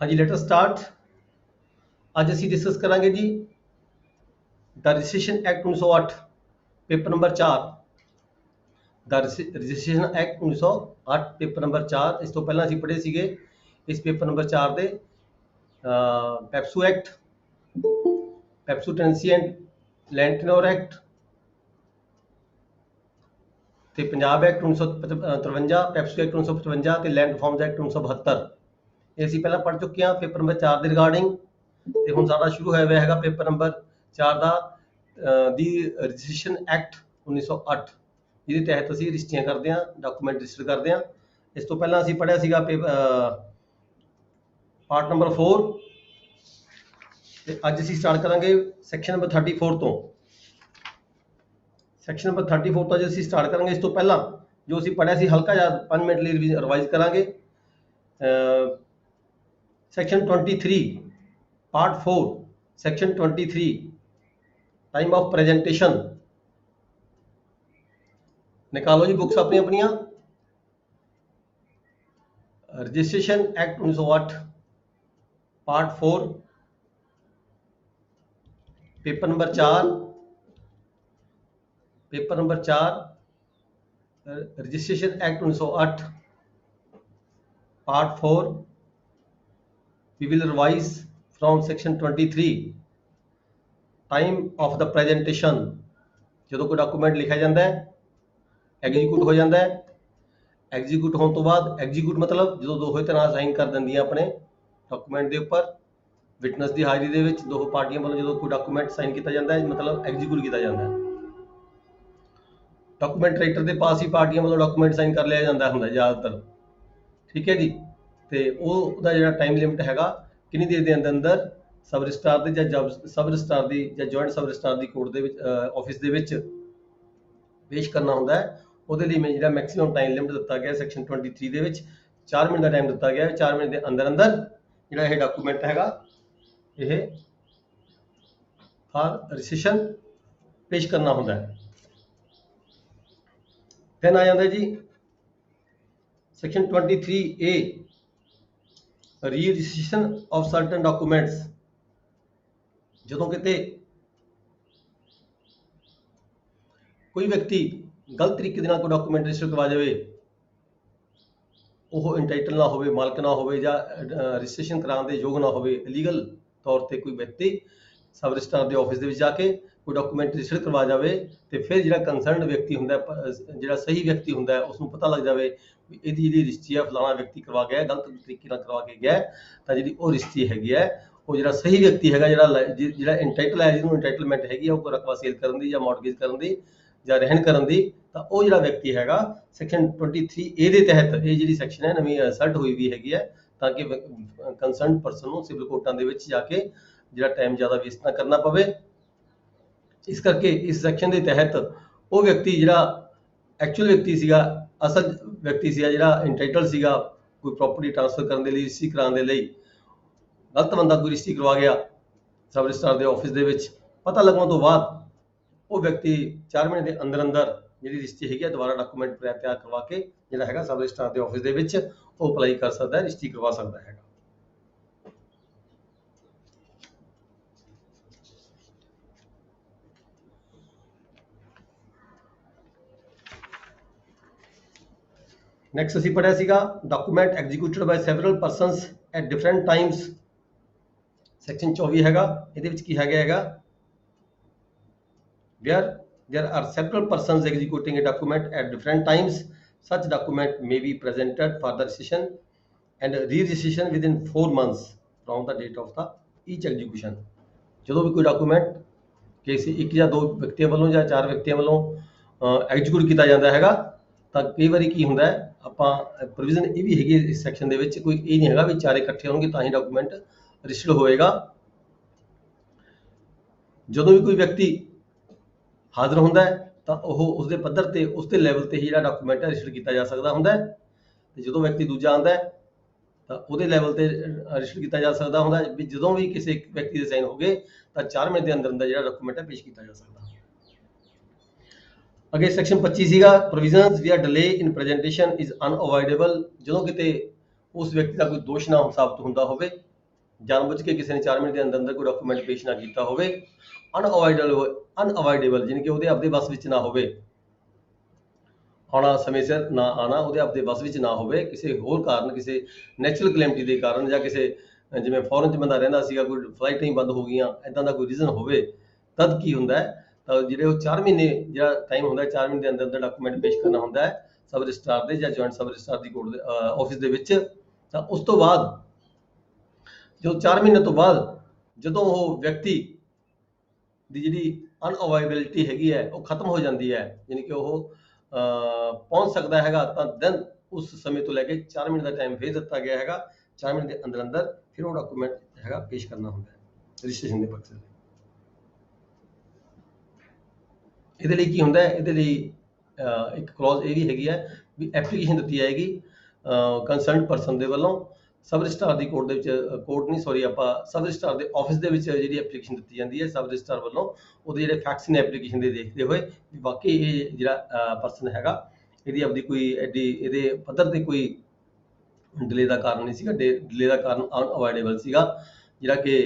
हाँ जी, let us start. ਅੱਜ ਅਸੀਂ ਡਿਸਕਸ ਕਰਾਂਗੇ ਜੀ ਦ ਰਜਿਸਟ੍ਰੇਸ਼ਨ ਐਕਟ 1908 ਪੇਪਰ ਨੰਬਰ 4। ਦ ਰਜਿਸਟ੍ਰੇਸ਼ਨ ਐਕਟ 1908 ਪੇਪਰ ਨੰਬਰ 4। ਇਸ ਤੋਂ ਪਹਿਲਾਂ ਅਸੀਂ ਪੜ੍ਹੇ ਸੀਗੇ ਇਸ ਪੇਪਰ ਨੰਬਰ 4 ਦੇ PEPSU act, PEPSU tenancy and land tenure act ਤੇ ਪੰਜਾਬ ਐਕਟ 1953, ਪੈਪਸੂ ਐਕਟ 1955 ਤੇ ਲੈਂਡ ਰਿਫਾਰਮਸ ਐਕਟ 1972। ਇਹ ਅਸੀਂ ਪਹਿਲਾਂ ਪੜ੍ਹ ਚੁੱਕੇ ਹਾਂ ਪੇਪਰ ਨੰਬਰ 4 ਦੇ ਰਿਗਾਰਡਿੰਗ। ਤੇ ਹੁਣ ਸਾਡਾ ਸ਼ੁਰੂ ਹੋਇਆ ਹੋਇਆ ਹੈਗਾ ਪੇਪਰ ਨੰਬਰ 4 ਦਾ ਦੀ ਰਜਿਸਟ੍ਰੇਸ਼ਨ ਐਕਟ 1908, ਜਿਹਦੇ ਤਹਿਤ ਅਸੀਂ ਰਜਿਸਟਰੀਆਂ ਕਰਦੇ ਹਾਂ, ਡਾਕੂਮੈਂਟ ਰਜਿਸਟਰ ਕਰਦੇ ਹਾਂ। ਇਸ ਤੋਂ ਪਹਿਲਾਂ ਅਸੀਂ ਪੜ੍ਹਿਆ ਸੀਗਾ ਪਾਰਟ ਨੰਬਰ 4 ਤੇ ਅੱਜ ਅਸੀਂ ਸਟਾਰਟ ਕਰਾਂਗੇ ਸੈਕਸ਼ਨ ਨੰਬਰ 34 ਤੋਂ। ਸੈਕਸ਼ਨ ਨੰਬਰ 34 ਤੋਂ ਅੱਜ ਅਸੀਂ ਸਟਾਰਟ ਕਰਾਂਗੇ। ਇਸ ਤੋਂ ਪਹਿਲਾਂ ਜੋ ਅਸੀਂ ਪੜ੍ਹਿਆ ਸੀ ਹਲਕਾ ਜਿਹਾ 5 ਮਿੰਟ ਲਈ ਰਿਵਾਈਜ਼ ਕਰਾਂਗੇ। Section 23 part 4 section 23 time of presentation. निकालो जी बुक्स अपनी अपनियां। Registration act 1908 part 4 paper number 4 registration act 1908 part 4 we will revise from section 23 time of the presentation। ਜਦੋਂ ਕੋਈ ਡਾਕੂਮੈਂਟ ਲਿਖਿਆ ਜਾਂਦਾ ਹੈ, ਐਗਜ਼ੀਕਿਊਟ ਹੋ ਜਾਂਦਾ ਹੈ, ਐਗਜ਼ੀਕਿਊਟ ਹੋਣ ਤੋਂ ਬਾਅਦ ਐਗਜ਼ੀਕਿਊਟ ਮਤਲਬ ਜਦੋਂ ਦੋਹੇ ਤਰ੍ਹਾਂ ਸਾਈਨ ਕਰ ਦਿੰਦੀਆਂ ਆਪਣੇ ਡਾਕੂਮੈਂਟ ਦੇ ਉੱਪਰ ਵਿਟਨੈਸ ਦੀ ਹਾਜ਼ਰੀ ਦੇ ਵਿੱਚ ਦੋ ਪਾਰਟੀਆਂ ਵੱਲੋਂ ਜਦੋਂ ਕੋਈ ਡਾਕੂਮੈਂਟ ਸਾਈਨ ਕੀਤਾ ਜਾਂਦਾ ਹੈ ਮਤਲਬ ਐਗਜ਼ੀਕਿਊਟ ਕੀਤਾ ਜਾਂਦਾ ਹੈ। ਡਾਕੂਮੈਂਟ ਰਾਈਟਰ ਦੇ ਪਾਸ ਹੀ ਪਾਰਟੀਆਂ ਵੱਲੋਂ ਡਾਕੂਮੈਂਟ ਸਾਈਨ ਕਰ ਲਿਆ ਜਾਂਦਾ ਹੁੰਦਾ ਜ਼ਿਆਦਾਤਰ, ਠੀਕ ਹੈ ਜੀ। ਤੇ ਉਹਦਾ ਜਿਹੜਾ ਟਾਈਮ ਲਿਮਿਟ ਹੈਗਾ ਕਿੰਨੀ ਦੇਰ ਦੇ ਅੰਦਰ ਸਬ ਰਜਿਸਟਰਾਰ ਦੇ ਜਾਂ ਸਬ ਰਜਿਸਟਰਾਰ ਦੀ ਜਾਂ ਜੁਆਇੰਟ ਸਬ ਰਜਿਸਟਰਾਰ ਦੀ ਕੋਰਟ ਦੇ ਵਿੱਚ ਆਫਿਸ ਦੇ ਵਿੱਚ ਪੇਸ਼ ਕਰਨਾ ਹੁੰਦਾ ਹੈ। ਉਹਦੇ ਲਈ ਮੈਂ ਜਿਹੜਾ ਮੈਕਸਿਮਮ ਟਾਈਮ ਲਿਮਿਟ ਦਿੱਤਾ ਗਿਆ ਸੈਕਸ਼ਨ 23 ਦੇ ਵਿੱਚ 4 ਮਿੰਟ ਦਾ ਟਾਈਮ ਦਿੱਤਾ ਗਿਆ। 4 ਮਿੰਟ ਦੇ ਅੰਦਰ ਜਿਹੜਾ ਇਹ ਡਾਕੂਮੈਂਟ ਹੈਗਾ ਇਹ ਫਾਰ ਰਜਿਸਟ੍ਰੇਸ਼ਨ ਪੇਸ਼ ਕਰਨਾ ਹੁੰਦਾ ਹੈ। ਫਿਰ ਆ ਜਾਂਦਾ ਜੀ section 23A reregistration of certain documents. ਜਦੋਂ ਕਿਤੇ ਕੋਈ ਵਿਅਕਤੀ ਗਲਤ ਤਰੀਕੇ ਦੇ ਨਾਲ ਕੋਈ ਡਾਕੂਮੈਂਟ ਰਜਿਸਟਰ ਕਰਵਾ ਜਾਵੇ, ਉਹ ਇੰਟਾਈਟਲ ਨਾ ਹੋਵੇ, ਮਾਲਕ ਨਾ ਹੋਵੇ ਜਾਂ ਰਜਿਸਟ੍ਰੇਸ਼ਨ ਕਰਾਉਣ ਦੇ ਯੋਗ ਨਾ ਹੋਵੇ, ਇਲੀਗਲ ਤੌਰ ਤੇ ਕੋਈ ਵਿਅਕਤੀ ਸਬ ਰਜਿਸਟਰਾਰ ਦੇ ਆਫਿਸ ਦੇ ਵਿੱਚ ਜਾ ਕੇ ਕੋਈ ਡਾਕੂਮੈਂਟ ਰਜਿਸਟਰ ਕਰਵਾ ਜਾਵੇ ਤੇ ਫਿਰ ਜਿਹੜਾ ਕੰਸਰਨਡ ਵਿਅਕਤੀ ਹੁੰਦਾ, ਜਿਹੜਾ ਸਹੀ ਵਿਅਕਤੀ ਹੁੰਦਾ, ਉਸ ਨੂੰ ਪਤਾ ਲੱਗ ਜਾਵੇ ਵੀ ਇਹਦੀ ਜਿਹੜੀ ਰਜਿਸਟਰੀ ਹੈ ਫਲਾਣਾ ਵਿਅਕਤੀ ਕਰਵਾ ਗਿਆ, ਗਲਤ ਤਰੀਕੇ ਨਾਲ ਕਰਵਾ ਕੇ ਗਿਆ, ਤਾਂ ਜਿਹੜੀ ਉਹ ਰਜਿਸਟਰੀ ਹੈਗੀ ਹੈ ਉਹ ਜਿਹੜਾ ਸਹੀ ਵਿਅਕਤੀ ਹੈਗਾ, ਜਿਹੜਾ ਇੰਟਾਈਟਲ ਹੈ, ਜਿਹਨੂੰ ਇੰਟਾਈਟਲਮੈਂਟ ਹੈਗੀ ਆ ਉਹ ਰਕਬਾ ਸੇਲ ਕਰਨ ਦੀ ਜਾਂ ਮੌਰਗੇਜ ਕਰਨ ਦੀ ਜਾਂ ਰਹਿਣ ਕਰਨ ਦੀ, ਤਾਂ ਉਹ ਜਿਹੜਾ ਵਿਅਕਤੀ ਹੈਗਾ ਸੈਕਸ਼ਨ 23A ਦੇ ਤਹਿਤ ਇਹ ਜਿਹੜੀ ਸੈਕਸ਼ਨ ਹੈ ਨਵੀਂ ਅਸਰਟ ਹੋਈ ਵੀ ਹੈਗੀ ਹੈ ਤਾਂ ਕਿ ਕੰਸਰਨਡ ਪਰਸਨ ਨੂੰ ਸਿਵਲ ਕੋਰਟਾਂ ਦੇ ਵਿੱਚ ਜਾ ਕੇ ਜਿਹੜਾ ਟਾਈਮ ਜ਼ਿਆਦਾ ਵੇਸਟ ਨਾ ਕਰਨਾ ਪਵੇ। ਇਸ ਕਰਕੇ ਇਸ ਸੈਕਸ਼ਨ ਦੇ ਤਹਿਤ ਉਹ ਵਿਅਕਤੀ ਜਿਹੜਾ ਐਕਚੁਅਲ ਵਿਅਕਤੀ ਸੀਗਾ, ਅਸਲ ਵਿਅਕਤੀ ਸੀਗਾ, ਜਿਹੜਾ ਇੰਟਾਈਟਲ ਸੀਗਾ ਕੋਈ ਪ੍ਰਾਪਰਟੀ ਟ੍ਰਾਂਸਫਰ ਕਰਨ ਦੇ ਲਈ, ਰਜਿਸਟਰੀ ਕਰਾਉਣ ਦੇ ਲਈ, ਗਲਤ ਬੰਦਾ ਕੋਈ ਰਜਿਸਟਰੀ ਕਰਵਾ ਗਿਆ ਸਬ ਰਜਿਸਟਰਾਰ ਦੇ ਆਫਿਸ ਦੇ ਵਿੱਚ, ਪਤਾ ਲੱਗਣ ਤੋਂ ਬਾਅਦ ਉਹ ਵਿਅਕਤੀ 4 ਮਹੀਨੇ ਦੇ ਅੰਦਰ ਜਿਹੜੀ ਰਜਿਸਟਰੀ ਹੈਗੀ ਹੈ ਦੁਬਾਰਾ ਡਾਕੂਮੈਂਟ ਤਿਆਰ ਕਰਵਾ ਕੇ ਜਿਹੜਾ ਹੈਗਾ ਸਬ ਰਜਿਸਟਰਾਰ ਦੇ ਆਫਿਸ ਦੇ ਵਿੱਚ ਉਹ ਅਪਲਾਈ ਕਰ ਸਕਦਾ ਹੈ, ਰਜਿਸਟਰੀ ਕਰਵਾ ਸਕਦਾ ਹੈਗਾ। ਨੈਕਸਟ ਅਸੀਂ ਪੜ੍ਹਿਆ ਸੀਗਾ document executed by several persons at different times. Section 24 ਹੈਗਾ, ਇਹਦੇ ਵਿੱਚ ਕੀ ਹੈਗਾ where there are several persons executing a document at different times, such document may be presented for the registration and re-registration within 4 months from the date of the each execution। ਜਦੋਂ ਵੀ ਕੋਈ document ਕਿਸੇ ਇੱਕ ਜਾਂ ਦੋ ਵਿਅਕਤੀਆਂ ਵੱਲੋਂ ਜਾਂ 4 ਵਿਅਕਤੀਆਂ ਵੱਲੋਂ ਐਗਜ਼ੀਕਿਊਟ ਕੀਤਾ ਜਾਂਦਾ ਹੈਗਾ ਤਾਂ ਕਈ ਵਾਰੀ ਕੀ ਹੁੰਦਾ ਹੈ, ਆਪਾਂ ਪ੍ਰੋਵੀਜ਼ਨ ਇਹ ਵੀ ਹੈਗੀ ਇਸ ਸੈਕਸ਼ਨ ਦੇ ਵਿੱਚ, ਕੋਈ ਇਹ ਨਹੀਂ ਹੈਗਾ ਵੀ 4 ਇਕੱਠੇ ਹੋਣਗੇ ਤਾਂ ਹੀ ਡਾਕੂਮੈਂਟ ਰਜਿਸਟਰਡ ਹੋਏਗਾ। ਜਦੋਂ ਵੀ ਕੋਈ ਵਿਅਕਤੀ ਹਾਜ਼ਰ ਹੁੰਦਾ ਹੈ ਤਾਂ ਉਹ ਉਸਦੇ ਪੱਧਰ ਤੇ ਉਸਦੇ ਲੈਵਲ ਤੇ ਹੀ ਜਿਹੜਾ ਡਾਕੂਮੈਂਟ ਹੈ ਰਜਿਸਟਰ ਕੀਤਾ ਜਾ ਸਕਦਾ ਹੁੰਦਾ ਹੈ, ਤੇ ਜਦੋਂ ਵਿਅਕਤੀ ਦੂਜਾ ਆਉਂਦਾ ਹੈ ਤਾਂ ਉਹਦੇ ਲੈਵਲ ਤੇ ਰਜਿਸਟਰ ਕੀਤਾ ਜਾ ਸਕਦਾ ਹੁੰਦਾ ਹੈ। ਵੀ ਜਦੋਂ ਵੀ ਕਿਸੇ ਇੱਕ ਵਿਅਕਤੀ ਦੇ ਸਾਈਨ ਹੋ ਗਏ ਤਾਂ 4 ਮਹੀਨੇ ਦੇ ਅੰਦਰ ਜਿਹੜਾ ਡਾਕੂਮੈਂਟ ਹੈ ਪੇਸ਼ ਕੀਤਾ ਜਾ ਸਕਦਾ। ਅੱਗੇ ਸੈਕਸ਼ਨ 25 ਸੀਗਾ provisions where delay in presentation is unavoidable. ਜਦੋਂ ਕਿਤੇ ਉਸ ਵਿਅਕਤੀ ਦਾ ਕੋਈ ਦੋਸ਼ ਨਾ ਸਾਬਤ ਹੁੰਦਾ ਹੋਵੇ ਜਾਣਬੁੱਝ ਕੇ ਕਿਸੇ ਨੇ 4 ਮਿੰਟ ਦੇ ਅੰਦਰ ਅੰਦਰ ਕੋਈ ਡਾਕੂਮੈਂਟ ਪੇਸ਼ ਨਾ ਕੀਤਾ ਹੋਵੇ, ਅਨਅਵੋਇਡੇਬਲ ਯਾਨੀ ਕਿ ਉਹਦੇ ਆਪਦੇ ਵੱਸ ਵਿੱਚ ਨਾ ਹੋਵੇ, ਆਉਣਾ ਸਮੇਂ ਸਿਰ ਨਾ ਆਉਣਾ ਉਹਦੇ ਆਪਦੇ ਵੱਸ ਵਿੱਚ ਨਾ ਹੋਵੇ, ਕਿਸੇ ਹੋਰ ਕਾਰਨ, ਕਿਸੇ ਨੈਚੁਰਲ ਕਲੈਮਿਟੀ ਦੇ ਕਾਰਨ, ਜਾਂ ਕਿਸੇ ਜਿਵੇਂ ਫੋਰਨ 'ਚ ਬੰਦਾ ਰਹਿੰਦਾ ਸੀਗਾ, ਕੋਈ ਫਲਾਈਟਾਂ ਹੀ ਬੰਦ ਹੋ ਗਈਆਂ, ਇੱਦਾਂ ਦਾ ਕੋਈ ਰੀਜ਼ਨ ਹੋਵੇ, ਤਦ ਕੀ ਹੁੰਦਾ ਹੈ, ਤਾਂ ਜਿਹੜੇ ਉਹ 4 ਮਹੀਨੇ ਜਿਹੜਾ ਟਾਈਮ ਹੁੰਦਾ 4 ਮਹੀਨੇ ਦੇ ਅੰਦਰ ਅੰਦਰ ਡਾਕੂਮੈਂਟ ਪੇਸ਼ ਕਰਨਾ ਹੁੰਦਾ ਹੈ ਸਬ ਰਜਿਸਟਰਾਰ ਦੇ ਜਾਂ ਜੁਆਇੰਟ ਸਬ ਰਜਿਸਟਰਾਰ ਦੀ ਕੋਰਟ ਦੇ ਆਫਿਸ ਦੇ ਵਿੱਚ। ਤਾਂ ਉਸ ਤੋਂ ਬਾਅਦ ਜੋ 4 ਮਹੀਨੇ ਤੋਂ ਬਾਅਦ ਜਦੋਂ ਉਹ ਵਿਅਕਤੀ ਦੀ ਜਿਹੜੀ ਅਨਅਵਾਇਬਿਲਿਟੀ ਹੈਗੀ ਹੈ ਉਹ ਖਤਮ ਹੋ ਜਾਂਦੀ ਹੈ, ਯਾਨੀ ਕਿ ਉਹ ਪਹੁੰਚ ਸਕਦਾ ਹੈਗਾ, ਤਾਂ ਦੈਨ ਉਸ ਸਮੇਂ ਤੋਂ ਲੈ ਕੇ 4 ਮਹੀਨੇ ਦਾ ਟਾਈਮ ਫੇਰ ਦਿੱਤਾ ਗਿਆ ਹੈਗਾ, 4 ਮਹੀਨੇ ਦੇ ਅੰਦਰ ਅੰਦਰ ਫਿਰ ਉਹ ਡਾਕੂਮੈਂਟ ਹੈਗਾ ਪੇਸ਼ ਕਰਨਾ ਹੁੰਦਾ ਹੈ ਰਜਿਸਟ੍ਰੇਸ਼ਨ ਦੇ ਪਰਪਸ ਲਈ। ਇਹਦੇ ਲਈ ਕੀ ਹੁੰਦਾ ਹੈ, ਇਹਦੇ ਲਈ ਇੱਕ ਕਲੌਜ਼ ਇਹ ਵੀ ਹੈਗੀ ਹੈ ਵੀ ਐਪਲੀਕੇਸ਼ਨ ਦਿੱਤੀ ਜਾਏਗੀ ਕੰਸਰਨਡ ਪਰਸਨ ਦੇ ਵੱਲੋਂ ਸਬ ਰਜਿਸਟਰਾਰ ਦੀ ਕੋਰਟ ਦੇ ਵਿੱਚ, ਕੋਰਟ ਨਹੀਂ ਸੌਰੀ ਆਪਾਂ ਸਬ ਰਜਿਸਟਰਾਰ ਦੇ ਆਫਿਸ ਦੇ ਵਿੱਚ ਜਿਹੜੀ ਐਪਲੀਕੇਸ਼ਨ ਦਿੱਤੀ ਜਾਂਦੀ ਹੈ ਸਬ ਰਜਿਸਟਰਾਰ ਵੱਲੋਂ, ਉਹਦੇ ਜਿਹੜੇ ਫੈਕਟਸ ਨੇ ਐਪਲੀਕੇਸ਼ਨ ਦੇ ਦੇਖਦੇ ਹੋਏ ਵੀ ਵਾਕਈ ਇਹ ਜਿਹੜਾ ਪਰਸਨ ਹੈਗਾ ਇਹਦੀ ਆਪਦੀ ਕੋਈ ਐਡੀ ਇਹਦੇ ਪੱਧਰ ਤੇ ਕੋਈ ਡਿਲੇ ਦਾ ਕਾਰਨ ਨਹੀਂ ਸੀਗਾ, ਡਿਲੇ ਦਾ ਕਾਰਨ ਅਨਅਵੋਇਡੇਬਲ ਸੀਗਾ, ਜਿਹੜਾ ਕਿ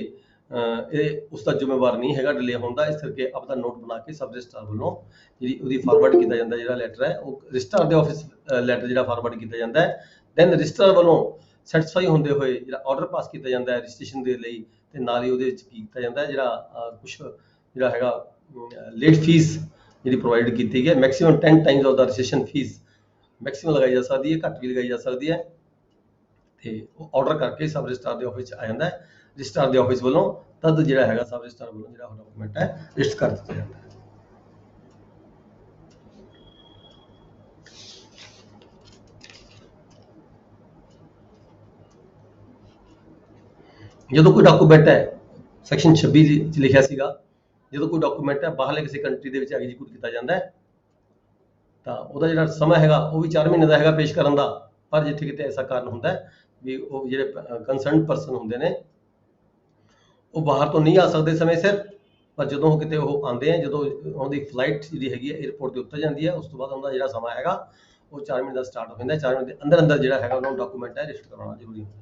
ਇਹ ਉਸ ਦਾ ਜ਼ਿੰਮੇਵਾਰ ਨਹੀਂ ਹੈਗਾ ਡਿਲੇ ਹੋਣ ਦਾ। ਇਸ ਕਰਕੇ ਆਪਦਾ ਨੋਟ ਬਣਾ ਕੇ ਸਬ ਰਜਿਸਟਰਾਰ ਵੱਲੋਂ ਜਿਹੜੀ ਉਹਦੀ ਫਾਰਵਰਡ ਕੀਤਾ ਜਾਂਦਾ ਜਿਹੜਾ ਲੈਟਰ ਹੈ ਉਹ ਰਜਿਸਟਰਾਰ ਦੇ ਆਫਿਸ ਲੈਟਰ ਜਿਹੜਾ ਫਾਰਵਰਡ ਕੀਤਾ ਜਾਂਦਾ ਹੈ, ਦੈਨ ਰਜਿਸਟਰਾਰ ਵੱਲੋਂ ਸੈਟੀਸਫਾਈ ਹੁੰਦੇ ਹੋਏ ਜਿਹੜਾ ਆਰਡਰ ਪਾਸ ਕੀਤਾ ਜਾਂਦਾ ਹੈ ਰਜਿਸਟ੍ਰੇਸ਼ਨ ਦੇ ਲਈ, ਤੇ ਨਾਲ ਹੀ ਉਹਦੇ ਵਿੱਚ ਕੀ ਕੀਤਾ ਜਾਂਦਾ ਹੈ ਜਿਹੜਾ ਕੁਝ ਜਿਹੜਾ ਹੈਗਾ ਲੇਟ ਫੀਸ ਜਿਹੜੀ ਪ੍ਰੋਵਾਈਡ ਕੀਤੀ ਗਈ ਹੈ, maximum 10 times of the registration fees maximum ਲਗਾਈ ਜਾ ਸਕਦੀ ਹੈ, ਘੱਟ ਵੀ ਲਗਾਈ ਜਾ ਸਕਦੀ ਹੈ, ਤੇ ਉਹ ਆਰਡਰ ਕਰਕੇ ਸਬ ਰਜਿਸਟਰਾਰ ਦੇ ਆਫਿਸ 'ਚ ਆ ਜਾਂਦਾ ਹੈ ਰਜਿਸਟਰਾਰ ਦੇ ਆਫਿਸ ਵੱਲੋਂ, ਤਦ ਜਿਹੜਾ ਹੈਗਾ ਸਬ ਰਜਿਸਟਰਾਰ ਵੱਲੋਂ ਜਿਹੜਾ ਡਾਕੂਮੈਂਟ ਹੈ ਰਜਿਸਟਰ ਕਰ ਦਿੱਤਾ ਜਾਂਦਾ ਹੈ। ਜਦੋਂ ਕੋਈ ਡਾਕੂਮੈਂਟ ਹੈ ਸੈਕਸ਼ਨ 26 'ਚ ਲਿਖਿਆ ਸੀਗਾ, ਜਦੋਂ ਕੋਈ ਡਾਕੂਮੈਂਟ ਹੈ ਬਾਹਰਲੇ ਕਿਸੇ ਕੰਟਰੀ ਦੇ ਵਿੱਚ ਐਗਜ਼ੀਕਿਊਟ ਕੀਤਾ ਜਾਂਦਾ ਹੈ ਤਾਂ ਉਹਦਾ ਜਿਹੜਾ ਸਮਾਂ ਹੈਗਾ ਉਹ ਵੀ 4 ਮਹੀਨੇ ਦਾ ਹੈਗਾ ਪੇਸ਼ ਕਰਨ ਦਾ, ਪਰ ਜਿੱਥੇ ਕਿਤੇ ਐਸਾ ਕਾਰਨ ਹੁੰਦਾ ਹੈ ਵੀ ਉਹ ਜਿਹੜੇ ਕੰਸਰਨਡ ਪਰਸਨ ਹੁੰਦੇ ਨੇ ਉਹ ਬਾਹਰ ਤੋਂ ਨਹੀਂ ਆ ਸਕਦੇ ਸਮੇਂ ਸਿਰ, ਪਰ ਜਦੋਂ ਕਿਤੇ ਉਹ ਆਉਂਦੇ ਆ, ਜਦੋਂ ਉਹਦੀ ਫਲਾਈਟ ਜਿਹੜੀ ਹੈਗੀ ਹੈ 에ਅਰਪੋਰਟ ਤੇ ਉਤਰ ਜਾਂਦੀ ਹੈ, ਉਸ ਤੋਂ ਬਾਅਦ ਉਹਦਾ ਜਿਹੜਾ ਸਮਾਂ ਹੈਗਾ ਉਹ 4 ਮਹੀਨੇ ਦਾ ਸਟਾਰਟ ਹੋ ਜਾਂਦਾ ਹੈ। 4 ਮਹੀਨੇ ਦੇ ਅੰਦਰ ਅੰਦਰ ਜਿਹੜਾ ਹੈਗਾ ਉਹਨਾਂ ਨੂੰ ਡਾਕੂਮੈਂਟ ਹੈ ਰਜਿਸਟਰ ਕਰਵਾਉਣਾ ਜ਼ਰੂਰੀ ਹੁੰਦਾ ਹੈ।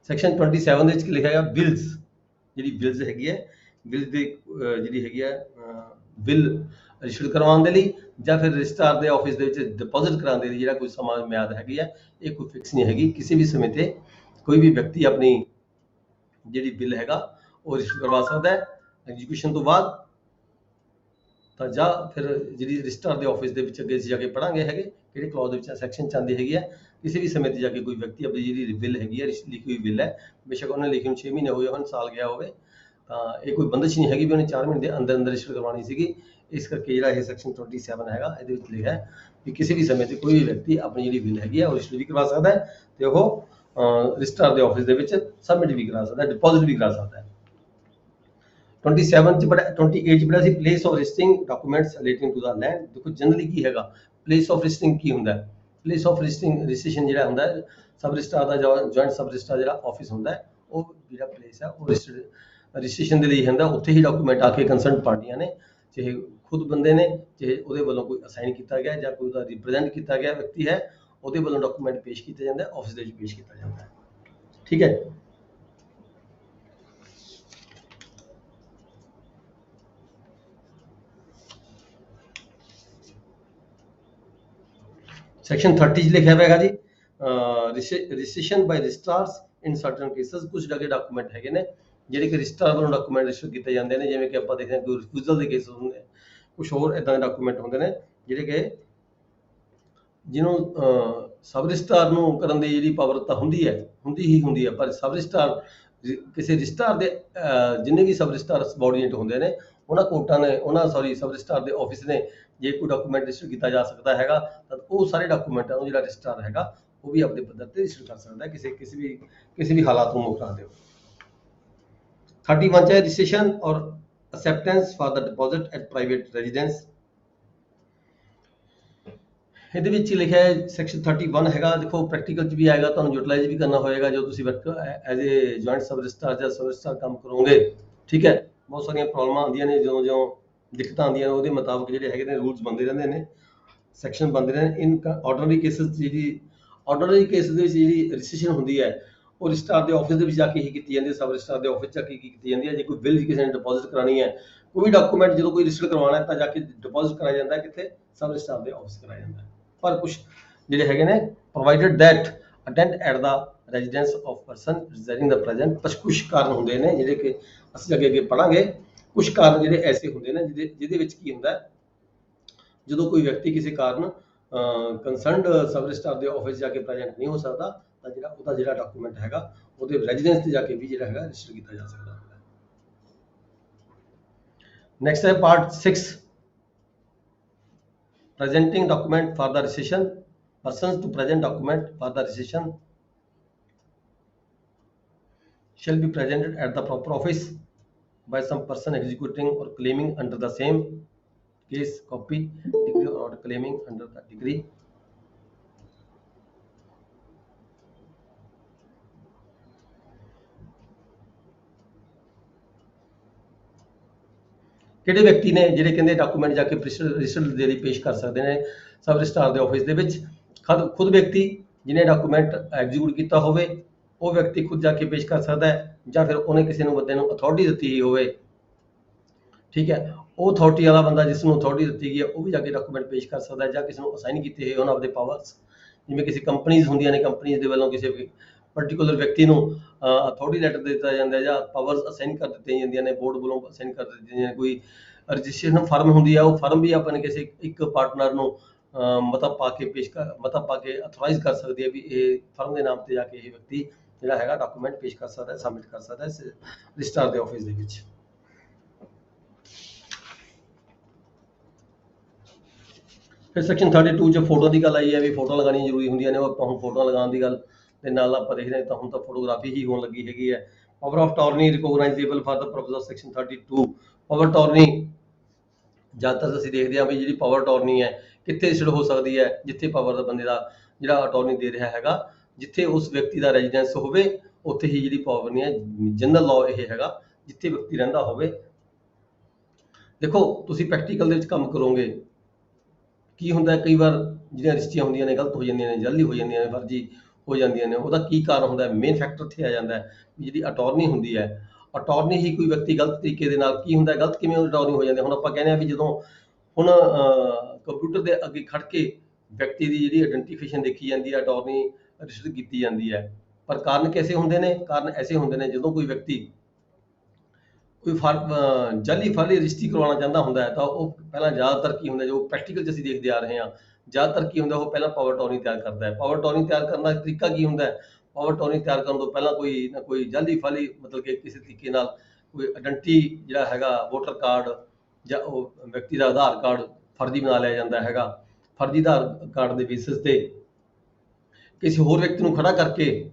ਸੈਕਸ਼ਨ 27 ਦੇ ਵਿੱਚ ਲਿਖਿਆ ਗਿਆ ਬਿਲਸ, ਜਿਹੜੀ ਬਿਲਸ ਹੈਗੀ ਹੈ, ਬਿਲ ਦੀ ਜਿਹੜੀ ਹੈਗੀ ਹੈ ਬਿੱਲ ਰਜਿਸਟਰ ਕਰਵਾਉਣ ਦੇ ਲਈ ਜਾਂ ਫਿਰ ਰਜਿਸਟਰਾਰ ਦੇ ਆਫਿਸ ਦੇ ਵਿੱਚ ਡਿਪੋਜ਼ਿਟ ਕਰਾਉਣ ਦੇ ਲਈ ਜਿਹੜਾ ਕੋਈ ਸਮਾਂ ਮਿਆਦ ਹੈਗੀ ਹੈ, ਇਹ ਕੋਈ ਫਿਕਸ ਨਹੀਂ ਹੈਗੀ, ਕਿਸੇ ਵੀ ਸਮੇਂ ਤੇ ਕੋਈ ਵੀ ਵਿਅਕਤੀ ਆਪਣੀ ਜਿਹੜੀ ਬਿੱਲ ਹੈਗਾ ਉਹ ਰਜਿਸਟਰ ਕਰਵਾ ਸਕਦਾ ਹੈ ਐਗਜ਼ੀਕਿਊਸ਼ਨ ਤੋਂ ਬਾਅਦ। ਤਾਂ ਜਾਂ ਫਿਰ ਜਿਹੜੀ ਰਜਿਸਟਰਾਰ ਦੇ ਆਫਿਸ ਦੇ ਵਿੱਚ ਅੱਗੇ ਅਸੀਂ ਜਾ ਕੇ ਪੜਾਂਗੇ ਹੈਗੇ ਕਿਹੜੇ ਕਲੌਜ਼ ਦੇ ਵਿੱਚ ਸੈਕਸ਼ਨ 'ਚ ਆਉਂਦੀ ਹੈਗੀ ਹੈ, ਕਿਸੇ ਵੀ ਸਮੇਂ ਤੇ ਜਾ ਕੇ ਕੋਈ ਵਿਅਕਤੀ ਆਪਣੀ ਜਿਹੜੀ ਬਿੱਲ ਹੈਗੀ ਹੈ ਲਿਖੀ ਹੋਈ ਬਿੱਲ ਹੈ, ਬੇਸ਼ੱਕ ਉਹਨੇ ਲਿਖੀ ਨੂੰ 6 ਮਹੀਨੇ ਹੋਏ ਹੋਣ, ਸਾਲ ਗਿਆ ਹੋਵੇ, ਤਾਂ ਇਹ ਕੋਈ ਬੰਦਸ਼ ਨਹੀਂ ਹੈਗੀ ਵੀ ਉਹਨੇ 4 ਮਹੀਨੇ ਦੇ ਅੰਦਰ ਅੰਦਰ ਰਜਿਸਟਰ ਕਰਵਾਉਣੀ ਸੀਗੀ। ਇਸ ਕਰਕੇ ਜਿਹੜਾ ਇਹ ਸੈਕਸ਼ਨ 27 ਹੈਗਾ ਇਹਦੇ ਵਿੱਚ ਲਿਖਿਆ ਹੈ ਕਿ ਕਿਸੇ ਵੀ ਸਮੇਂ ਤੇ ਕੋਈ ਵੀ ਵਿਅਕਤੀ ਆਪਣੀ ਜਿਹੜੀ ਬਿੱਲ ਹੈਗੀ ਹੈ ਉਹ ਰਜਿਸਟਰ ਵੀ ਕਰਵਾ ਸਕਦਾ ਹੈ ਤੇ ਉਹ ਰਜਿਸਟਰਾਰ ਦੇ ਆਫਿਸ ਦੇ ਵਿੱਚ ਸਬਮਿਟ ਵੀ ਕਰਾ ਸਕਦਾ ਹੈ, ਡਿਪੋਜ਼ਿਟ ਵੀ ਕਰਾ ਸਕਦਾ ਹੈ। 27 ਚ 28 ਚ ਬੜਾ ਸੀ place of registering documents relating to the land. ਦੇਖੋ ਜਨਰਲੀ ਕੀ ਹੈਗਾ ਪਲੇਸ ਆਫ ਰਜਿਸਟਰਿੰਗ ਕੀ ਹੁੰਦਾ ਹੈ, ਪਲੇਸ ਆਫ ਰਜਿਸਟ੍ਰੇਸ਼ਨ ਜਿਹੜਾ ਹੁੰਦਾ ਹੈ ਸਬ ਰਜਿਸਟਰਾਰ ਦਾ ਜੁਆਇੰਟ ਸਬ ਰਜਿਸਟਰਾਰ ਜਿਹੜਾ ਆਫਿਸ ਹੁੰਦਾ ਹੈ ਉਹ ਜਿਹੜਾ ਪਲੇਸ ਹੈ ਉਹ ਰਜਿਸਟ੍ਰੇਸ਼ਨ ਦੇ ਲਈ ਹੁੰਦਾ, ਉੱਥੇ ਹੀ ਡਾਕੂਮੈਂਟ ਆ ਕੇ ਕੰਸਰਨਡ ਪਾਰਟੀਆਂ ਨੇ, ਚਾਹੇ ਖੁਦ ਬੰਦੇ ਨੇ, ਚਾਹੇ ਉਹਦੇ ਵੱਲੋਂ ਕੋਈ ਅਸਾਈਨ ਕੀਤਾ ਗਿਆ ਜਾਂ ਕੋਈ ਉਹਦਾ ਰਿਪਰੈਜ਼ੈਂਟ ਕੀਤਾ ਗਿਆ ਵਿਅਕਤੀ ਹੈ, ਉਹਦੇ ਵੱਲੋਂ ਡਾਕੂਮੈਂਟ ਪੇਸ਼ ਕੀਤਾ ਜਾਂਦਾ ਹੈ, ਆਫਿਸ ਦੇ ਵਿੱਚ ਪੇਸ਼ ਕੀਤਾ ਜਾਂਦਾ ਹੈ। ਠੀਕ ਹੈ। ਸੈਕਸ਼ਨ 30 ਚ ਲਿਖਿਆ ਹੋਇਆ ਹੈਗਾ ਜੀ ਰਜਿਸਟ੍ਰੇਸ਼ਨ ਬਾਈ ਰਜਿਸਟਰਾਰਸ ਇਨ ਸਰਟਨ ਕੇਸਸ। ਕੁਝ ਜਗ੍ਹਾ ਡਾਕੂਮੈਂਟ ਹੈਗੇ ਨੇ ਜਿਹੜੇ ਕਿ ਰਜਿਸਟਰਾਰ ਵੱਲੋਂ ਡਾਕੂਮੈਂਟ ਰਜਿਸਟਰ ਕੀਤੇ ਜਾਂਦੇ ਨੇ, ਜਿਵੇਂ ਕਿ ਆਪਾਂ ਦੇਖਦੇ ਹਾਂ ਕੋਈ ਰਿਫਿਊਜ਼ਲ ਦੇ ਕੇਸ ਹੁੰਦੇ, ਕੁਝ ਹੋਰ ਇਦਾਂ ਦੇ ਡਾਕੂਮੈਂਟ ਹੁੰਦੇ ਨੇ ਜਿਹੜੇ ਕਿ ਜਿਹਨੂੰ ਸਬ ਰਜਿਸਟਰਾਰ ਨੂੰ ਕਰਨ ਦੀ ਜਿਹੜੀ ਪਾਵਰ ਤਾਂ ਹੁੰਦੀ ਹੈ, ਪਰ ਸਬ ਰਜਿਸਟਰਾਰ ਕਿਸੇ ਰਜਿਸਟਰਾਰ ਦੇ ਜਿੰਨੇ ਵੀ ਸਬ ਰਜਿਸਟਰਾਰ ਸਬਆਰਡੀਨੇਟ ਹੁੰਦੇ ਨੇ ਉਹਨਾਂ ਕੋਰਟਾਂ ਨੇ ਸਬ ਰਜਿਸਟਰਾਰ ਦੇ ਆਫਿਸ ਨੇ ਜੇ ਕੋਈ ਡਾਕੂਮੈਂਟ ਰਜਿਸਟਰ ਕੀਤਾ ਜਾ ਸਕਦਾ ਹੈਗਾ ਤਾਂ ਉਹ ਸਾਰੇ ਡਾਕੂਮੈਂਟਾਂ ਨੂੰ ਜਿਹੜਾ ਰਜਿਸਟਰਾਰ ਹੈਗਾ ਉਹ ਵੀ ਆਪਣੇ ਪੱਧਰ ਤੇ ਰਜਿਸਟਰ ਕਰ ਸਕਦਾ ਹੈ ਕਿਸੇ ਵੀ ਹਾਲਾਤ ਨੂੰ ਮੁੱਖ ਰੱਖਦੇ ਹੋਏ। 31 ਚ ਹੈ ਰਜਿਸਟ੍ਰੇਸ਼ਨ ਔਰ acceptance for the deposit at private residence। ਇਹਦੇ ਵਿੱਚ ਲਿਖਿਆ ਹੈ ਸੈਕਸ਼ਨ 31 ਹੈਗਾ, ਦੇਖੋ ਪ੍ਰੈਕਟੀਕਲ ਚ ਵੀ ਆਏਗਾ, ਤੁਹਾਨੂੰ ਯੂਟਿਲਾਈਜ਼ ਵੀ ਕਰਨਾ ਹੋਏਗਾ ਜੋ ਤੁਸੀਂ as a joint sub registrar ਜਾਂ ਸਬ ਰਜਿਸਟਰਾਰ ਕੰਮ ਕਰੋਗੇ। ਠੀਕ ਹੈ, ਬਹੁਤ ਸਾਰੀਆਂ ਪ੍ਰੋਬਲਮਾਂ ਆਉਂਦੀਆਂ ਨੇ, ਜਿਉਂ ਦਿੱਕਤਾਂ ਆਉਂਦੀਆਂ ਨੇ ਉਹਦੇ ਮੁਤਾਬਕ ਜਿਹੜੇ ਹੈਗੇ ਨੇ ਰੂਲਸ ਬਣਦੇ ਰਹਿੰਦੇ ਨੇ, ਸੈਕਸ਼ਨ ਬਣਦੇ ਨੇ। ਇਨ ਆਰਡੀਨਰੀ ਕੇਸਿਸ ਜਿਹੜੀ ਆਰਡੀਨਰੀ ਕੇਸ ਦੇ ਵਿੱਚ ਜਿਹੜੀ ਰਜਿਸਟ੍ਰੇਸ਼ਨ ਹੁੰਦੀ ਹੈ ਉਹ ਰਜਿਸਟਰਾਰ ਦੇ ਆਫਿਸ ਦੇ ਵਿੱਚ ਜਾ ਕੇ ਹੀ ਕੀਤੀ ਜਾਂਦੀ ਹੈ, ਸਬ ਰਜਿਸਟਰਾਰ ਦੇ ਆਫਿਸ ਜਾ ਕੇ ਕੀਤੀ ਜਾਂਦੀ ਹੈ। ਜੇ ਕੋਈ ਬਿੱਲ ਕਿਸੇ ਨੇ ਡਿਪੋਜ਼ਿਟ ਕਰਾਣੀ ਹੈ, ਕੋਈ ਵੀ ਡਾਕੂਮੈਂਟ ਜਦੋਂ ਕੋਈ ਰਜਿਸਟਰ ਕਰਵਾਉਣਾ ਹੈ ਤਾਂ ਜਾ ਕੇ ਡਿਪੋਜ਼ਿਟ ਕਰਾਇਆ ਜਾਂਦਾ ਹੈ, ਕਿੱਥੇ? ਸਬ ਰਜਿਸਟਰਾਰ ਦੇ ਆਫਿਸ ਕਰਾਇਆ ਜਾਂਦਾ ਹੈ। ਪਰ ਕੁਝ ਜਿਹੜੇ ਹੈਗੇ ਨੇ provided that attend at the residence of person residing the present, ਕੁਝ ਕਾਰਨ ਹੁੰਦੇ ਨੇ ਜਿਹੜੇ ਕਿ ਅਸੀਂ ਅੱਗੇ ਪੜਾਂਗੇ। ਕੁਝ ਕਾਰਨ ਜਿਹੜੇ ਐਸੇ ਹੁੰਦੇ ਨੇ ਜਿਹਦੇ ਵਿੱਚ ਕੀ ਹੁੰਦਾ ਹੈ, ਜਦੋਂ ਕੋਈ ਵਿਅਕਤੀ ਕਿਸੇ ਕਾਰਨ ਕੰਸਰਨਡ ਸਬ ਰਜਿਸਟਰਾਰ ਦੇ ਆਫਿਸ ਜਾ ਕੇ ਪ੍ਰੈਜ਼ੈਂਟ ਨਹੀਂ ਹੋ ਸਕਦਾ ਤਾਂ ਜਿਹੜਾ ਉਹਦਾ ਜਿਹੜਾ ਡਾਕੂਮੈਂਟ ਹੈਗਾ ਉਹਦੇ ਰੈਜ਼ੀਡੈਂਸ ਤੇ ਜਾ ਕੇ ਵੀ ਜਿਹੜਾ ਹੈਗਾ ਰਜਿਸਟਰ ਕੀਤਾ ਜਾ ਸਕਦਾ ਹੈ। ਨੈਕਸਟ ਹੈ part 6, presenting document for the registration. Persons to present document for the registration shall be presented at the proper office by some person executing or claiming under the same case copy degree or claiming under the degree. ਕਿਹੜੇ ਵਿਅਕਤੀ ਨੇ ਜਿਹੜੇ ਕਹਿੰਦੇ document ਜਾ ਕੇ register ਦੇ ਲਈ ਪੇਸ਼ ਕਰ ਸਕਦੇ ਨੇ ਸਬ ਰਜਿਸਟਰਾਰ ਦੇ ਆਫਿਸ ਦੇ ਵਿੱਚ? ਖੁਦ ਵਿਅਕਤੀ ਜਿਹਨੇ ਡਾਕੂਮੈਂਟ ਐਗਜ਼ੀਕਿਊਟ ਕੀਤਾ ਹੋਵੇ ਉਹ ਵਿਅਕਤੀ ਖੁਦ ਜਾ ਕੇ ਪੇਸ਼ ਕਰ ਸਕਦਾ ਹੈ, ਜਾਂ ਫਿਰ ਉਹਨੇ ਕਿਸੇ ਨੂੰ ਬੰਦੇ ਨੂੰ ਅਥਾਰਟੀ ਦਿੱਤੀ ਹੀ ਹੋਵੇ, ਠੀਕ ਹੈ, ਉਹ ਅਥਾਰਟੀ ਵਾਲਾ ਬੰਦਾ ਜਿਸ ਨੂੰ ਅਥਾਰਟੀ ਦਿੱਤੀ ਗਈ ਹੈ ਉਹ ਵੀ ਜਾ ਕੇ ਡਾਕੂਮੈਂਟ ਪੇਸ਼ ਕਰ ਸਕਦਾ ਹੈ, ਜਾਂ ਕਿਸੇ ਨੂੰ ਅਸਾਈਨ ਕੀਤੇ ਹੋਏ ਉਹਨਾਂ ਆਪਦੇ ਪਾਵਰਸ, ਜਿਵੇਂ ਕਿਸੇ ਕੰਪਨੀਜ਼ ਹੁੰਦੀਆਂ ਨੇ, ਕੰਪਨੀਜ਼ ਦੇ ਵੱਲੋਂ ਕਿਸੇ ਪਰਟੀਕੂਲਰ ਵਿਅਕਤੀ ਨੂੰ ਅਥਾਰਟੀ ਲੈਟਰ ਦੇ ਦਿੱਤਾ ਜਾਂਦਾ ਹੈ ਜਾਂ ਪਾਵਰਸ ਅਸਾਈਨ ਕਰ ਦਿੱਤੀਆਂ ਜਾਂਦੀਆਂ ਨੇ, ਬੋਰਡ ਵੱਲੋਂ ਅਸਾਈਨ ਕਰ ਦਿੱਤੀਆਂ ਜਾਂਦੀਆਂ ਨੇ। ਕੋਈ ਰਜਿਸਟ੍ਰੇਸ਼ਨ ਫਰਮ ਹੁੰਦੀ ਆ, ਉਹ ਫਰਮ ਵੀ ਆਪਣੇ ਕਿਸੇ ਇੱਕ ਪਾਰਟਨਰ ਨੂੰ ਮਤਾ ਪਾ ਕੇ ਅਥੋਰਾਈਜ਼ ਕਰ ਸਕਦੀ ਹੈ ਵੀ ਇਹ ਫਰਮ ਦੇ ਨਾਮ ਤੇ ਜਾ ਕੇ ਇਹ ਵਿਅਕਤੀ ਜਿਹੜਾ ਹੈਗਾ ਡਾਕੂਮੈਂਟ ਪੇਸ਼ ਕਰ ਸਕਦਾ ਹੈ, ਸਬਮਿਟ ਕਰ ਸਕਦਾ ਹੈ ਰਜਿਸਟਰਾਰ ਦੇ ਆਫਿਸ ਦੇ ਵਿੱਚ। ਫਿਰ ਸੈਕਸ਼ਨ 32 ਚ ਫੋਟੋ ਦੀ ਗੱਲ ਆਈ ਹੈ ਵੀ ਫੋਟੋ ਲਗਾਉਣੀਆਂ ਜ਼ਰੂਰੀ ਹੁੰਦੀਆਂ ਨੇ। ਉਹ ਆਪਾਂ ਹੁਣ ਫੋਟੋ ਲਗਾਉਣ ਦੀ ਗੱਲ ਦੇ ਨਾਲ ਆਪਾਂ ਦੇਖਦੇ ਹਾਂ ਤਾਂ ਹੁਣ ਤਾਂ ਫੋਟੋਗ੍ਰਾਫੀ ਹੀ ਹੋਣ ਲੱਗੀ ਹੈਗੀ ਹੈ। Power of attorney recognisable for the purpose of section 32। Power attorney ਜ਼ਿਆਦਾਤਰ ਅਸੀਂ ਦੇਖਦੇ ਹਾਂ ਵੀ ਜਿਹੜੀ ਪਾਵਰ ਟਾਰਨੀ ਹੈ ਕਿੱਥੇ ਰਜਿਸਟਰਡ ਹੋ ਸਕਦੀ ਹੈ? ਜਿੱਥੇ ਪਾਵਰ ਦਾ ਬੰਦੇ ਦਾ ਜਿਹੜਾ ਅਟਾਰਨੀ ਦੇ ਰਿਹਾ ਹੈਗਾ, ਜਿੱਥੇ ਉਸ ਵਿਅਕਤੀ ਦਾ ਰੈਜ਼ੀਡੈਂਸ ਹੋਵੇ ਉੱਥੇ ਹੀ ਜਿਹੜੀ ਪਾਵਰ ਨਹੀਂ ਹੈ। ਜਨਰਲ ਲਾਅ ਇਹ ਹੈਗਾ ਜਿੱਥੇ ਵਿਅਕਤੀ ਰਹਿੰਦਾ ਹੋਵੇ। ਦੇਖੋ ਤੁਸੀਂ ਪ੍ਰੈਕਟੀਕਲ ਦੇ ਵਿੱਚ ਕੰਮ ਕਰੋਗੇ, ਕੀ ਹੁੰਦਾ ਕਈ ਵਾਰ ਜਿਹੜੀਆਂ ਰਜਿਸਟਰੀਆਂ ਹੁੰਦੀਆਂ ਨੇ ਗਲਤ ਹੋ ਜਾਂਦੀਆਂ ਨੇ, ਜਾਅਲੀ ਹੋ ਜਾਂਦੀਆਂ ਨੇ, ਫਰਜ਼ੀ ਹੋ ਜਾਂਦੀਆਂ ਨੇ। ਉਹਦਾ ਕੀ ਕਾਰਨ ਹੁੰਦਾ? ਮੇਨ ਫੈਕਟਰ ਇੱਥੇ ਆ ਜਾਂਦਾ ਹੈ ਜਿਹੜੀ ਅਟਾਰਨੀ ਹੁੰਦੀ ਹੈ, ਅਟਾਰਨੀ ਹੀ ਕੋਈ ਵਿਅਕਤੀ ਗਲਤ ਤਰੀਕੇ ਦੇ ਨਾਲ, ਕੀ ਹੁੰਦਾ ਗਲਤ ਕਿਵੇਂ ਅਟਾਰਨੀ ਹੋ ਜਾਂਦੀ? ਹੁਣ ਆਪਾਂ ਕਹਿੰਦੇ ਹਾਂ ਵੀ ਜਦੋਂ ਹੁਣ ਕੰਪਿਊਟਰ ਦੇ ਅੱਗੇ ਖੜ ਕੇ ਵਿਅਕਤੀ ਦੀ ਜਿਹੜੀ ਆਇਡੈਂਟੀਫਿਕੇਸ਼ਨ ਦੇਖੀ ਜਾਂਦੀ ਹੈ, ਅਟਾਰਨੀ ਰਜਿਸਟਰ ਕੀਤੀ ਜਾਂਦੀ ਹੈ। ਪਰ ਕਾਰਨ ਕੈਸੇ ਹੁੰਦੇ ਨੇ? ਕਾਰਨ ਐਸੇ ਹੁੰਦੇ ਨੇ ਜਦੋਂ ਕੋਈ ਵਿਅਕਤੀ ਕੋਈ ਜਾਅਲੀ ਫਰਜ਼ੀ ਰਜਿਸਟਰੀ ਕਰਵਾਉਣਾ ਚਾਹੁੰਦਾ ਹੁੰਦਾ ਹੈ ਤਾਂ ਉਹ ਪਹਿਲਾਂ ਜ਼ਿਆਦਾਤਰ ਕੀ ਹੁੰਦਾ, ਜੋ ਪ੍ਰੈਕਟੀਕਲ 'ਚ ਅਸੀਂ ਦੇਖਦੇ ਆ ਰਹੇ ਹਾਂ, ਜ਼ਿਆਦਾਤਰ ਕੀ ਹੁੰਦਾ ਉਹ ਪਹਿਲਾਂ ਪਾਵਰ ਟਾਰਨੀ ਤਿਆਰ ਕਰਦਾ ਹੈ। ਪਾਵਰ ਟਾਰਨੀ ਤਿਆਰ ਕਰਨ ਦਾ ਤਰੀਕਾ ਕੀ ਹੁੰਦਾ ਹੈ? ਪਾਵਰ ਟਾਰਨੀ ਤਿਆਰ ਕਰਨ ਤੋਂ ਪਹਿਲਾਂ ਕੋਈ ਨਾ ਕੋਈ ਜਾਅਲੀ ਫਰਜ਼ੀ ਮਤਲਬ ਕਿ ਕਿਸੇ ਤਰੀਕੇ ਨਾਲ ਕੋਈ ਆਇਡੈਂਟੀ ਜਿਹੜਾ ਹੈਗਾ ਵੋਟਰ ਕਾਰਡ ਜਾਂ ਉਹ ਵਿਅਕਤੀ ਦਾ ਆਧਾਰ ਕਾਰਡ ਫਰਜ਼ੀ ਬਣਾ ਲਿਆ ਜਾਂਦਾ ਹੈਗਾ। ਫਰਜ਼ੀ ਆਧਾਰ ਕਾਰਡ ਦੇ ਬੇਸਿਸ ਤੇ ਕਿਸੇ ਹੋਰ ਵਿਅਕਤੀ ਨੂੰ ਖੜਾ ਕਰਕੇ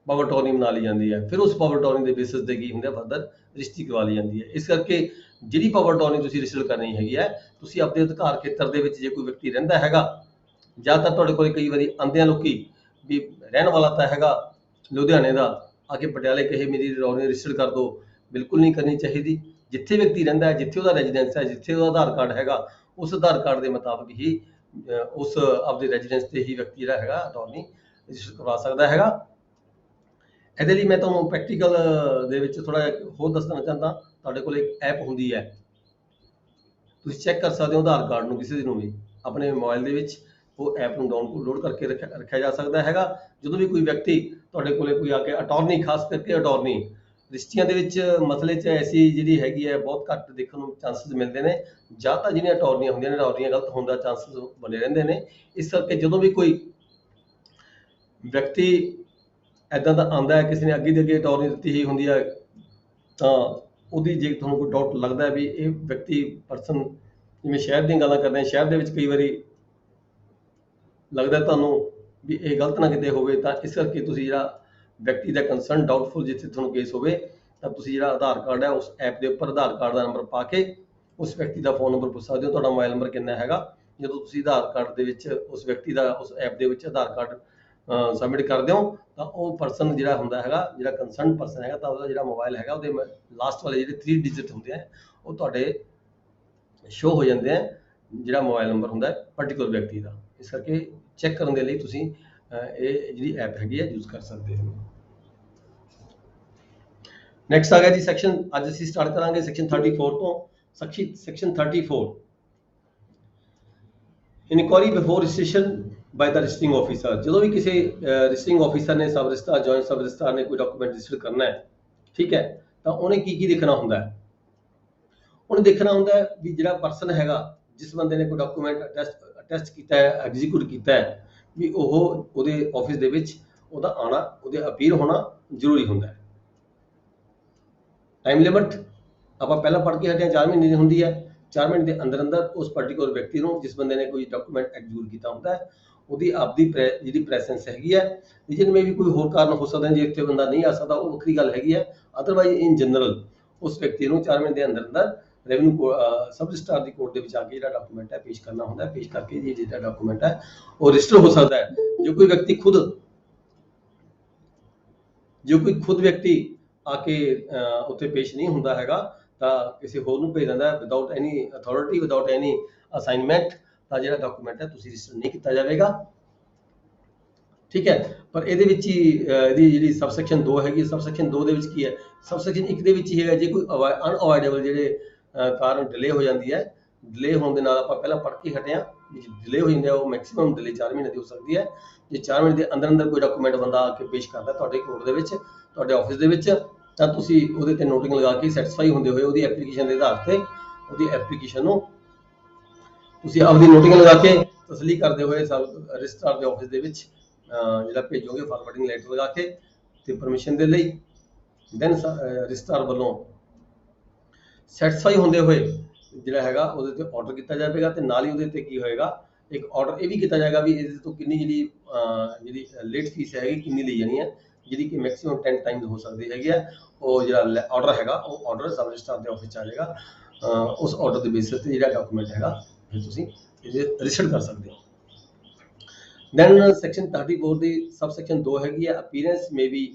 ਪਾਵਰ ਟਾਰਨੀ ਬਣਾ ਲਈ ਜਾਂਦੀ ਹੈ। ਫਿਰ ਉਸ ਪਾਵਰ ਟਾਰਨੀ ਦੇ ਬੇਸਿਸ ਤੇ ਕੀ ਹੁੰਦਾ ਫਰਦਰ ਰਜਿਸਟਰੀ ਕਰਵਾ ਲਈ ਜਾਂਦੀ ਹੈ। ਇਸ ਕਰਕੇ ਜਿਹੜੀ ਪਾਵਰ ਟਾਰਨੀ ਤੁਸੀਂ ਰਜਿਸਟਰ ਕਰਨੀ ਹੈਗੀ ਹੈ, ਤੁਸੀਂ ਆਪਣੇ ਅਧਿਕਾਰ ਖੇਤਰ ਦੇ ਵਿੱਚ ਜੇ ਕੋਈ ਵਿਅਕਤੀ ਰਹਿੰਦਾ ਹੈਗਾ, ਜ਼ਿਆਦਾਤਰ ਤੁਹਾਡੇ ਕੋਲ ਕਈ ਵਾਰੀ ਆਉਂਦੇ ਆ ਲੋਕੀ ਵੀ ਰਹਿਣ ਵਾਲਾ ਤਾਂ ਹੈਗਾ ਲੁਧਿਆਣੇ ਦਾ, ਆ ਕੇ ਪਟਿਆਲੇ ਕਹੇ ਮੇਰੀ ਟਾਰਨੀ ਰਜਿਸਟਰ ਕਰ ਦਿਓ। ਬਿਲਕੁਲ ਨਹੀਂ ਕਰਨੀ ਚਾਹੀਦੀ। ਜਿੱਥੇ ਵਿਅਕਤੀ ਰਹਿੰਦਾ ਹੈ, ਜਿੱਥੇ ਉਹਦਾ ਰੈਜ਼ੀਡੈਂਸ ਹੈ, ਜਿੱਥੇ ਉਹਦਾ ਆਧਾਰ ਕਾਰਡ ਹੈਗਾ, ਉਸ ਆਧਾਰ ਕਾਰਡ ਦੇ ਮੁਤਾਬਕ ਹੀ ਉਸ ਆਪਦੇ ਰੈਜ਼ੀਡੈਂਸ ਤੇ ਹੀ ਵਿਅਕਤੀ ਜਿਹੜਾ ਹੈਗਾ ਅਟਾਰਨੀ ਰਜਿਸਟਰ ਕਰਵਾ ਸਕਦਾ ਹੈਗਾ। ਇਹਦੇ ਲਈ ਮੈਂ ਤੁਹਾਨੂੰ ਪ੍ਰੈਕਟੀਕਲ ਦੇ ਵਿੱਚ ਥੋੜਾ ਜਿਹਾ ਹੋਰ ਦੱਸਣਾ ਚਾਹੁੰਦਾ। ਤੁਹਾਡੇ ਕੋਲ ਇੱਕ ਐਪ ਹੁੰਦੀ ਹੈ, ਤੁਸੀਂ ਚੈੱਕ ਕਰ ਸਕਦੇ ਹੋ ਆਧਾਰ ਕਾਰਡ ਨੂੰ ਕਿਸੇ ਨੂੰ ਵੀ ਆਪਣੇ ਮੋਬਾਈਲ ਦੇ ਵਿੱਚ। ਉਹ ਐਪ ਨੂੰ ਡਾਊਨਲੋਡ ਕਰਕੇ ਰੱਖਿਆ ਜਾ ਸਕਦਾ ਹੈਗਾ। ਜਦੋਂ ਵੀ ਕੋਈ ਵਿਅਕਤੀ ਤੁਹਾਡੇ ਕੋਲੇ ਕੋਈ ਆ ਕੇ ਅਟਾਰਨੀ, ਖਾਸ ਕਰਕੇ ਅਟਾਰਨੀ ਰਜਿਸਟਰੀਆਂ ਦੇ ਵਿੱਚ ਮਸਲੇ 'ਚ ਐਸੀ ਜਿਹੜੀ ਹੈਗੀ ਹੈ ਬਹੁਤ ਘੱਟ ਦੇਖਣ ਨੂੰ ਚਾਂਸਸ ਮਿਲਦੇ ਨੇ। ਜਾਂ ਤਾਂ ਜਿਹੜੀਆਂ ਅਟਾਰਨੀਆਂ ਹੁੰਦੀਆਂ ਨੇ ਅਟਾਰਨੀਆਂ ਗਲਤ ਹੋਣ ਦਾ ਚਾਂਸਸ ਬਣੇ ਰਹਿੰਦੇ ਨੇ। ਇਸ ਕਰਕੇ ਜਦੋਂ ਵੀ ਕੋਈ ਵਿਅਕਤੀ ਇੱਦਾਂ ਦਾ ਆਉਂਦਾ ਹੈ, ਕਿਸੇ ਨੇ ਅੱਗੇ ਦੇ ਅੱਗੇ ਅਟਾਰਨੀ ਦਿੱਤੀ ਹੀ ਹੁੰਦੀ ਹੈ, ਤਾਂ ਉਹਦੀ ਜੇ ਤੁਹਾਨੂੰ ਕੋਈ ਡਾਊਟ ਲੱਗਦਾ ਵੀ ਇਹ ਵਿਅਕਤੀ ਪਰਸਨ, ਜਿਵੇਂ ਸ਼ਹਿਰ ਦੀਆਂ ਗੱਲਾਂ ਕਰਦੇ ਹਾਂ, ਸ਼ਹਿਰ ਦੇ ਵਿੱਚ ਕਈ ਵਾਰੀ ਲੱਗਦਾ ਤੁਹਾਨੂੰ ਵੀ ਇਹ ਗਲਤ ਨਾ ਕਿਤੇ ਹੋਵੇ, ਤਾਂ ਇਸ ਕਰਕੇ ਤੁਸੀਂ ਜਿਹੜਾ ਵਿਅਕਤੀ ਦਾ ਕੰਸਰਨ ਡਾਊਟਫੁਲ ਜਿੱਥੇ ਤੁਹਾਨੂੰ ਕੇਸ ਹੋਵੇ, ਤਾਂ ਤੁਸੀਂ ਜਿਹੜਾ ਆਧਾਰ ਕਾਰਡ ਹੈ ਉਸ ਐਪ ਦੇ ਉੱਪਰ ਆਧਾਰ ਕਾਰਡ ਦਾ ਨੰਬਰ ਪਾ ਕੇ ਉਸ ਵਿਅਕਤੀ ਦਾ ਫੋਨ ਨੰਬਰ ਪੁੱਛ ਸਕਦੇ ਹੋ, ਤੁਹਾਡਾ ਮੋਬਾਈਲ ਨੰਬਰ ਕਿੰਨਾ ਹੈਗਾ। ਜਦੋਂ ਤੁਸੀਂ ਆਧਾਰ ਕਾਰਡ ਦੇ ਵਿੱਚ ਉਸ ਵਿਅਕਤੀ ਦਾ ਉਸ ਐਪ ਦੇ ਵਿੱਚ ਆਧਾਰ ਕਾਰਡ ਸਬਮਿਟ ਕਰ ਦਿਓ ਤਾਂ ਉਹ ਪਰਸਨ ਜਿਹੜਾ ਹੁੰਦਾ ਹੈਗਾ, ਜਿਹੜਾ ਕੰਸਰਨ ਪਰਸਨ ਹੈਗਾ, ਤਾਂ ਉਹਦਾ ਜਿਹੜਾ ਮੋਬਾਈਲ ਹੈਗਾ ਉਹਦੇ ਲਾਸਟ ਵਾਲੇ ਜਿਹੜੇ 3 ਡਿਜਿਟ ਹੁੰਦੇ ਆ ਉਹ ਤੁਹਾਡੇ ਸ਼ੋ ਹੋ ਜਾਂਦੇ ਆ, ਜਿਹੜਾ ਮੋਬਾਈਲ ਨੰਬਰ ਹੁੰਦਾ ਹੈ ਪਰਟੀਕੂਲਰ ਵਿਅਕਤੀ ਦਾ। ਇਸ ਕਰਕੇ ਚੈੱਕ ਕਰਨ ਦੇ ਲਈ ਤੁਸੀਂ ਇਹ ਜਿਹੜੀ ਐਪ ਹੈਗੀ ਹੈ ਯੂਜ਼ ਕਰ ਸਕਦੇ ਹੋ। ਨੈਕਸਟ ਆ ਗਿਆ ਜੀ ਸੈਕਸ਼ਨ, ਅੱਜ ਅਸੀਂ ਸਟਾਰਟ ਕਰਾਂਗੇ ਸੈਕਸ਼ਨ 34 ਤੋਂ। Section 34 inquiry before registration ਬਾय the ਰਜਿਸਟਰਿੰਗ officer. ਜਦੋਂ ਵੀ ਕਿਸੇ ਰਜਿਸਟਰਿੰਗ ਆਫੀਸਰ ਨੇ sub registrar, joint sub registrar ਨੇ ਕੋਈ ਡਾਕੂਮੈਂਟ ਰਜਿਸਟਰ ਕਰਨਾ ਹੈ, ਠੀਕ ਹੈ, ਤਾਂ ਉਹਨੇ ਕੀ ਦੇਖਣਾ ਹੁੰਦਾ ਹੈ? ਉਹਨੇ ਦੇਖਣਾ ਹੁੰਦਾ ਹੈ ਵੀ ਜਿਹੜਾ ਪਰਸਨ ਹੈਗਾ, ਜਿਸ ਬੰਦੇ ਨੇ ਕੋਈ ਡਾਕੂਮੈਂਟ ਅਟੈਸਟ ਕੀਤਾ ਹੈ, ਐਗਜ਼ੀਕਿਊਟ ਕੀਤਾ ਹੈ, ਵੀ ਉਹ ਉਹਦੇ ਆਫਿਸ ਦੇ ਵਿੱਚ ਉਹਦਾ ਆਣਾ, ਉਹਦੇ ਅਪੀਅਰ ਹੋਣਾ ਜ਼ਰੂਰੀ ਹੁੰਦਾ ਹੈ। ਟਾਈਮ ਲਿਮਿਟ ਆਪਾਂ ਪਹਿਲਾਂ ਪੜ੍ਹ ਕੇ ਹਟੇ 4 ਮਹੀਨੇ ਦੀ ਹੁੰਦੀ ਹੈ। 4 ਮਹੀਨੇ ਦੇ ਅੰਦਰ ਅੰਦਰ ਉਸ ਪਾਰਟਿਕੂਲਰ ਵਿਅਕਤੀ ਨੂੰ, ਜਿਸ ਬੰਦੇ ਨੇ ਕੋਈ ਡਾਕੂਮੈਂਟ ਐਗਜ਼ੀਕਿਊਟ ਕੀਤਾ ਹੁੰਦਾ ਹੈ, ਉਹਦੀ ਆਪਦੀ ਜਿਹੜੀ ਪ੍ਰੈਜ਼ੈਂਸ ਹੈਗੀ ਹੈ। ਰੀਜਨ ਮੇ ਵੀ ਕੋਈ ਹੋਰ ਕਾਰਨ ਹੋ ਸਕਦਾ ਜੇ ਇੱਥੇ ਬੰਦਾ ਨਹੀਂ ਆ ਸਕਦਾ, ਉਹ ਵੱਖਰੀ ਗੱਲ ਹੈਗੀ ਹੈ। ਅਦਰਵਾਈਜ਼ ਇਨ ਜਨਰਲ ਉਸ ਵਿਅਕਤੀ ਨੂੰ 4 ਮਹੀਨੇ ਦੇ ਅੰਦਰ ਅੰਦਰ ਰੈਵਨਿਊ ਸਬ ਰਜਿਸਟਰਾਰ ਦੀ ਕੋਰਟ ਦੇ ਵਿੱਚ ਆ ਕੇ ਜਿਹੜਾ ਡਾਕੂਮੈਂਟ ਹੈ ਪੇਸ਼ ਕਰਨਾ ਹੁੰਦਾ ਹੈ। ਪੇਸ਼ ਕਰਕੇ ਜਿਹੜਾ ਡਾਕੂਮੈਂਟ ਹੈ ਉਹ ਰਜਿਸਟਰ ਹੋ ਸਕਦਾ ਹੈ। ਜੋ ਕੋਈ ਵਿਅਕਤੀ ਆ ਕੇ ਉੱਥੇ ਪੇਸ਼ ਨਹੀਂ ਹੁੰਦਾ ਹੈਗਾ, ਤਾਂ ਕਿਸੇ ਹੋਰ ਨੂੰ ਭੇਜ ਦਿੰਦਾ without any authority, without any assignment, ਤਾਂ ਜਿਹੜਾ ਡਾਕੂਮੈਂਟ ਹੈ ਤੁਸੀਂ ਰਜਿਸਟਰ ਨਹੀਂ ਕੀਤਾ ਜਾਵੇਗਾ, ਠੀਕ ਹੈ। ਪਰ ਇਹਦੇ ਵਿੱਚ ਹੀ ਇਹਦੀ ਜਿਹੜੀ ਸਬਸੈਕਸ਼ਨ 2 ਹੈਗੀ, ਸਬਸੈਕਸ਼ਨ 2 ਦੇ ਵਿੱਚ ਕੀ ਹੈ? ਸਬਸੈਕਸ਼ਨ 1 ਦੇ ਵਿੱਚ ਹੀ ਹੈਗਾ, ਜੇ ਕੋਈ ਅਨਅਵੋਇਡੇਬਲ ਜਿਹੜੇ ਕਾਰਨ ਡਿਲੇ ਹੋ ਜਾਂਦੀ ਹੈ, ਡਿਲੇ ਹੋਣ ਦੇ ਨਾਲ ਆਪਾਂ ਪਹਿਲਾਂ ਪੜ੍ਹ ਕੇ ਹਟੇ ਹਾਂ, ਡਿਲੇ ਹੋ ਜਾਂਦੇ ਆ, ਉਹ ਮੈਕਸਿਮਮ ਡਿਲੇ 4 ਮਹੀਨੇ ਦੀ ਹੋ ਸਕਦੀ ਹੈ। ਜੇ 4 ਮਹੀਨੇ ਦੇ ਅੰਦਰ ਅੰਦਰ ਕੋਈ ਡਾਕੂਮੈਂਟ ਬੰਦਾ ਆ ਕੇ ਪੇਸ਼ ਕਰਦਾ ਤੁਹਾਡੇ ਕੋਰਟ ਦੇ ਵਿੱਚ, ਤੁਹਾਡੇ ਆਫਿਸ ਦੇ ਵਿੱਚ, ਤਾਂ ਤੁਸੀਂ ਉਹਦੇ ਤੇ ਨੋਟਿੰਗ ਲਗਾ ਕੇ ਸੈਟੀਸਫਾਈ ਹੁੰਦੇ ਹੋਏ ਉਹਦੀ ਐਪਲੀਕੇਸ਼ਨ ਦੇ ਆਧਾਰ ਤੇ ਉਹਦੀ ਐਪਲੀਕੇਸ਼ਨ ਨੂੰ ਤੁਸੀਂ ਆਪਦੀ ਨੋਟਿੰਗ ਲਗਾ ਕੇ ਤਸੱਲੀ ਕਰਦੇ ਹੋਏ ਸਬ ਰਜਿਸਟਰਾਰ ਦੇ ਆਫਿਸ ਦੇ ਵਿੱਚ ਜਿਹੜਾ ਭੇਜੋਗੇ ਫਾਰਵਰਡਿੰਗ ਲੈਟਰ ਲਗਾ ਕੇ ਤੇ ਪਰਮਿਸ਼ਨ ਦੇ ਲਈ। ਦੈਨ ਰਜਿਸਟਰਾਰ ਵੱਲੋਂ ਸੈਟੀਸਫਾਈ ਹੁੰਦੇ ਹੋਏ ਜਿਹੜਾ ਹੈਗਾ ਉਹਦੇ ਤੇ ਆਰਡਰ ਕੀਤਾ ਜਾਵੇਗਾ, ਤੇ ਨਾਲ ਹੀ ਉਹਦੇ ਤੇ ਕੀ ਹੋਏਗਾ, ਇੱਕ ਆਰਡਰ ਇਹ ਵੀ ਕੀਤਾ ਜਾਏਗਾ ਵੀ ਇਹਦੇ ਤੋਂ ਕਿੰਨੀ ਜਿਹੜੀ ਲੇਟ ਫੀਸ ਹੈਗੀ ਕਿੰਨੀ ਲਈ ਜਾਣੀ ਹੈ, ਜਿਹੜੀ ਕਿ ਮੈਕਸਿਮਮ 10 ਟਾਈਮਸ ਹੋ ਸਕਦੀ ਹੈਗੀ ਹੈ। ਉਹ ਜਿਹੜਾ ਆਰਡਰ ਹੈਗਾ ਉਹ ਆਰਡਰ ਸਬ ਰਜਿਸਟਰਾਰ ਦੇ ਆਫਿਸ 'ਚ ਆ ਜਾਏਗਾ। ਉਸ ਆਰਡਰ ਦੇ ਬੇਸਿਸ ਤੇ ਜਿਹੜਾ ਡਾਕੂਮੈਂਟ ਹੈਗਾ ਫਿਰ ਤੁਸੀਂ ਇਹਦੇ ਰਜਿਸਟਰ ਕਰ ਸਕਦੇ ਹੋ। ਦੈਨ ਸੈਕਸ਼ਨ 34 ਦੀ ਸਬ ਸੈਕਸ਼ਨ 2 ਹੈਗੀ ਹੈ, ਅਪੀਅਰੈਂਸ ਮੇ ਬੀ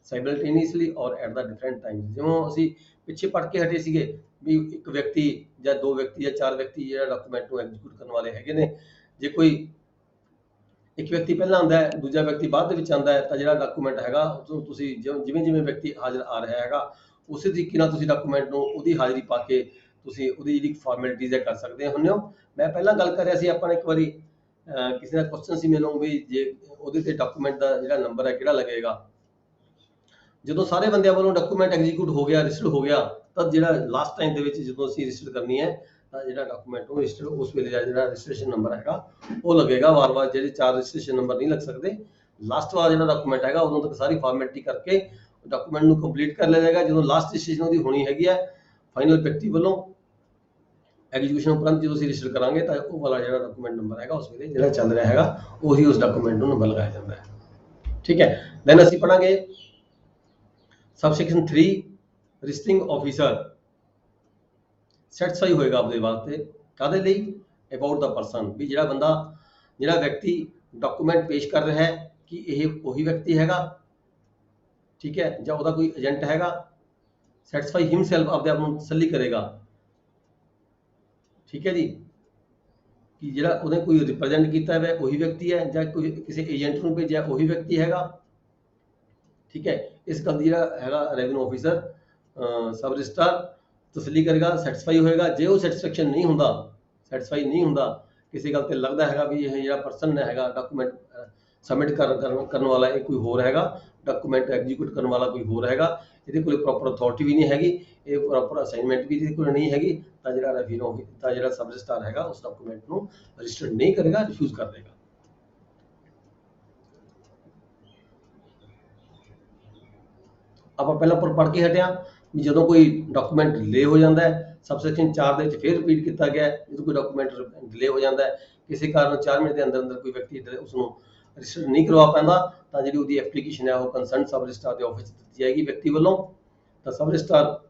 ਸਾਈਮਲਟੇਨੀਅਸਲੀ ਔਰ ਐਟ ਦਾ ਡਿਫਰੈਂਟ ਟਾਈਮ। ਜਿਵੇਂ ਅਸੀਂ ਪਿੱਛੇ ਪੜ੍ਹ ਕੇ ਹਟੇ ਸੀਗੇ ਵੀ ਇੱਕ ਵਿਅਕਤੀ ਜਾਂ 2 ਵਿਅਕਤੀ ਜਾਂ 4 ਵਿਅਕਤੀ ਜਿਹੜਾ ਡਾਕੂਮੈਂਟ ਨੂੰ ਐਗਜ਼ੀਕਿਊਟ ਕਰਨ ਵਾਲੇ ਹੈਗੇ ਨੇ, ਜੇ ਕੋਈ ਇੱਕ ਵਿਅਕਤੀ ਪਹਿਲਾਂ ਆਉਂਦਾ ਹੈ, ਦੂਜਾ ਵਿਅਕਤੀ ਬਾਅਦ ਦੇ ਵਿੱਚ ਆਉਂਦਾ ਹੈ, ਤਾਂ ਜਿਹੜਾ ਡਾਕੂਮੈਂਟ ਹੈਗਾ ਤੁਸੀਂ ਜਿਵੇਂ ਵਿਅਕਤੀ ਹਾਜ਼ਰ ਆ ਰਿਹਾ ਹੈਗਾ, ਉਸੇ ਤਰੀਕੇ ਨਾਲ ਤੁਸੀਂ ਡਾਕੂਮੈਂਟ ਨੂੰ ਉਹਦੀ ਹਾਜ਼ਰੀ ਪਾ ਕੇ ਤੁਸੀਂ ਉਹਦੀ ਜਿਹੜੀ ਫਾਰਮੈਲਿਟੀਜ਼ ਹੈ ਕਰ ਸਕਦੇ ਹੁੰਦੇ ਹੋ। ਮੈਂ ਪਹਿਲਾਂ ਗੱਲ ਕਰ ਰਿਹਾ ਸੀ, ਆਪਾਂ ਨੇ ਇੱਕ ਵਾਰੀ ਕਿਸੇ ਦਾ ਕੁਐਸਚਨ ਸੀ ਮੈਨੂੰ ਵੀ ਜੇ ਉਹਦੇ ਤੇ ਡਾਕੂਮੈਂਟ ਦਾ ਜਿਹੜਾ ਨੰਬਰ ਹੈ ਕਿਹੜਾ ਲੱਗੇਗਾ। ਜਦੋਂ ਸਾਰੇ ਬੰਦਿਆਂ ਵੱਲੋਂ ਡਾਕੂਮੈਂਟ ਐਗਜ਼ੀਕਿਊਟ ਹੋ ਗਿਆ, ਰਜਿਸਟਰ ਹੋ ਗਿਆ, ਤਾਂ ਜਿਹੜਾ ਲਾਸਟ ਟਾਈਮ ਦੇ ਵਿੱਚ ਜਦੋਂ ਅਸੀਂ ਰਜਿਸਟਰ ਕਰਨੀ ਹੈ, ਤਾਂ ਜਿਹੜਾ ਡਾਕੂਮੈਂਟ ਨੂੰ ਰਜਿਸਟਰ ਉਸ ਵੇਲੇ ਦਾ ਜਿਹੜਾ ਰਜਿਸਟ੍ਰੇਸ਼ਨ ਨੰਬਰ ਹੈਗਾ ਉਹ ਲੱਗੇਗਾ। ਵਾਰ-ਵਾਰ ਜਿਹੜੇ 4 ਰਜਿਸਟ੍ਰੇਸ਼ਨ ਨੰਬਰ ਨਹੀਂ ਲੱਗ ਸਕਦੇ। ਲਾਸਟ ਵਾਲਾ ਜਿਹੜਾ ਡਾਕੂਮੈਂਟ ਹੈਗਾ ਉਦੋਂ ਤੱਕ ਸਾਰੀ ਫਾਰਮੈਲਿਟੀ ਕਰਕੇ ਡਾਕੂਮੈਂਟ ਨੂੰ ਕੰਪਲੀਟ ਕਰ ਲਿਆ ਜਾਏਗਾ। ਜਦੋਂ ਲਾਸਟ ਰਜਿਸਟ੍ਰੇਸ਼ਨ ਉਹਦੀ ਹੋਣੀ ਹੈਗੀ ਹੈ ਫਾਈਨਲ ਵਿਅਕਤੀ ਵੱਲੋਂ ਐਗਜ਼ੀਕਿਊਸ਼ਨ ਉਪਰੰਤ ਜਦੋਂ ਅਸੀਂ ਰਜਿਸਟਰ ਕਰਾਂਗੇ, ਤਾਂ ਉਹ ਵਾਲਾ ਜਿਹੜਾ ਡਾਕੂਮੈਂਟ ਨੰਬਰ ਹੈਗਾ ਉਸ ਵੇਲੇ ਜਿਹੜਾ ਚੱਲ ਰਿਹਾ ਹੈਗਾ ਉਹੀ ਉਸ ਡਾਕੂਮੈਂਟ ਨੂੰ ਨੰਬਰ ਲਗਾਇਆ ਜਾਂਦਾ ਹੈ, ਠੀਕ ਹੈ। ਦੈਨ ਅਸੀਂ ਪੜਾਂਗੇ ਸਬਸੈਕਸ਼ਨ 3 ਰਜਿਸਟਰਿੰਗ ਆਫੀਸਰ ਸੈਟੀਸਫਾਈ ਹੋਏਗਾ ਆਪਦੇ ਵਾਸਤੇ ਕਾਹਦੇ ਲਈ? ਅਬਾਊਟ ਦਾ ਪਰਸਨ, ਵੀ ਜਿਹੜਾ ਵਿਅਕਤੀ ਡਾਕੂਮੈਂਟ ਪੇਸ਼ ਕਰ ਰਿਹਾ ਹੈ ਕਿ ਇਹ ਉਹੀ ਵਿਅਕਤੀ ਹੈਗਾ, ਠੀਕ ਹੈ, ਜਾਂ ਉਹਦਾ ਕੋਈ ਏਜੰਟ ਹੈਗਾ। ਸੈਟੀਸਫਾਈ ਹਿਮਸੈਲਫ, ਆਪਦੇ ਆਪ ਨੂੰ ਤਸੱਲੀ ਕਰੇਗਾ, ਠੀਕ ਹੈ ਜੀ, ਕਿ ਜਿਹੜਾ ਉਹਨੇ ਕੋਈ ਰਿਪਰੈਜ਼ੈਂਟ ਕੀਤਾ ਹੈ ਉਹੀ ਵਿਅਕਤੀ ਹੈ, ਜਾਂ ਕੋਈ ਕਿਸੇ ਏਜੰਟ ਨੂੰ ਭੇਜਿਆ ਉਹੀ ਵਿਅਕਤੀ ਹੈਗਾ, ਠੀਕ ਹੈ। ਇਸ ਗੱਲ ਦੀ ਜਿਹੜਾ ਹੈਗਾ ਰੈਵਨਿਊ ਆਫੀਸਰ ਸਬ ਰਜਿਸਟਰਾਰ ਤਸੱਲੀ ਕਰੇਗਾ, ਸੈਟੀਸਫਾਈ ਹੋਏਗਾ। ਜੇ ਉਹ ਸੈਟੀਸਫੈਕਸ਼ਨ ਨਹੀਂ ਹੁੰਦਾ, ਕਿਸੇ ਗੱਲ ਤੇ ਲੱਗਦਾ ਹੈਗਾ ਵੀ ਇਹ ਜਿਹੜਾ ਪਰਸਨ ਹੈਗਾ ਡਾਕੂਮੈਂਟ ਸਬਮਿਟ ਕਰਨ ਵਾਲਾ ਇਹ ਕੋਈ ਹੋਰ ਹੈਗਾ, ਡਾਕੂਮੈਂਟ ਐਗਜ਼ੀਕਿਊਟ ਕਰਨ ਵਾਲਾ ਕੋਈ ਹੋਰ ਹੈਗਾ, ਇਹਦੇ ਕੋਲ ਪ੍ਰੋਪਰ ਅਥਾਰਟੀ ਵੀ ਨਹੀਂ ਹੈਗੀ, ਇਹ ਪ੍ਰੋਪਰ ਅਸਾਈਨਮੈਂਟ ਵੀ ਇਹਦੇ ਕੋਲ ਨਹੀਂ ਹੈਗੀ, ਤਾਂ ਜਿਹੜਾ ਸਬ ਰਜਿਸਟਰਾਰ ਹੈਗਾ ਉਸ ਡਾਕੂਮੈਂਟ ਨੂੰ ਰਜਿਸਟਰ ਨਹੀਂ ਕਰੇਗਾ, ਰਿਫਿਊਜ਼ ਕਰ ਦੇਗਾ। ਆਪਾਂ ਪਹਿਲਾਂ ਪੜ੍ਹ ਕੇ ਹਟਿਆ ਵੀ ਜਦੋਂ ਕੋਈ ਡਾਕੂਮੈਂਟ ਡਿਲੇ ਹੋ ਜਾਂਦਾ ਹੈ, ਸਬਸੈਕਸ਼ਨ 4 ਦੇ ਵਿੱਚ ਫਿਰ ਰਿਪੀਟ ਕੀਤਾ ਗਿਆ, ਜਦੋਂ ਕੋਈ ਡਾਕੂਮੈਂਟ ਡਿਲੇ ਹੋ ਜਾਂਦਾ ਹੈ ਕਿਸੇ ਕਾਰਨ 4 ਮਹੀਨੇ ਦੇ ਅੰਦਰ ਕੋਈ ਵਿਅਕਤੀ ਉਸਨੂੰ ਰਜਿਸਟਰ ਨਹੀਂ ਕਰਵਾ ਪਾਉਂਦਾ, ਤਾਂ ਜਿਹੜੀ ਉਹਦੀ ਐਪਲੀਕੇਸ਼ਨ ਹੈ ਉਹ ਕੰਸਰਨ ਸਬ ਰਜਿਸਟਰਾਰ ਦੇ ਆਫਿਸ 'ਚ ਦਿੱਤੀ ਜਾਏਗੀ ਵਿਅਕਤੀ ਵੱਲੋਂ। ਤਾਂ ਸਬ ਰਜਿਸਟਰਾਰ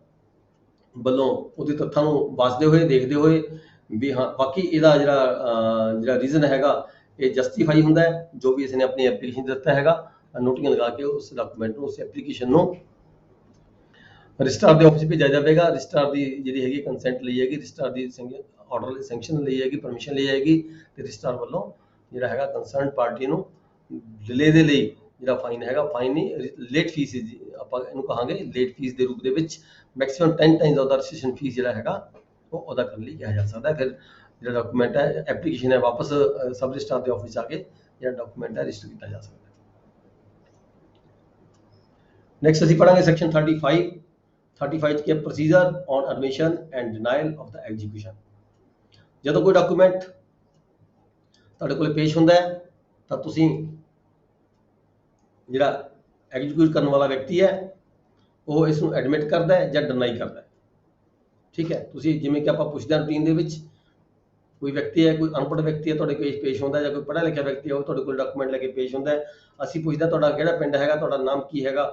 ਵੱਲੋਂ ਉਹਦੇ ਤੱਥਾਂ ਨੂੰ ਵਾਚਦੇ ਹੋਏ, ਦੇਖਦੇ ਹੋਏ ਵੀ ਹਾਂ ਬਾਕੀ ਇਹਦਾ ਜਿਹੜਾ ਰੀਜ਼ਨ ਹੈਗਾ ਇਹ ਜਸਟੀਫਾਈ ਹੁੰਦਾ ਹੈ, ਜੋ ਵੀ ਇਸਨੇ ਆਪਣੀ ਐਪਲੀਕੇਸ਼ਨ ਦਿੱਤਾ ਹੈਗਾ, ਨੋਟਿੰਗ ਲਗਾ ਕੇ ਉਸ ਡਾਕੂਮੈਂਟ ਨੂੰ, ਉਸ ਐਪਲੀਕੇਸ਼ਨ ਨੂੰ ਰਜਿਸਟਰਾਰ ਦੇ ਆਫਿਸ ਭੇਜਿਆ ਜਾਵੇਗਾ। ਰਜਿਸਟਰਾਰ ਦੀ ਜਿਹੜੀ ਹੈਗੀ ਕੰਸੈਂਟ ਲਈ ਜਾਏਗੀ, ਰਜਿਸਟਰਾਰ ਦੀ ਆਰਡਰ ਸੈਂਕਸ਼ਨ ਲਈ ਜਾਏਗੀ, ਪਰਮਿਸ਼ਨ ਲਈ ਜਾਏਗੀ, ਤੇ ਰਜਿਸਟਰਾਰ ਵੱਲੋਂ ਜਿਹੜਾ ਹੈਗਾ ਕੰਸਰਨ ਪਾਰਟੀ ਨੂੰ ਡਿਲੇ ਦੇ ਲਈ ਜਿਹੜਾ ਫਾਈਨ ਹੈਗਾ, ਫਾਈਨ ਨਹੀਂ, ਲੇਟ ਫੀਸ ਆਪਾਂ ਇਹਨੂੰ ਕਹਾਂਗੇ, ਲੇਟ ਫੀਸ ਦੇ ਰੂਪ ਦੇ ਵਿੱਚ ਮੈਕਸਿਮਮ 10 ਟਾਈਮਸ ਉਹਦਾ ਰਜਿਸਟ੍ਰੇਸ਼ਨ ਫੀਸ ਜਿਹੜਾ ਹੈਗਾ ਉਹ ਅਦਾ ਕਰਨ ਲਈ ਕਿਹਾ ਜਾ ਸਕਦਾ ਹੈ। ਫਿਰ ਜਿਹੜਾ ਡਾਕੂਮੈਂਟ ਹੈ, ਐਪਲੀਕੇਸ਼ਨ ਹੈ, ਵਾਪਸ ਸਬ ਰਜਿਸਟਰਾਰ ਦੇ ਆਫਿਸ ਜਾ ਕੇ ਜਿਹੜਾ ਡਾਕੂਮੈਂਟ ਹੈ ਰਜਿਸਟਰ ਕੀਤਾ ਜਾ ਸਕਦਾ ਹੈ। ਨੈਕਸਟ ਅਸੀਂ ਪੜਾਂਗੇ ਸੈਕਸ਼ਨ 35 ਚ ਕੀ procedure on admission and denial of the execution. ਜਦੋਂ ਕੋਈ ਡਾਕੂਮੈਂਟ ਤੁਹਾਡੇ ਕੋਲ ਪੇਸ਼ ਹੁੰਦਾ ਹੈ ਤਾਂ ਤੁਸੀਂ ਜਿਹੜਾ ਐਗਜ਼ੀਕਿਊਟ ਕਰਨ ਵਾਲਾ ਵਿਅਕਤੀ ਹੈ ਉਹ ਇਸ ਨੂੰ ਐਡਮਿਟ ਕਰਦਾ ਹੈ ਜਾਂ ਡਿਨਾਈ ਕਰਦਾ ਹੈ। ਠੀਕ ਹੈ, ਤੁਸੀਂ ਜਿਵੇਂ ਕਿ ਆਪਾਂ ਪੁੱਛਦੇ ਹਾਂ ਰੂਟੀਨ ਦੇ ਵਿੱਚ, ਕੋਈ ਵਿਅਕਤੀ ਹੈ, ਕੋਈ ਅਨਪੜ੍ਹ ਵਿਅਕਤੀ ਹੈ ਤੁਹਾਡੇ ਕੋਲ ਪੇਸ਼ ਹੁੰਦਾ, ਜਾਂ ਕੋਈ ਪੜ੍ਹਿਆ ਲਿਖਿਆ ਵਿਅਕਤੀ ਹੈ ਉਹ ਤੁਹਾਡੇ ਕੋਲ ਡਾਕੂਮੈਂਟ ਲੈ ਕੇ ਪੇਸ਼ ਹੁੰਦਾ ਹੈ। ਅਸੀਂ ਪੁੱਛਦੇ ਤੁਹਾਡਾ ਕਿਹੜਾ ਪਿੰਡ ਹੈਗਾ, ਤੁਹਾਡਾ ਨਾਮ ਕੀ ਹੈਗਾ,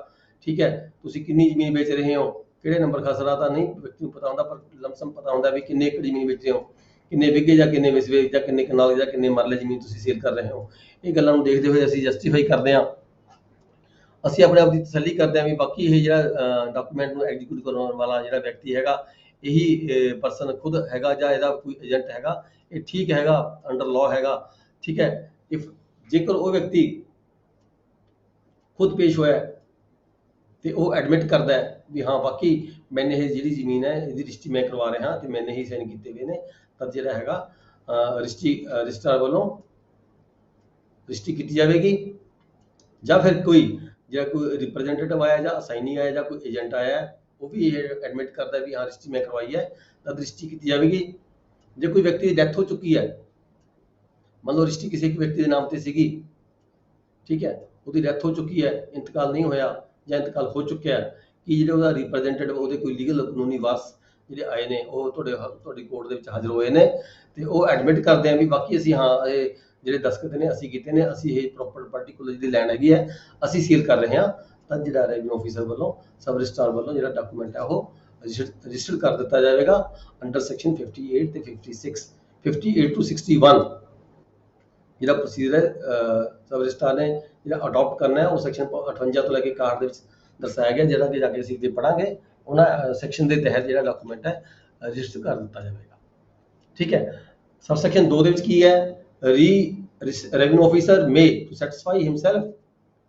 ਠੀਕ ਹੈ, ਤੁਸੀਂ ਕਿੰਨੀ ਜ਼ਮੀਨ ਵੇਚ ਰਹੇ ਹੋ, ਕਿਹੜੇ ਨੰਬਰ ਖਸਰਾ, ਤਾਂ ਨਹੀਂ ਵਿਅਕਤੀ ਨੂੰ ਪਤਾ ਹੁੰਦਾ, ਪਰ ਲਮਸਮ ਪਤਾ ਹੁੰਦਾ ਵੀ ਕਿੰਨੇ ਏਕੜ ਜ਼ਮੀਨ ਵੇਚ ਰਹੇ ਹੋ, ਕਿੰਨੇ ਵਿਗੇ ਜਾਂ ਕਿੰਨੇ ਵਿਸਵੇ ਜਾਂ ਕਿੰਨੇ ਕਨਾਲ ਜਾਂ ਕਿੰਨੇ ਮਰਲੇ ਜ਼ਮੀਨ ਤੁਸੀਂ ਸੇਲ ਕਰ ਰਹੇ ਹੋ। ਇਹ ਗੱਲਾਂ ਨੂੰ ਦੇਖਦੇ ਹੋਏ ਅਸੀਂ ਜਸਟੀਫਾਈ ਕਰਦੇ ਹਾਂ, ਅਸੀਂ ਆਪਣੇ ਆਪ ਦੀ ਤਸੱਲੀ ਕਰਦੇ ਹਾਂ ਵੀ ਬਾਕੀ ਇਹ ਜਿਹੜਾ ਡਾਕੂਮੈਂਟ ਨੂੰ ਐਗਜ਼ੀਕਿਊਟ ਕਰਨ ਵਾਲਾ ਜਿਹੜਾ ਵਿਅਕਤੀ ਹੈਗਾ, ਇਹੀ ਪਰਸਨ ਖੁਦ ਹੈਗਾ ਜਾਂ ਇਹਦਾ ਕੋਈ ਏਜੰਟ ਹੈਗਾ, ਇਹ ਠੀਕ ਹੈਗਾ, ਅੰਡਰ ਲਾਅ ਹੈਗਾ। ਠੀਕ ਹੈ, ਜੇਕਰ ਉਹ ਵਿਅਕਤੀ ਖੁਦ ਪੇਸ਼ ਹੋਇਆ ਤੇ ਉਹ ਐਡਮਿਟ ਕਰਦਾ ਹੈ ਵੀ ਹਾਂ ਬਾਕੀ ਮੈਨੇ ਇਹ ਜਿਹੜੀ ਜ਼ਮੀਨ ਹੈ ਇਹਦੀ ਰਜਿਸਟਰੀ ਮੈਂ ਕਰਵਾ ਰਿਹਾ ਤੇ ਮੈਨੇ ਹੀ ਸਾਈਨ ਕੀਤੇ ਹੋਏ ਨੇ, ਤਾਂ ਜਿਹੜਾ ਹੈਗਾ ਰਜਿਸਟਰਾਰ ਵੱਲੋਂ ਰਜਿਸਟਰੀ ਕੀਤੀ ਜਾਵੇਗੀ। ਜਾਂ ਫਿਰ ਜਿਹੜਾ ਕੋਈ ਰਿਪਰੈਜ਼ੈਂਟੇਟਿਵ ਆਇਆ ਜਾਂ ਅਸਾਈਨੀ ਆਇਆ ਜਾਂ ਕੋਈ ਏਜੰਟ ਆਇਆ, ਉਹ ਵੀ ਇਹ ਐਡਮਿਟ ਕਰਦਾ ਵੀ ਹਾਂ ਰਜਿਸਟਰੀ ਮੈਂ ਕਰਵਾਈ ਹੈ, ਤਾਂ ਰਜਿਸਟਰੀ ਕੀਤੀ ਜਾਵੇਗੀ। ਜੇ ਕੋਈ ਵਿਅਕਤੀ ਦੀ ਡੈਥ ਹੋ ਚੁੱਕੀ ਹੈ, ਮੰਨ ਲਓ ਰਜਿਸਟਰੀ ਕਿਸੇ ਇੱਕ ਵਿਅਕਤੀ ਦੇ ਨਾਮ ਤੇ ਸੀਗੀ, ਠੀਕ ਹੈ, ਉਹਦੀ ਡੈਥ ਹੋ ਚੁੱਕੀ ਹੈ, ਇੰਤਕਾਲ ਨਹੀਂ ਹੋਇਆ ਜਾਂ ਇੰਤਕਾਲ ਹੋ ਚੁੱਕਿਆ ਹੈ, ਕਿ ਜਿਹੜੇ ਉਹਦਾ ਰਿਪਰੈਜ਼ੈਂਟੇਟਿਵ, ਉਹਦੇ ਕੋਈ ਲੀਗਲ ਕਾਨੂੰਨੀ ਵਾਰਸ ਜਿਹੜੇ ਆਏ ਨੇ ਉਹ ਤੁਹਾਡੀ ਕੋਰਟ ਦੇ ਵਿੱਚ ਹਾਜ਼ਰ ਹੋਏ ਨੇ ਤੇ ਉਹ ਐਡਮਿਟ ਕਰਦੇ ਆ ਵੀ ਬਾਕੀ ਅਸੀਂ ਹਾਂ ਇਹ ਜਿਹੜੇ ਦਸਤਖਤ ਨੇ ਅਸੀਂ ਕੀਤੇ ਨੇ, ਅਸੀਂ ਇਹ ਪ੍ਰੋਪਰ ਪਾਰਟੀਕੂਲਰ ਜਿਹੜੀ ਲੈਂਡ ਹੈਗੀ ਹੈ ਅਸੀਂ ਸੀਲ ਕਰ ਰਹੇ ਹਾਂ, ਤਾਂ ਜਿਹੜਾ ਰੈਵਨਿਊ ਆਫੀਸਰ ਵੱਲੋਂ, ਸਬ ਰਜਿਸਟਰਾਰ ਵੱਲੋਂ ਜਿਹੜਾ ਡਾਕੂਮੈਂਟ ਹੈ ਉਹ ਰਜਿਸਟਰ ਕਰ ਦਿੱਤਾ ਜਾਵੇਗਾ ਅੰਡਰ ਸੈਕਸ਼ਨ 58 ਤੇ 56, 58 to 61 ਜਿਹੜਾ ਪ੍ਰੋਸੀਜਰ ਹੈ ਸਬ ਰਜਿਸਟਰਾਰ ਨੇ ਜਿਹੜਾ ਅਡਾਪਟ ਕਰਨਾ ਹੈ ਉਹ ਸੈਕਸ਼ਨ 58 ਤੋਂ ਲੈ ਕੇ 61 ਦੇ ਵਿੱਚ ਦਰਸਾਇਆ ਗਿਆ, ਜਿਹੜਾ ਕਿ ਜਾ ਕੇ ਅਸੀਂ ਅੱਗੇ ਪੜਾਂਗੇ। ਉਹਨਾਂ ਸੈਕਸ਼ਨ ਦੇ ਤਹਿਤ ਜਿਹੜਾ ਡਾਕੂਮੈਂਟ ਹੈ ਰਜਿਸਟਰ ਕਰ ਦਿੱਤਾ ਜਾਵੇਗਾ। ਠੀਕ ਹੈ, ਸਬ ਸੈਕਸ਼ਨ 2 ਦੇ ਵਿੱਚ ਕੀ ਹੈ, revenue officer may to satisfy himself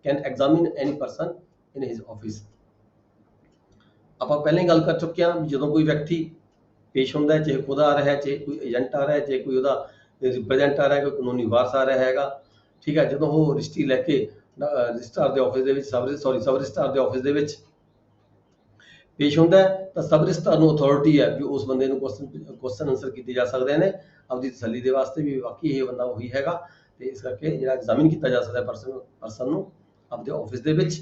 can examine any person in his office। ਆਪਾਂ ਪਹਿਲਾਂ ਹੀ ਗੱਲ ਕਰ ਚੁੱਕੇ ਹਾਂ, ਜਦੋਂ ਕੋਈ ਵਿਅਕਤੀ ਪੇਸ਼ ਹੁੰਦਾ ਹੈ, ਚਾਹੇ ਖੁਦ ਆ ਰਿਹਾ ਹੈ, ਚਾਹੇ ਕੋਈ ਏਜੰਟ ਆ ਰਿਹਾ ਹੈ, ਚਾਹੇ ਕੋਈ ਉਹਦਾ ਰਿਪਰੈਜ਼ੈਂਟ ਆ ਰਿਹਾ ਹੈ, ਕੋਈ ਕਾਨੂੰਨੀ ਵਾਰਸ ਆ ਰਿਹਾ ਹੈਗਾ, ਠੀਕ ਹੈ, ਜਦੋਂ ਉਹ ਰਜਿਸਟਰੀ ਲੈ ਕੇ ਰਜਿਸਟਰਾਰ ਦੇ ਆਫਿਸ ਦੇ ਵਿੱਚ ਸਬ ਰਜਿਸਟਰਾਰ ਦੇ ਆਫਿਸ ਦੇ ਵਿੱਚ ਪੇਸ਼ ਹੁੰਦਾ ਹੈ, ਤਾਂ ਸਬ ਰਜਿਸਟਰਾਰ ਨੂੰ ਅਥਾਰਟੀ ਹੈ ਵੀ ਉਸ ਬੰਦੇ ਨੂੰ ਕੁਐਸਚਨ ਆਨਸਰ ਕੀਤੇ ਜਾ ਸਕਦੇ ਨੇ ਆਪਦੀ ਤਸੱਲੀ ਦੇ ਵਾਸਤੇ ਵੀ ਬਾਕੀ ਇਹ ਬੰਦਾ ਉਹੀ ਹੈਗਾ, ਤੇ ਇਸ ਕਰਕੇ ਜਿਹੜਾ ਐਗਜ਼ਾਮਿਨ ਕੀਤਾ ਜਾ ਸਕਦਾ ਪਰਸਨ ਨੂੰ ਆਪਦੇ ਆਫਿਸ ਦੇ ਵਿੱਚ,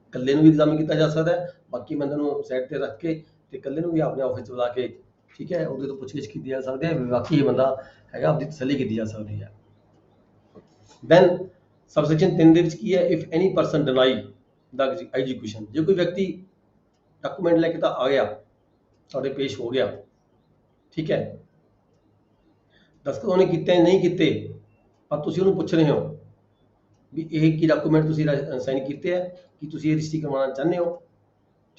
ਇਕੱਲੇ ਨੂੰ ਵੀ ਐਗਜ਼ਾਮਿਨ ਕੀਤਾ ਜਾ ਸਕਦਾ ਹੈ, ਬਾਕੀ ਬੰਦੇ ਨੂੰ ਸਾਈਡ ਤੇ ਰੱਖ ਕੇ ਤੇ ਇਕੱਲੇ ਨੂੰ ਵੀ ਆਪਣੇ ਆਫਿਸ 'ਚ ਬੁਲਾ ਕੇ, ਠੀਕ ਹੈ, ਉਹਦੇ ਤੋਂ ਪੁੱਛਗਿੱਛ ਕੀਤੀ ਜਾ ਸਕਦੀ ਹੈ, ਬਾਕੀ ਇਹ ਬੰਦਾ ਹੈਗਾ, ਆਪਦੀ ਤਸੱਲੀ ਕੀਤੀ ਜਾ ਸਕਦੀ ਹੈ। ਦੈਨ ਸਬਸੈਕਸ਼ਨ 3 ਦੇ ਵਿੱਚ ਕੀ ਹੈ, if any person deny the execution, ਜੇ ਕੋਈ ਵਿਅਕਤੀ ਡਾਕੂਮੈਂਟ ਲੈ ਕੇ ਤਾਂ ਆ ਗਿਆ, ਤੁਹਾਡੇ ਪੇਸ਼ ਹੋ ਗਿਆ, ਠੀਕ ਹੈ, ਦਸਤਖਤ ਉਹਨੇ ਕੀਤੇ ਨਹੀਂ ਕੀਤੇ, ਪਰ ਤੁਸੀਂ ਉਹਨੂੰ ਪੁੱਛ ਰਹੇ ਹੋ ਵੀ ਇਹ ਕੀ ਡਾਕੂਮੈਂਟ ਤੁਸੀਂ ਸਾਈਨ ਕੀਤੇ ਹੈ, ਕਿ ਤੁਸੀਂ ਇਹ ਰਜਿਸਟਰੀ ਕਰਵਾਉਣਾ ਚਾਹੁੰਦੇ ਹੋ,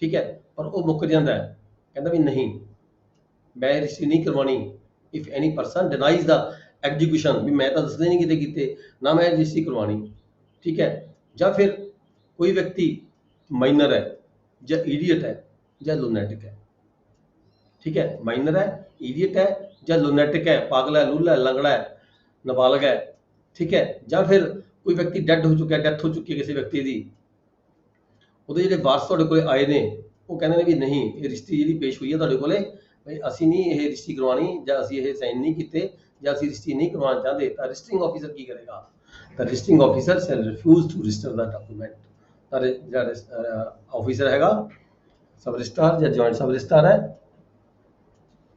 ਠੀਕ ਹੈ, ਪਰ ਉਹ ਮੁੱਕ ਜਾਂਦਾ ਹੈ, ਕਹਿੰਦਾ ਵੀ ਨਹੀਂ ਮੈਂ ਰਜਿਸਟਰੀ ਨਹੀਂ ਕਰਵਾਉਣੀ। If any person denies the execution, ਵੀ ਮੈਂ ਤਾਂ ਦੱਸਦੇ ਨਹੀਂ ਕੀਤੇ ਨਾ ਮੈਂ ਰਜਿਸਟਰੀ ਕਰਵਾਉਣੀ, ਠੀਕ ਹੈ, ਜਾਂ ਫਿਰ ਕੋਈ ਵਿਅਕਤੀ ਮਾਈਨਰ ਹੈ ਜਾਂ ਈਡੀਅਟ ਹੈ ਜਾਂ ਲੂਨੈਟਿਕ ਹੈ, ਠੀਕ ਹੈ, ਮਾਈਨਰ ਹੈ, ਈਡੀਅਟ ਹੈ ਜਾਂ ਲੂਨੈਟਿਕ ਹੈ, ਪਾਗਲ ਹੈ, ਲੂਲਾ ਹੈ, ਲੰਗੜਾ ਹੈ, ਨਾਬਾਲਗ ਹੈ, ਠੀਕ ਹੈ, ਜਾਂ ਫਿਰ ਕੋਈ ਵਿਅਕਤੀ ਡੈਥ ਹੋ ਚੁੱਕੀ ਹੈ ਕਿਸੇ ਵਿਅਕਤੀ ਦੀ, ਉਹਦੇ ਜਿਹੜੇ ਵਾਰਸ ਤੁਹਾਡੇ ਕੋਲ ਆਏ ਨੇ ਉਹ ਕਹਿੰਦੇ ਨੇ ਵੀ ਨਹੀਂ ਇਹ ਰਜਿਸਟਰੀ ਜਿਹੜੀ ਪੇਸ਼ ਹੋਈ ਹੈ ਤੁਹਾਡੇ ਕੋਲੇ, ਬਈ ਅਸੀਂ ਨਹੀਂ ਇਹ ਰਜਿਸਟਰੀ ਕਰਵਾਉਣੀ, ਜਾਂ ਅਸੀਂ ਇਹ ਸਾਈਨ ਨਹੀਂ ਕੀਤੇ, ਜਾਂ ਅਸੀਂ ਰਜਿਸਟਰੀ ਨਹੀਂ ਕਰਵਾਉਣਾ ਚਾਹੁੰਦੇ, ਤਾਂ ਰਜਿਸਟਰਿੰਗ ਆਫੀਸਰ ਕੀ ਕਰੇਗਾ, ਤਾਂ registering officer shall refuse to register the document. ਤਾਂ ਜਿਹੜਾ ਆਫੀਸਰ ਹੈਗਾ ਸਬ ਰਜਿਸਟਰਾਰ ਜਾਂ ਜੁਆਇੰਟ ਸਬ ਰਜਿਸਟਰਾਰ ਹੈ,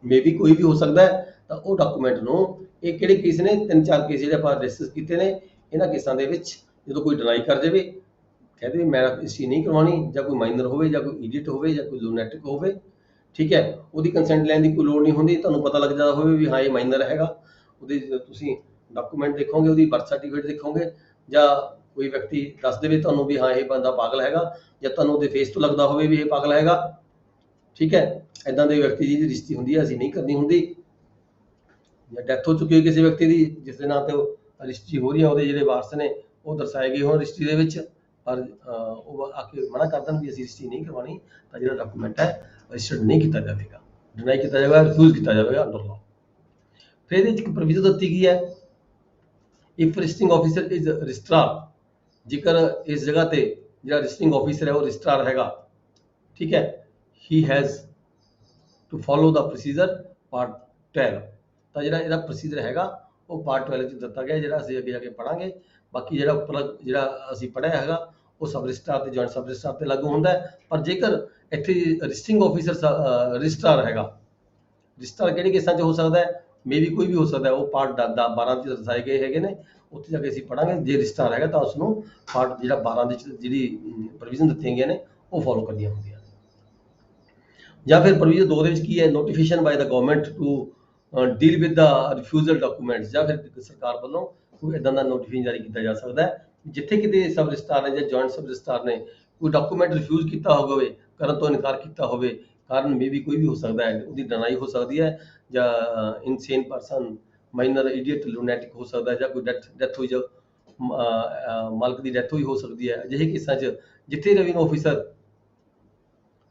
ਮੇ ਵੀ ਕੋਈ ਵੀ ਹੋ ਸਕਦਾ ਹੈ, ਤਾਂ ਉਹ ਡਾਕੂਮੈਂਟ ਨੂੰ, ਇਹ ਕਿਹੜੇ ਕੇਸ ਨੇ, 3-4 ਕੇਸ ਜਿਹੜੇ ਆਪਾਂ ਡਿਸਕਸ ਕੀਤੇ ਨੇ, ਇਹਨਾਂ ਕੇਸਾਂ ਦੇ ਵਿੱਚ ਜਦੋਂ ਕੋਈ ਡਿਨਾਈ ਕਰ ਜਾਵੇ, ਕਹਿੰਦੇ ਵੀ ਮੈਂ ਰਜਿਸਟਰੀ ਨਹੀਂ ਕਰਵਾਉਣੀ, ਜਾਂ ਕੋਈ ਮਾਈਨਰ ਹੋਵੇ ਜਾਂ ਕੋਈ ਈਡੀਅਟ ਹੋਵੇ ਜਾਂ ਕੋਈ ਲੂਨੈਟਿਕ ਹੋਵੇ, ਠੀਕ ਹੈ, ਉਹਦੀ ਕੰਸੈਂਟ ਲੈਣ ਦੀ ਕੋਈ ਲੋੜ ਨਹੀਂ ਹੁੰਦੀ, ਤੁਹਾਨੂੰ ਪਤਾ ਲੱਗ ਜਾਂਦਾ ਹੋਵੇ ਵੀ ਹਾਂ ਇਹ ਮਾਈਨਰ ਹੈਗਾ, ਉਹਦੇ ਤੁਸੀਂ ਡਾਕੂਮੈਂਟ ਦੇਖੋਗੇ, ਉਹਦੀ ਬਰਥ ਸਰਟੀਫਿਕੇਟ ਦੇਖੋਗੇ, ਜਾਂ ਕੋਈ ਵਿਅਕਤੀ ਦੱਸ ਦੇਵੇ ਤੁਹਾਨੂੰ ਵੀ ਹਾਂ ਇਹ ਬੰਦਾ ਪਾਗਲ ਹੈਗਾ, ਜਾਂ ਤੁਹਾਨੂੰ ਉਹਦੇ ਫੇਸ ਤੋਂ ਲੱਗਦਾ ਹੋਵੇ ਵੀ ਇਹ ਪਾਗਲ ਹੈਗਾ, ਠੀਕ ਹੈ, ਇਦਾਂ ਦੇ ਵਿਅਕਤੀ ਦੀ ਰਜਿਸਟਰੀ ਹੁੰਦੀ ਹੈ ਅਸੀਂ ਨਹੀਂ ਕਰਨੀ ਹੁੰਦੀ। ਜਾਂ ਡੈਥ ਹੋ ਚੁੱਕੀ ਹੈ ਕਿਸੇ ਵਿਅਕਤੀ ਦੀ ਜਿਸ ਦੇ ਨਾਂ ਤੇ ਰਜਿਸਟਰੀ ਹੋ ਰਹੀ ਹੈ, ਉਹਦੇ ਜਿਹੜੇ ਵਾਰਸ ਨੇ ਉਹ ਦਰਸਾਏ ਗਏ ਹੋਣ ਰਜਿਸਟਰੀ ਦੇ ਵਿੱਚ, ਪਰ ਉਹ ਆ ਕੇ ਮਨਾ ਕਰ ਦੇਣ ਵੀ ਅਸੀਂ ਰਜਿਸਟਰੀ ਨਹੀਂ ਕਰਵਾਉਣੀ, ਤਾਂ ਜਿਹੜਾ ਡਾਕੂਮੈਂਟ ਹੈ ਰਜਿਸਟਰਡ ਨਹੀਂ ਕੀਤਾ ਜਾਵੇਗਾ, ਡਿਨਾਈ ਕੀਤਾ ਜਾਵੇਗਾ, ਰਿਫਿਊਜ਼ ਕੀਤਾ ਜਾਵੇਗਾ ਅੰਡਰ ਲਾਅ। ਫਿਰ ਇਹਦੇ ਵਿੱਚ ਇੱਕ ਪ੍ਰੋਵੀਜ਼ਨ ਦਿੱਤੀ ਗਈ ਹੈ, ਇਫ ਰਜਿਸਟਰਿੰਗ ਆਫੀਸਰ ਇਜ਼ ਰਜਿਸਟਰਾਰ, ਜੇਕਰ ਇਸ ਜਗ੍ਹਾ ਤੇ ਜਿਹੜਾ ਰਜਿਸਟਰਿੰਗ ਆਫੀਸਰ ਹੈ ਉਹ ਰਜਿਸਟਰਾਰ ਹੈਗਾ, ਠੀਕ ਹੈ, he has to follow the procedure part 12, ਤਾਂ ਜਿਹੜਾ ਇਹਦਾ ਪ੍ਰੋਸੀਜਰ ਹੈਗਾ ਉਹ ਪਾਰਟ 12 ਚ ਦਿੱਤਾ ਗਿਆ, ਜਿਹੜਾ ਅਸੀਂ ਅੱਗੇ ਜਾ ਕੇ ਪੜਾਂਗੇ। ਬਾਕੀ ਜਿਹੜਾ ਉੱਪਰ ਜਿਹੜਾ ਅਸੀਂ ਪੜਿਆ ਹੈਗਾ ਉਹ ਸਬ ਰਜਿਸਟਰਾਰ ਤੇ ਜੁਆਇੰਟ ਸਬ ਰਜਿਸਟਰਾਰ ਤੇ ਲਾਗੂ ਹੁੰਦਾ ਹੈ, ਪਰ ਜੇਕਰ ਇੱਥੇ ਰਜਿਸਟਰਿੰਗ ਆਫੀਸਰ ਰਜਿਸਟਰਾਰ ਹੈਗਾ, ਰਜਿਸਟਰਾਰ ਕਿਹੜੇ ਕੇਸਾਂ 'ਚ ਹੋ ਸਕਦਾ ਹੈ, ਮੇ ਵੀ ਕੋਈ ਵੀ ਹੋ ਸਕਦਾ ਹੈ, ਉਹ ਪਾਰਟ 12 ਚ ਦਰਸਾਏ ਗਏ ਹੈਗੇ ਨੇ, ਉੱਥੇ ਜਾ ਕੇ ਅਸੀਂ ਪੜਾਂਗੇ। ਜੇ ਰਜਿਸਟਰਾਰ ਹੈਗਾ ਤਾਂ ਉਸ ਨੂੰ ਪਾਰਟ ਜਿਹੜਾ 12 ਦੇ ਜਿਹੜੀ ਪ੍ਰੋਵੀਜ਼ਨ ਦਿੱਤੀਆਂ ਗਈਆਂ ਨੇ ਉਹ ਫੋਲੋ ਕਰਨੀਆਂ ਹੁੰਦੀਆਂ ਨੇ। ਜਾਂ ਫਿਰ ਪ੍ਰੋਵੀਜ਼ਨ 2 ਦੇ ਵਿੱਚ ਕੀ ਹੈ, notification by the government to deal with the refusal documents, ਜਾਂ ਫਿਰ ਸਰਕਾਰ ਵੱਲੋਂ ਕੋਈ ਇਦਾਂ ਦਾ ਨੋਟੀਫਿਕੇਸ਼ਨ ਜਾਰੀ ਕੀਤਾ ਜਾ ਸਕਦਾ ਹੈ ਜਿੱਥੇ ਕਿਤੇ ਸਬ ਰਜਿਸਟਰਾਰ ਨੇ ਜਾਂ ਜੁਆਇੰਟ ਸਬ ਰਜਿਸਟਰਾਰ ਨੇ ਕੋਈ ਡਾਕੂਮੈਂਟ ਰਿਫਿਊਜ਼ ਕੀਤਾ ਹੋਵੇ, ਕਰਨ ਤੋਂ ਇਨਕਾਰ ਕੀਤਾ ਹੋਵੇ, ਕਾਰਨ ਮੇ ਵੀ ਕੋਈ ਵੀ ਹੋ ਸਕਦਾ ਹੈ, ਉਹਦੀ ਡਿਨਾਈ ਹੋ ਸਕਦੀ ਹੈ, ਜਾਂ ਇਨਸੇਨ ਪਰਸਨ, ਮਾਈਨਰ ਇਡੀਅਟ, ਲੂਨੈਟਿਕ ਹੋ ਸਕਦਾ ਹੈ, ਜਾਂ ਕੋਈ ਡੈਥ ਹੋਈ, ਜਾਂ ਮਾਲਕ ਦੀ ਡੈਥ ਹੋਈ ਹੋ ਸਕਦੀ ਹੈ। ਅਜਿਹੇ ਕੇਸਾਂ 'ਚ ਜਿੱਥੇ ਰੈਵਨਿਊ ਆਫੀਸਰ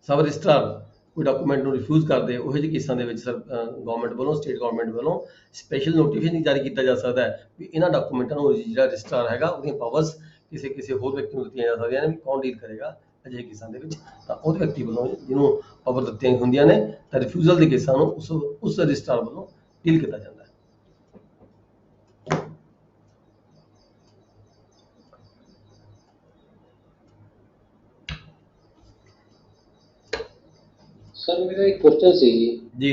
ਸਬ ਰਜਿਸਟਰਾਰ ਕੋਈ ਡਾਕੂਮੈਂਟ ਨੂੰ ਰਿਫਿਊਜ਼ ਕਰਦੇ, ਉਹੋ ਜਿਹੇ ਕੇਸਾਂ ਦੇ ਵਿੱਚ ਗਵਰਨਮੈਂਟ ਵੱਲੋਂ, ਸਟੇਟ ਗਵਰਨਮੈਂਟ ਵੱਲੋਂ ਸਪੈਸ਼ਲ ਨੋਟੀਫਿਕੇਸ਼ਨ ਜਾਰੀ ਕੀਤਾ ਜਾ ਸਕਦਾ ਹੈ ਵੀ ਇਹਨਾਂ ਡਾਕੂਮੈਂਟਾਂ ਨੂੰ ਜਿਹੜਾ ਰਜਿਸਟਰਾਰ ਹੈਗਾ ਉਹਦੀਆਂ ਪਾਵਰਸ ਕਿਸੇ ਹੋਰ ਵਿਅਕਤੀ ਨੂੰ ਦਿੱਤੀਆਂ ਜਾ ਸਕਦੀਆਂ ਨੇ, ਵੀ ਕੌਣ ਡੀਲ ਕਰੇਗਾ ਅਜਿਹੇ ਕੇਸਾਂ ਦੇ ਵਿੱਚ, ਤਾਂ ਉਹਦੇ ਵਿਅਕਤੀ ਵੱਲੋਂ ਜਿਹਨੂੰ ਪਾਵਰ ਦਿੱਤੀਆਂ ਹੁੰਦੀਆਂ ਨੇ, ਤਾਂ ਰਿਫਿਊਜ਼ਲ ਦੇ ਕੇਸਾਂ ਨੂੰ ਉਸ ਰਜਿਸਟਰਾਰ ਵੱਲੋਂ ਡੀਲ ਕੀਤਾ ਜਾਂਦਾ ਹੈ। ਸਰ ਮੇਰਾ ਇੱਕ ਕੁਐਸਚਨ ਸੀ ਜੀ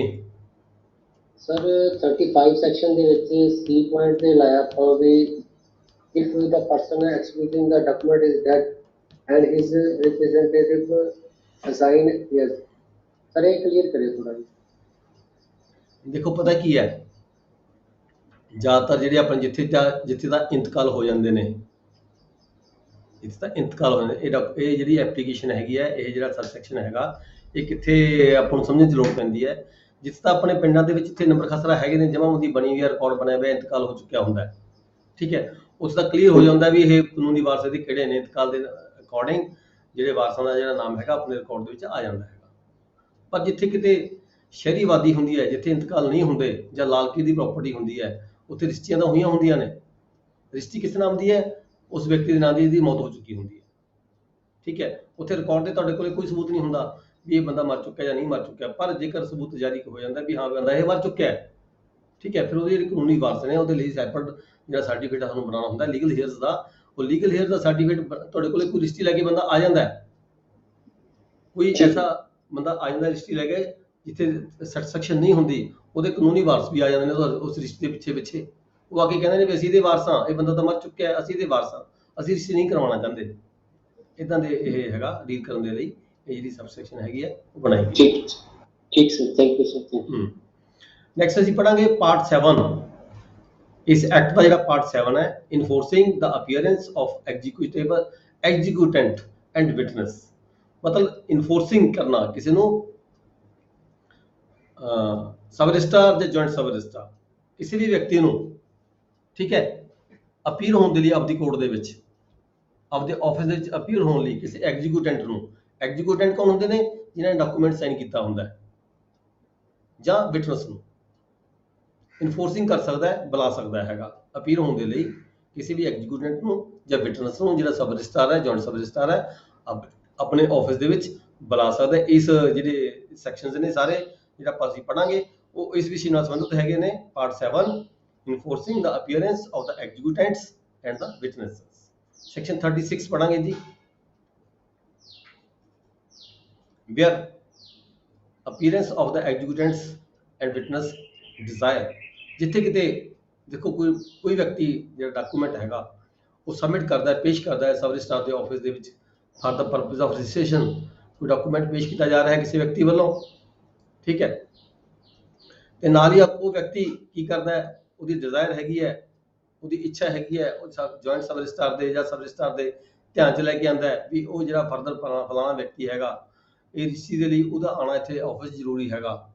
ਸਰ, 35 ਸੈਕਸ਼ਨ ਦੇ ਵਿੱਚ ਸੀ ਪੁਆਇੰਟ ਤੇ ਲਾਇਆ ਆਪਾਂ ਵੀ if the person executing the document is dead and his representative assign yes, sir ਇਹ ਕਲੀਅਰ ਕਰਿਓ ਥੋੜਾ ਜੀ। ਦੇਖੋ ਪਤਾ ਕੀ ਹੈ, ਜ਼ਿਆਦਾਤਰ ਜਿਹੜੇ ਆਪਣੇ ਜਿੱਥੇ ਦਾ ਇੰਤਕਾਲ ਹੋ ਜਾਂਦੇ ਨੇ, ਜਿੱਥੇ ਦਾ ਇੰਤਕਾਲ ਹੋ ਜਾਂਦਾ, ਇਹ ਜਿਹੜੀ ਐਪਲੀਕੇਸ਼ਨ ਹੈਗੀ ਹੈ, ਇਹ ਜਿਹੜਾ ਸਬ ਸੈਕਸ਼ਨ ਹੈਗਾ, ਇਹ ਕਿੱਥੇ ਆਪਾਂ ਨੂੰ ਸਮਝਣ ਦੀ ਲੋੜ ਪੈਂਦੀ ਹੈ, ਜਿੱਥੇ ਤਾਂ ਆਪਣੇ ਪਿੰਡਾਂ ਦੇ ਵਿੱਚ ਇੱਥੇ ਨੰਬਰ ਖਸਰਾ ਹੈਗੇ ਨੇ, ਜਮਾਬੰਦੀ ਬਣੀ ਹੋਈ ਹੈ, ਰਿਕਾਰਡ ਬਣਿਆ ਹੋਇਆ, ਇੰਤਕਾਲ ਹੋ ਚੁੱਕਿਆ ਹੁੰਦਾ ਹੈ, ਠੀਕ ਹੈ, ਉਸ ਦਾ ਕਲੀਅਰ ਹੋ ਜਾਂਦਾ ਵੀ ਇਹ ਕਾਨੂੰਨੀ ਵਾਰਸ ਦੇ ਕਿਹੜੇ ਨੇ, ਇੰਤਕਾਲ ਦੇ ਅਕੋਰਡਿੰਗ ਜਿਹੜੇ ਵਾਰਸਾਂ ਦਾ ਜਿਹੜਾ ਨਾਮ ਹੈਗਾ ਆਪਣੇ ਰਿਕਾਰਡ ਦੇ ਵਿੱਚ ਆ ਜਾਂਦਾ ਹੈਗਾ। ਪਰ ਜਿੱਥੇ ਕਿਤੇ ਸ਼ਹਿਰੀ ਆਬਾਦੀ ਹੁੰਦੀ ਹੈ, ਜਿੱਥੇ ਇੰਤਕਾਲ ਨਹੀਂ ਹੁੰਦੇ, ਜਾਂ ਲਾਲਕੀ ਦੀ ਪ੍ਰਾਪਰਟੀ ਹੁੰਦੀ ਹੈ, ਉੱਥੇ ਰਜਿਸਟਰੀਆਂ ਤਾਂ ਹੋਈਆਂ ਹੁੰਦੀਆਂ ਨੇ, ਰਜਿਸਟਰੀ ਕਿਸ ਨਾਮ ਦੀ ਹੈ, ਉਸ ਵਿਅਕਤੀ ਦੇ ਨਾਮ ਦੀ ਜਿਹਦੀ ਮੌਤ ਹੋ ਚੁੱਕੀ ਹੁੰਦੀ ਹੈ, ਠੀਕ ਹੈ, ਉੱਥੇ ਰਿਕਾਰਡ ਤੇ ਤੁਹਾਡੇ ਕੋਲ ਕੋਈ ਸਬੂਤ ਨਹੀਂ ਹੁੰਦਾ ਵੀ ਇਹ ਬੰਦਾ ਮਰ ਚੁੱਕਿਆ ਜਾਂ ਨਹੀਂ ਮਰ ਚੁੱਕਿਆ, ਪਰ ਜੇਕਰ ਸਬੂਤ ਜਾਰੀ ਹੋ ਜਾਂਦਾ ਵੀ ਹਾਂ ਬੰਦਾ ਇਹ ਮਰ ਚੁੱਕਿਆ ਹੈ, ਠੀਕ ਹੈ, ਫਿਰ ਉਹਦੇ ਜਿਹੜੇ ਕਾਨੂੰਨੀ ਵਾਰਸ ਨੇ ਉਹਦੇ ਲਈ ਸੈਪਰੇਟ ਜਿਹੜਾ ਸਰਟੀਫਿਕੇਟ ਸਾਨੂੰ ਬਣਾਉਣਾ ਹੁੰਦਾ ਲੀਗਲ ਹੇਅਰਸ ਦਾ, ਉਹ ਲੀਗਲ ਹੇਅਰ ਦਾ ਸਰਟੀਫਿਕੇਟ ਤੁਹਾਡੇ ਕੋਲ ਕੋਈ ਰਜਿਸਟਰੀ ਲੈ ਕੇ ਬੰਦਾ ਆ ਜਾਂਦਾ ਹੈ, ਕੋਈ ਐਸਾ ਬੰਦਾ ਆ ਜਾਂਦਾ ਰਜਿਸਟਰੀ ਲੈ ਕੇ ਜਿੱਥੇ ਸੈਟੀਸਫੈਕਸ਼ਨ ਨਹੀਂ ਹੁੰਦੀ, ਉਹਦੇ ਕਾਨੂੰਨੀ ਵਾਰਸ ਵੀ ਆ ਜਾਂਦੇ ਨੇ ਉਸ ਰਜਿਸਟਰੀ ਦੇ ਪਿੱਛੇ ਉਹ ਆ ਕੇ ਕਹਿੰਦੇ ਨੇ ਵੀ ਅਸੀਂ ਇਹਦੇ ਵਾਰਸ ਹਾਂ, ਇਹ ਬੰਦਾ ਤਾਂ ਮਰ ਚੁੱਕਿਆ ਹੈ, ਅਸੀਂ ਇਹਦੇ ਵਾਰਸ ਹਾਂ, ਅਸੀਂ ਰਜਿਸਟਰੀ ਨਹੀਂ ਕਰਵਾਉਣਾ ਚਾਹੁੰਦੇ। ਇਦਾਂ ਦੇ ਇਹ ਹੈਗਾ ਡੀਲ ਕਰਨ ਦੇ ਲਈ ਇਹ ਜਿਹੜੀ ਸਬਸੈਕਸ਼ਨ ਹੈਗੀ ਹੈ ਉਹ ਬਣਾਈ ਗਈ। ਠੀਕ sir, thank you sir. Next ਅਸੀਂ ਪੜਾਂਗੇ ਪਾਰਟ 7। ਇਸ ਐਕਟ ਦਾ ਜਿਹੜਾ ਪਾਰਟ 7 ਹੈ, enforcing the appearance of executant and witness, ਮਤਲਬ ਇਨਫੋਰਸਿੰਗ ਕਰਨਾ ਕਿਸੇ ਨੂੰ ਸਬ ਰਜਿਸਟਰਾਰ ਜਾਂ ਜੁਆਇੰਟ ਸਬ ਰਜਿਸਟਰਾਰ ਕਿਸੇ ਵੀ ਵਿਅਕਤੀ ਨੂੰ, ਠੀਕ ਹੈ, ਅਪੀਅਰ ਹੋਣ ਦੇ ਲਈ ਆਪਦੀ ਕੋਰਟ ਦੇ ਵਿੱਚ, ਆਪਦੇ ਆਫਿਸ ਦੇ ਵਿੱਚ ਅਪੀਅਰ ਹੋਣ ਲਈ ਕਿਸੇ ਐਗਜ਼ੀਕਿਊਟੈਂਟ ਨੂੰ, ਐਗਜ਼ੀਕਿਊਟੈਂਟ ਕੌਣ ਹੁੰਦੇ ਨੇ, ਜਿਨ੍ਹਾਂ ਨੇ ਡਾਕੂਮੈਂਟ ਸਾਈਨ ਕੀਤਾ ਹੁੰਦਾ ਹੈ, ਜਾਂ ਵਿਟਨੈਸ ਨੂੰ ਇਨਫੋਰਸਿੰਗ ਕਰ ਸਕਦਾ ਹੈ, ਬੁਲਾ ਸਕਦਾ ਹੈਗਾ ਅਪੀਅਰ ਹੋਣ ਦੇ ਲਈ ਕਿਸੇ ਵੀ ਐਗਜ਼ੀਕਿਊਟੈਂਟ ਨੂੰ ਜਾਂ ਵਿਟਨੈਸ ਨੂੰ, ਜਿਹੜਾ ਸਬ ਰਜਿਸਟਰਾਰ ਹੈ, ਜੁਆਇੰਟ ਸਬ ਰਜਿਸਟਰਾਰ ਹੈ, ਆਪਣੇ ਆਫਿਸ ਦੇ ਵਿੱਚ ਬੁਲਾ ਸਕਦਾ ਹੈ। ਇਸ ਜਿਹੜੇ ਸੈਕਸ਼ਨਸ ਨੇ ਸਾਰੇ ਜਿਹੜਾ ਆਪਾਂ ਅਸੀਂ ਪੜਾਂਗੇ ਉਹ ਇਸ ਵਿਸ਼ੇ ਨਾਲ ਸੰਬੰਧਿਤ ਹੈਗੇ ਨੇ। Part 7 enforcing the appearance of the executants and the witnesses. Section 36 ਪੜਾਂਗੇ ਜੀ, where appearance of the executants and witness desire, ਜਿੱਥੇ ਕਿਤੇ ਦੇਖੋ ਕੋਈ ਵਿਅਕਤੀ ਜਿਹੜਾ ਡਾਕੂਮੈਂਟ ਹੈਗਾ ਉਹ ਸਬਮਿਟ ਕਰਦਾ ਹੈ, ਪੇਸ਼ ਕਰਦਾ ਹੈ ਸਬ ਰਜਿਸਟਰਾਰ ਦੇ ਆਫਿਸ ਦੇ ਵਿੱਚ for the purpose of registration, ਕੋਈ ਡਾਕੂਮੈਂਟ ਪੇਸ਼ ਕੀਤਾ ਜਾ ਰਿਹਾ ਹੈ ਕਿਸੇ ਵਿਅਕਤੀ ਵੱਲੋਂ, ਠੀਕ ਹੈ, ਤੇ ਨਾਲ ਹੀ ਉਹ ਵਿਅਕਤੀ ਕੀ ਕਰਦਾ ਹੈ, ਉਹਦੀ ਡਿਜ਼ਾਇਰ ਹੈਗੀ ਹੈ, ਉਹਦੀ ਇੱਛਾ ਹੈਗੀ ਹੈ, ਉਹ ਜੁਆਇੰਟ ਸਬ ਰਜਿਸਟਰਾਰ ਦੇ ਜਾਂ ਸਬ ਰਜਿਸਟਰਾਰ ਦੇ ਧਿਆਨ 'ਚ ਲੈ ਕੇ ਆਉਂਦਾ ਹੈ ਵੀ ਉਹ ਜਿਹੜਾ ਫਰਦਰ ਫਲਾਣਾ ਵਿਅਕਤੀ ਹੈਗਾ, ਇਹ ਰਜਿਸਟਰੀ ਦੇ ਲਈ ਉਹਦਾ ਆਉਣਾ ਇੱਥੇ ਆਫਿਸ ਜ਼ਰੂਰੀ ਹੈਗਾ,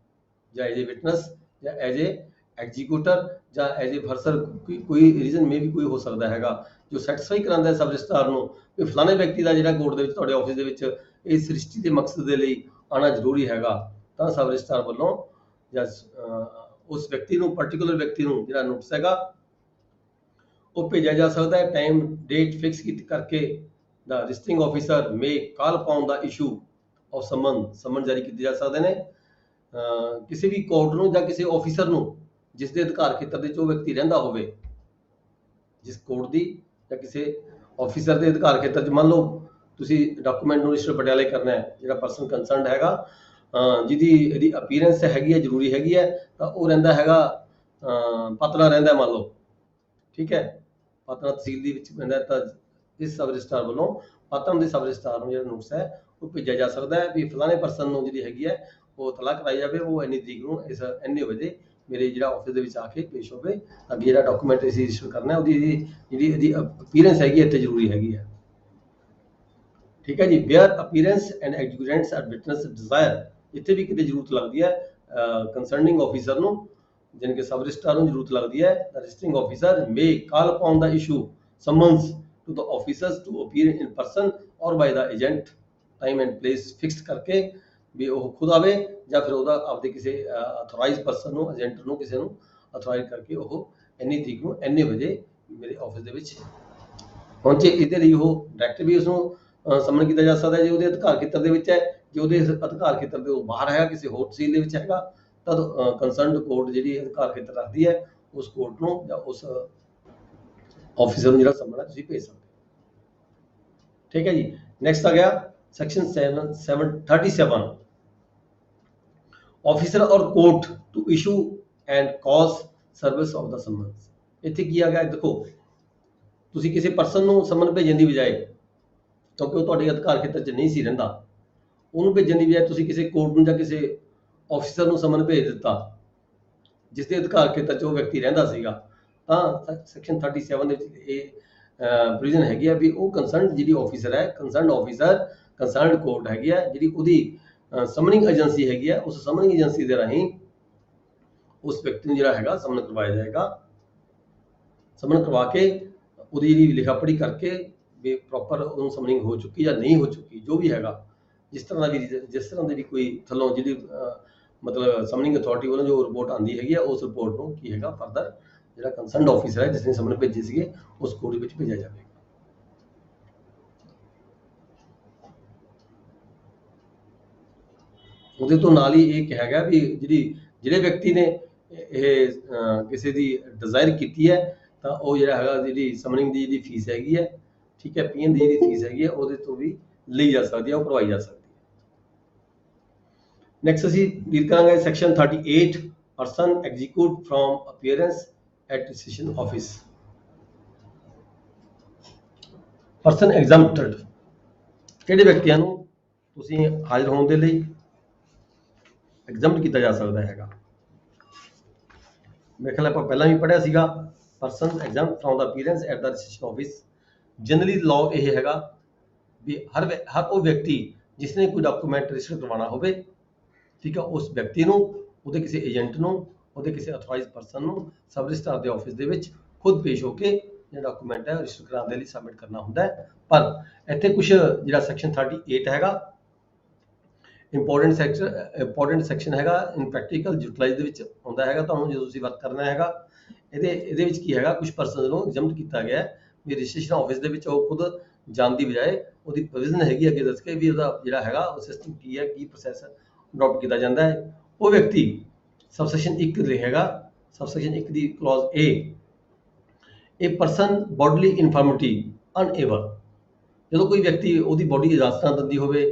ਜਾਂ ਐਜ ਏ ਵਿਟਨੈਸ ਜਾਂ ਐਜ ਏ ਐਗਜ਼ੀਕਿਊਟਰ ਜਾਂ ਐਜ਼ ਏ ਫਰਸਰ ਕੋਈ ਰੀਜ਼ਨ ਮੇ ਵੀ ਕੋਈ ਹੋ ਸਕਦਾ ਹੈਗਾ ਜੋ ਸੈਟੀਸਫਾਈ ਕਰਾਉਂਦਾ ਹੈ ਸਬ ਰਜਿਸਟਰਾਰ ਨੂੰ ਕਿ ਫਲਾਣੇ ਵਿਅਕਤੀ ਦਾ ਜਿਹੜਾ ਕੋਰਟ ਦੇ ਵਿੱਚ ਤੁਹਾਡੇ ਆਫਿਸ ਦੇ ਵਿੱਚ ਇਸ ਸ੍ਰਿਸ਼ਟੀ ਦੇ ਮਕਸਦ ਦੇ ਲਈ ਆਉਣਾ ਜ਼ਰੂਰੀ ਹੈਗਾ, ਤਾਂ ਸਬ ਰਜਿਸਟਰਾਰ ਵੱਲੋਂ ਜਾਂ ਉਸ ਵਿਅਕਤੀ ਨੂੰ ਪਾਰਟਿਕੂਲਰ ਵਿਅਕਤੀ ਨੂੰ ਜਿਹੜਾ ਨੋਟਿਸ ਹੈਗਾ ਉਹ ਭੇਜਿਆ ਜਾ ਸਕਦਾ ਹੈ। ਟਾਈਮ ਡੇਟ ਫਿਕਸ ਕਰਕੇ the registering officer may call upon the issue of summon ਜਾਰੀ ਕੀਤੇ ਜਾ ਸਕਦੇ ਨੇ ਕਿਸੇ ਵੀ ਕੋਰਟ ਨੂੰ ਜਾਂ ਕਿਸੇ ਆਫਿਸਰ ਨੂੰ ਜਿਸ ਦੇ ਅਧਿਕਾਰ ਖੇਤਰ ਦੇ ਵਿੱਚ ਉਹ ਵਿਅਕਤੀ ਰਹਿੰਦਾ ਹੋਵੇ, ਜਿਸ ਕੋਰਟ ਦੀ ਜਾਂ ਕਿਸੇ ਆਫਿਸਰ ਦੇ ਅਧਿਕਾਰ ਖੇਤਰ 'ਚ। ਮੰਨ ਲਓ ਤੁਸੀਂ ਡਾਕੂਮੈਂਟ ਨੂੰ ਰਜਿਸਟਰ ਪਟਿਆਲੇ ਕਰਨਾ ਹੈ, ਜਿਹੜਾ ਪਰਸਨ ਕੰਸਰਨਡ ਹੈਗਾ ਜਿਹਦੀ ਇਹਦੀ ਅਪੀਅਰੈਂਸ ਹੈਗੀ ਹੈ ਜ਼ਰੂਰੀ ਹੈਗੀ ਹੈ, ਤਾਂ ਉਹ ਰਹਿੰਦਾ ਹੈਗਾ ਪਤਨਾ ਰਹਿੰਦਾ ਮੰਨ ਲਓ, ਠੀਕ ਹੈ, ਪਤਨਾ ਤਹਿਸੀਲ ਦੇ ਵਿੱਚ ਰਹਿੰਦਾ, ਤਾਂ ਇਸ ਸਬ ਰਜਿਸਟਰਾਰ ਵੱਲੋਂ ਪਤਨ ਦੇ ਸਬ ਰਜਿਸਟਰਾਰ ਨੂੰ ਜਿਹੜਾ ਨੋਟਿਸ ਹੈ ਉਹ ਭੇਜਿਆ ਜਾ ਸਕਦਾ ਹੈ ਵੀ ਫਲਾਣੇ ਪਰਸਨ ਨੂੰ ਜਿਹੜੀ ਹੈਗੀ ਹੈ ਉਹ ਤਲਾਹ ਕਰਾਈ ਜਾਵੇ, ਉਹ ਇੰਨੀ ਤਰੀਕ ਨੂੰ ਇਸ ਇੰਨੇ ਵਜੇ ਮੇਰੇ ਜਿਹੜਾ ਆਫਿਸ ਦੇ ਵਿੱਚ ਆ ਕੇ ਪੇਸ਼ ਹੋਵੇ, ਅੱਗੇ ਜਿਹੜਾ ਡਾਕੂਮੈਂਟ ਅਸੀਂ ਰਜਿਸਟਰ ਕਰਨਾ ਉਹਦੀ ਜਿਹੜੀ ਇਹਦੀ ਅਪੀਅਰੈਂਸ ਹੈਗੀ ਇੱਥੇ ਜ਼ਰੂਰੀ ਹੈਗੀ ਹੈ, ਠੀਕ ਹੈ ਜੀ। Where appearance and executants are witness desire, ਇੱਥੇ ਵੀ ਕਿਤੇ ਜ਼ਰੂਰਤ ਲੱਗਦੀ ਹੈ ਕੰਸਰਨਿੰਗ ਆਫਿਸਰ ਨੂੰ, ਜਾਣੀ ਕਿ ਸਬ ਰਜਿਸਟਰਾਰ ਨੂੰ ਜ਼ਰੂਰਤ ਲੱਗਦੀ ਹੈ। Registering officer may call upon the issue summons to the officers to appear in person or by the agent, time and place fixed ਕਰਕੇ ਵੀ ਉਹ ਖੁਦ ਆਵੇ ਜਾਂ ਫਿਰ ਉਹਦਾ ਆਪਦੇ ਕਿਸੇ ਅਥੋਰਾਈਜ਼ ਪਰਸਨ ਨੂੰ, ਏਜੰਟ ਨੂੰ, ਕਿਸੇ ਨੂੰ ਅਥੋਰਾਈਜ਼ ਕਰਕੇ ਉਹ ਇੰਨੀ ਤਰੀਕ ਨੂੰ ਇੰਨੇ ਵਜੇ ਮੇਰੇ ਆਫਿਸ ਦੇ ਵਿੱਚ ਪਹੁੰਚੇ। ਇਹਦੇ ਲਈ ਉਹ ਡਾਇਰੈਕਟ ਵੀ ਉਸਨੂੰ ਸਮਨ ਕੀਤਾ ਜਾ ਸਕਦਾ ਜੇ ਉਹਦੇ ਅਧਿਕਾਰ ਖੇਤਰ ਦੇ ਵਿੱਚ ਹੈ। ਜੇ ਉਹਦੇ ਅਧਿਕਾਰ ਖੇਤਰ ਦੇ ਬਾਹਰ ਹੈਗਾ, ਕਿਸੇ ਹੋਰ ਤਹਿਸੀਲ ਦੇ ਵਿੱਚ ਹੈਗਾ, ਤਾਂ ਕੰਸਰਨਡ ਕੋਰਟ ਜਿਹੜੀ ਅਧਿਕਾਰ ਖੇਤਰ ਰੱਖਦੀ ਹੈ ਉਸ ਕੋਰਟ ਨੂੰ ਜਾਂ ਉਸ ਆਫਿਸਰ ਨੂੰ ਜਿਹੜਾ ਸਮਨ ਹੈ ਤੁਸੀਂ ਭੇਜ ਸਕਦੇ ਹੋ, ਠੀਕ ਹੈ ਜੀ। ਨੈਕਸਟ ਆ ਗਿਆ section 737 officer or court to issue and cause service of the summons. ਇੱਥੇ ਕੀ ਆ ਗਿਆ ਦੇਖੋ, ਤੁਸੀਂ ਕਿਸੇ ਪਰਸਨ ਨੂੰ ਸਮਨ ਭੇਜਣ ਦੀ ਬਜਾਏ, ਕਿਉਂਕਿ ਉਹ ਤੁਹਾਡੇ ਅਧਿਕਾਰ ਖੇਤਰ 'ਚ ਨਹੀਂ ਸੀ ਰਹਿੰਦਾ, ਉਹਨੂੰ ਭੇਜਣ ਦੀ ਬਜਾਏ ਤੁਸੀਂ ਕਿਸੇ ਕੋਰਟ ਨੂੰ ਜਾਂ ਕਿਸੇ ਆਫਿਸਰ ਨੂੰ ਸਮਨ ਭੇਜ ਦਿੱਤਾ ਜਿਸ ਦੇ ਅਧਿਕਾਰ ਖੇਤਰ 'ਚ ਉਹ ਵਿਅਕਤੀ ਰਹਿੰਦਾ ਸੀਗਾ, ਤਾਂ ਸੈਕਸ਼ਨ 37 ਦੇ ਵਿੱਚ ਇਹ ਪ੍ਰੋਵੀਜ਼ਨ ਹੈਗੀ ਆ ਵੀ ਉਹ ਕੰਸਰਨਡ ਜਿਹੜੀ ਆਫਿਸਰ ਹੈ, ਕੰਸਰਨਡ ਆਫਿਸਰ ਕੰਸਰਨਡ ਕੋਰਟ ਹੈਗੀ ਆ ਜਿਹੜੀ ਉਹਦੀ ਸਮਨਿੰਗ ਏਜੰਸੀ ਹੈਗੀ ਆ, ਉਸ ਸਮਨਿੰਗ ਏਜੰਸੀ ਦੇ ਰਾਹੀਂ ਉਸ ਵਿਅਕਤੀ ਨੂੰ ਜਿਹੜਾ ਹੈਗਾ ਸਮਨ ਕਰਵਾਇਆ ਜਾਏਗਾ। ਸਮਨ ਕਰਵਾ ਕੇ ਉਹਦੀ ਜਿਹੜੀ ਲਿਖਾ ਪੜ੍ਹੀ ਕਰਕੇ ਵੀ ਪ੍ਰੋਪਰ ਉਹਨੂੰ ਸਮਨਿੰਗ ਹੋ ਚੁੱਕੀ ਜਾਂ ਨਹੀਂ ਹੋ ਚੁੱਕੀ, ਜੋ ਵੀ ਹੈਗਾ, ਜਿਸ ਤਰ੍ਹਾਂ ਦੀ ਵੀ ਕੋਈ ਥੱਲੋਂ ਜਿਹੜੀ ਮਤਲਬ ਸਮਨਿੰਗ ਅਥਾਰਟੀ ਵੱਲੋਂ ਜੋ ਰਿਪੋਰਟ ਆਉਂਦੀ ਹੈਗੀ ਆ, ਉਸ ਰਿਪੋਰਟ ਨੂੰ ਕੀ ਹੈਗਾ ਫਰਦਰ ਜਿਹੜਾ ਕੰਸਰਨਡ ਆਫਿਸਰ ਹੈ ਜਿਸ ਨੇ ਸਮਨ ਭੇਜੇ ਸੀਗੇ ਉਸ ਕੋਰਟ ਵਿੱਚ ਭੇਜਿਆ ਜਾਵੇਗਾ। ਉਹਦੇ ਤੋਂ ਨਾਲ ਹੀ ਇਹ ਕਿਹਾ ਗਿਆ ਵੀ ਜਿਹੜੇ ਵਿਅਕਤੀ ਨੇ ਇਹ ਕਿਸੇ ਦੀ ਡਿਜ਼ਾਇਰ ਕੀਤੀ ਹੈ ਤਾਂ ਉਹ ਜਿਹੜਾ ਹੈਗਾ ਜਿਹੜੀ ਸਮਨਿੰਗ ਦੀ ਜਿਹੜੀ ਫੀਸ ਹੈਗੀ ਹੈ, ਠੀਕ ਹੈ, ਪੀਐਨ ਦੀ ਜਿਹੜੀ ਫੀਸ ਹੈਗੀ ਹੈ ਉਹਦੇ ਤੋਂ ਵੀ ਲਈ ਜਾ ਸਕਦੀ ਹੈ, ਉਹ ਕਰਵਾਈ ਜਾ ਸਕਦੀ ਹੈ। ਨੈਕਸਟ ਅਸੀਂ ਡੀਲ ਕਰਾਂਗੇ section 38 person execute from appearance at decision office. Person exempted, ਕਿਹੜੇ ਵਿਅਕਤੀਆਂ ਨੂੰ ਤੁਸੀਂ ਹਾਜ਼ਰ ਹੋਣ ਦੇ ਲਈ ਐਗਜ਼ੈਂਪਟ ਕੀਤਾ ਜਾ ਸਕਦਾ ਹੈਗਾ। ਮੇਰੇ ਖਿਆਲ ਆਪਾਂ ਪਹਿਲਾਂ ਵੀ ਪੜ੍ਹਿਆ ਸੀਗਾ, person exempt from the appearance at the decision office. Generally law ਇਹ ਹੈਗਾ ਵੀ ਹਰ ਉਹ ਵਿਅਕਤੀ ਜਿਸ ਨੇ ਕੋਈ ਡਾਕੂਮੈਂਟ ਰਜਿਸਟਰ ਕਰਵਾਉਣਾ ਹੋਵੇ, ਠੀਕ ਹੈ, ਉਸ ਵਿਅਕਤੀ ਨੂੰ, ਉਹਦੇ ਕਿਸੇ ਏਜੰਟ ਨੂੰ, ਉਹਦੇ ਕਿਸੇ ਅਥੋਰਾਈਜ਼ ਪਰਸਨ ਨੂੰ ਸਬ ਰਜਿਸਟਰਾਰ ਦੇ ਆਫਿਸ ਦੇ ਵਿੱਚ ਖੁਦ ਪੇਸ਼ ਹੋ ਕੇ ਜਿਹੜਾ ਡਾਕੂਮੈਂਟ ਹੈ ਰਜਿਸਟਰ ਕਰਾਉਣ ਦੇ ਲਈ ਸਬਮਿਟ ਕਰਨਾ ਹੁੰਦਾ ਹੈ। ਪਰ ਇੱਥੇ ਕੁਝ ਜਿਹੜਾ ਸੈਕਸ਼ਨ 38 ਹੈਗਾ ਇੰਪੋਰਟੈਂਟ ਸੈਕਸ਼ਨ ਹੈਗਾ, ਇਨ ਪ੍ਰੈਕਟੀਕਲ ਯੂਟਿਲਾਈਜ਼ ਦੇ ਵਿੱਚ ਆਉਂਦਾ ਹੈਗਾ, ਤੁਹਾਨੂੰ ਜਦੋਂ ਤੁਸੀਂ ਵਰਕ ਕਰਨਾ ਹੈਗਾ। ਇਹਦੇ ਵਿੱਚ ਕੀ ਹੈਗਾ, ਕੁਝ ਪਰਸਨ ਨੂੰ ਐਗਜ਼ੈਂਪਟ ਕੀਤਾ ਗਿਆ ਵੀ ਰਜਿਸਟ੍ਰੇਸ਼ਨ ਆਫਿਸ ਦੇ ਵਿੱਚ ਉਹ ਖੁਦ ਜਾਣ ਦੀ ਬਜਾਏ ਉਹਦੀ ਪ੍ਰੋਵੀਜ਼ਨ ਹੈਗੀ ਅੱਗੇ ਦੱਸ ਕੇ ਵੀ ਉਹਦਾ ਜਿਹੜਾ ਹੈਗਾ ਉਹ ਸਿਸਟਮ ਕੀ ਹੈ, ਕੀ ਪ੍ਰੋਸੈਸ ਅਡਾਪਟ ਕੀਤਾ ਜਾਂਦਾ ਹੈ। ਉਹ ਵਿਅਕਤੀ ਸਬਸੈਕਸ਼ਨ 1 ਰਹੇਗਾ, subsection 1 the clause A person ਬੋਡਲੀ ਇਨਫਰਮਿਟੀ ਅਨਏਬਲ, ਜਦੋਂ ਕੋਈ ਵਿਅਕਤੀ ਉਹਦੀ ਬੋਡੀ ਇਜਾਜ਼ਤ ਨਾ ਦਿੰਦੀ ਹੋਵੇ,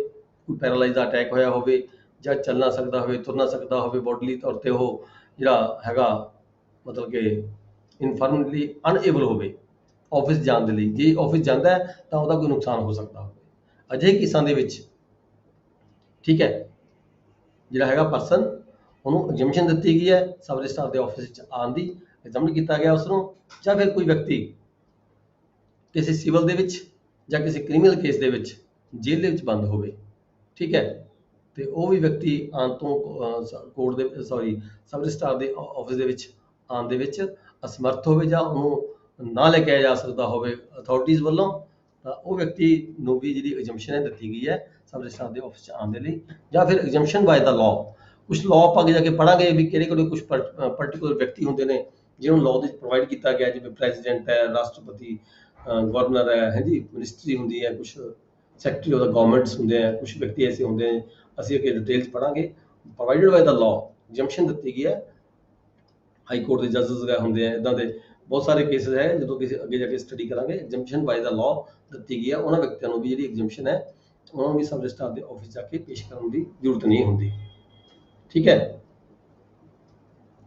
ਕੋਈ ਪੈਰਾਲਾਈਜ਼ ਦਾ ਅਟੈਕ ਹੋਇਆ ਹੋਵੇ ਜਾਂ ਚੱਲ ਨਾ ਸਕਦਾ ਹੋਵੇ, ਤੁਰ ਨਾ ਸਕਦਾ ਹੋਵੇ, ਬੋਡਲੀ ਤੌਰ ਤੇ ਉਹ ਜਿਹੜਾ ਹੈਗਾ ਮਤਲਬ ਕਿ ਇਨਫਰਮਲੀ ਅਨਏਬਲ ਹੋਵੇ ਆਫਿਸ ਜਾਣ ਦੇ ਲਈ। ਜੇ ਆਫਿਸ ਜਾਂਦਾ ਹੈ ਤਾਂ ਉਹਦਾ ਕੋਈ ਨੁਕਸਾਨ ਹੋ ਸਕਦਾ ਹੋਵੇ। ਅਜਿਹੇ ਕੇਸਾਂ ਦੇ ਵਿੱਚ, ਠੀਕ ਹੈ, ਜਿਹੜਾ ਹੈਗਾ ਪਰਸਨ ਉਹਨੂੰ ਐਗਜ਼ੈਂਪਸ਼ਨ ਦਿੱਤੀ ਗਈ ਹੈ ਸਬ ਰਜਿਸਟਰਾਰ ਦੇ ਆਫਿਸ ਵਿੱਚ ਆਉਣ ਦੀ, ਐਗਜ਼ੈਂਪਟ ਕੀਤਾ ਗਿਆ ਉਸ ਨੂੰ। ਜਾਂ ਫਿਰ ਕੋਈ ਵਿਅਕਤੀ ਕਿਸੇ ਸਿਵਲ ਦੇ ਵਿੱਚ ਜਾਂ ਕਿਸੇ ਕ੍ਰਿਮੀਨਲ ਕੇਸ ਦੇ ਵਿੱਚ ਜੇਲ੍ਹ ਦੇ ਵਿੱਚ ਬੰਦ ਹੋਵੇ, ਠੀਕ ਹੈ, ਤੇ ਉਹ ਵੀ ਵਿਅਕਤੀ ਆਉਣ ਤੋਂ ਕੋਰਟ ਦੇ ਸਬ ਰਜਿਸਟਰਾਰ ਦੇ ਆਫਿਸ ਦੇ ਵਿੱਚ ਆਉਣ ਦੇ ਵਿੱਚ ਅਸਮਰਥ ਹੋਵੇ ਜਾਂ ਉਹਨੂੰ ਨਾ ਲੈ ਕੇ ਆਇਆ ਜਾ ਸਕਦਾ ਹੋਵੇ ਅਥਾਰਟੀਜ਼ ਵੱਲੋਂ, ਤਾਂ ਉਹ ਵਿਅਕਤੀ ਨੂੰ ਵੀ ਜਿਹੜੀ ਐਗਜ਼ੈਂਪਸ਼ਨ ਹੈ ਦਿੱਤੀ ਗਈ ਹੈ ਸਬ ਰਜਿਸਟਰਾਰ ਦੇ ਆਫਿਸ 'ਚ ਆਉਣ ਦੇ ਲਈ। ਜਾਂ ਫਿਰ ਐਗਜ਼ੈਂਪਸ਼ਨ ਬਾਏ ਦਾ ਲਾਅ, ਕੁਛ ਲਾਅ ਆਪਾਂ ਅੱਗੇ ਜਾ ਕੇ ਪੜ੍ਹਾਂਗੇ ਵੀ ਕਿਹੜੇ ਕਿਹੜੇ ਕੁਛ ਪਰਟੀਕੂਲਰ ਵਿਅਕਤੀ ਹੁੰਦੇ ਨੇ ਜਿਹਨੂੰ ਲਾਅ ਦੇ ਵਿੱਚ ਪ੍ਰੋਵਾਈਡ ਕੀਤਾ ਗਿਆ, ਜਿਵੇਂ ਪ੍ਰੈਜ਼ੀਡੈਂਟ ਹੈ, ਰਾਸ਼ਟਰਪਤੀ, ਗਵਰਨਰ ਹੈ ਜੀ, ਮਿਨਿਸਟਰੀ ਹੁੰਦੀ ਹੈ, ਕੁਛ ਸੈਕਟਰੀ ਆਫ ਦਾ ਗਵਰਨਮੈਂਟਸ ਹੁੰਦੇ ਆ, ਕੁਛ ਵਿਅਕਤੀ ਐਸੇ ਹੁੰਦੇ ਨੇ, ਅਸੀਂ ਅੱਗੇ ਡਿਟੇਲਸ ਪੜ੍ਹਾਂਗੇ। ਪ੍ਰੋਵਾਈਡਡ ਬਾਏ ਦਾ ਲਾਅ ਐਗਜ਼ੈਂਪਸ਼ਨ ਦਿੱਤੀ ਗਈ ਹੈ, ਹਾਈ ਕੋਰਟ ਦੇ ਜੱਜਸ ਵਗੈਰਾ ਹੁੰਦੇ ਆ, ਇਦਾਂ ਦੇ ਬਹੁਤ ਸਾਰੇ ਕੇਸਿਸ ਹੈ ਜਦੋਂ ਕਿਸੇ ਅੱਗੇ ਜਾ ਕੇ ਸਟੱਡੀ ਕਰਾਂਗੇ। ਐਗਜ਼ੈਂਪਸ਼ਨ ਬਾਏ ਦਾ ਲਾਅ ਦਿੱਤੀ ਗਈ ਹੈ, ਉਹਨਾਂ ਵਿਅਕਤੀਆਂ ਨੂੰ ਵੀ ਜਿਹੜੀ ਐਗਜ਼ੈਂਪਸ਼ਨ ਹੈ ਉਹਨਾਂ ਨੂੰ ਵੀ ਸਬ ਰਜਿਸਟਰਾਰ ਦੇ ਆਫਿਸ ਜਾ ਕੇ ਪੇਸ਼ ਕਰਨ ਦੀ ਜ਼ਰੂਰਤ ਨਹੀਂ ਹੁੰਦੀ। ਠੀਕ ਹੈ,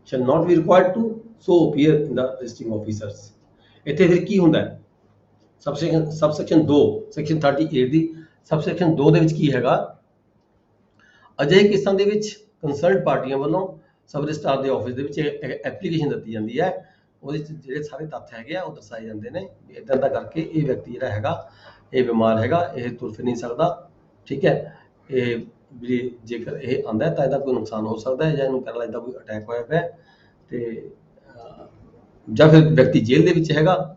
shall not be required to so appear in the registering officers। ਇੱਥੇ ਫਿਰ ਕੀ ਹੁੰਦਾ ਹੈ, ਸਬਸੈਕਸ਼ਨ 2 ਸੈਕਸ਼ਨ 38 ਦੀ ਸਬਸੈਕਸ਼ਨ 2 ਦੇ ਵਿੱਚ ਕੀ ਹੈਗਾ, ਅਜਿਹੇ ਕੇਸਾਂ ਦੇ ਵਿੱਚ ਕੰਸਰਨਡ ਪਾਰਟੀਆਂ ਵੱਲੋਂ ਸਬ ਰਜਿਸਟਰਾਰ ਦੇ ਆਫਿਸ ਦੇ ਵਿੱਚ ਐਪਲੀਕੇਸ਼ਨ ਦਿੱਤੀ ਜਾਂਦੀ ਹੈ, ਉਹਦੇ ਵਿੱਚ ਜਿਹੜੇ ਸਾਰੇ ਤੱਥ ਹੈਗੇ ਆ ਉਹ ਦਰਸਾਏ ਜਾਂਦੇ ਨੇ ਵੀ ਇਦਾਂ ਦਾ ਕਰਕੇ ਇਹ ਵਿਅਕਤੀ ਜਿਹੜਾ ਹੈਗਾ ਇਹ ਬਿਮਾਰ ਹੈਗਾ, ਇਹ ਤੁਰ ਫਿਰ ਨਹੀਂ ਸਕਦਾ। ਠੀਕ ਹੈ, ਇਹ ਵੀ ਜੇਕਰ ਇਹ ਆਉਂਦਾ ਤਾਂ ਇਹਦਾ ਕੋਈ ਨੁਕਸਾਨ ਹੋ ਸਕਦਾ ਹੈ ਜਾਂ ਇਹਨੂੰ ਪੈਰਾਲਾਈਜ਼ ਦਾ ਕੋਈ ਅਟੈਕ ਹੋਇਆ ਪਿਆ ਤੇ ਜਾਂ ਫਿਰ ਵਿਅਕਤੀ ਜੇਲ੍ਹ ਦੇ ਵਿੱਚ ਹੈਗਾ,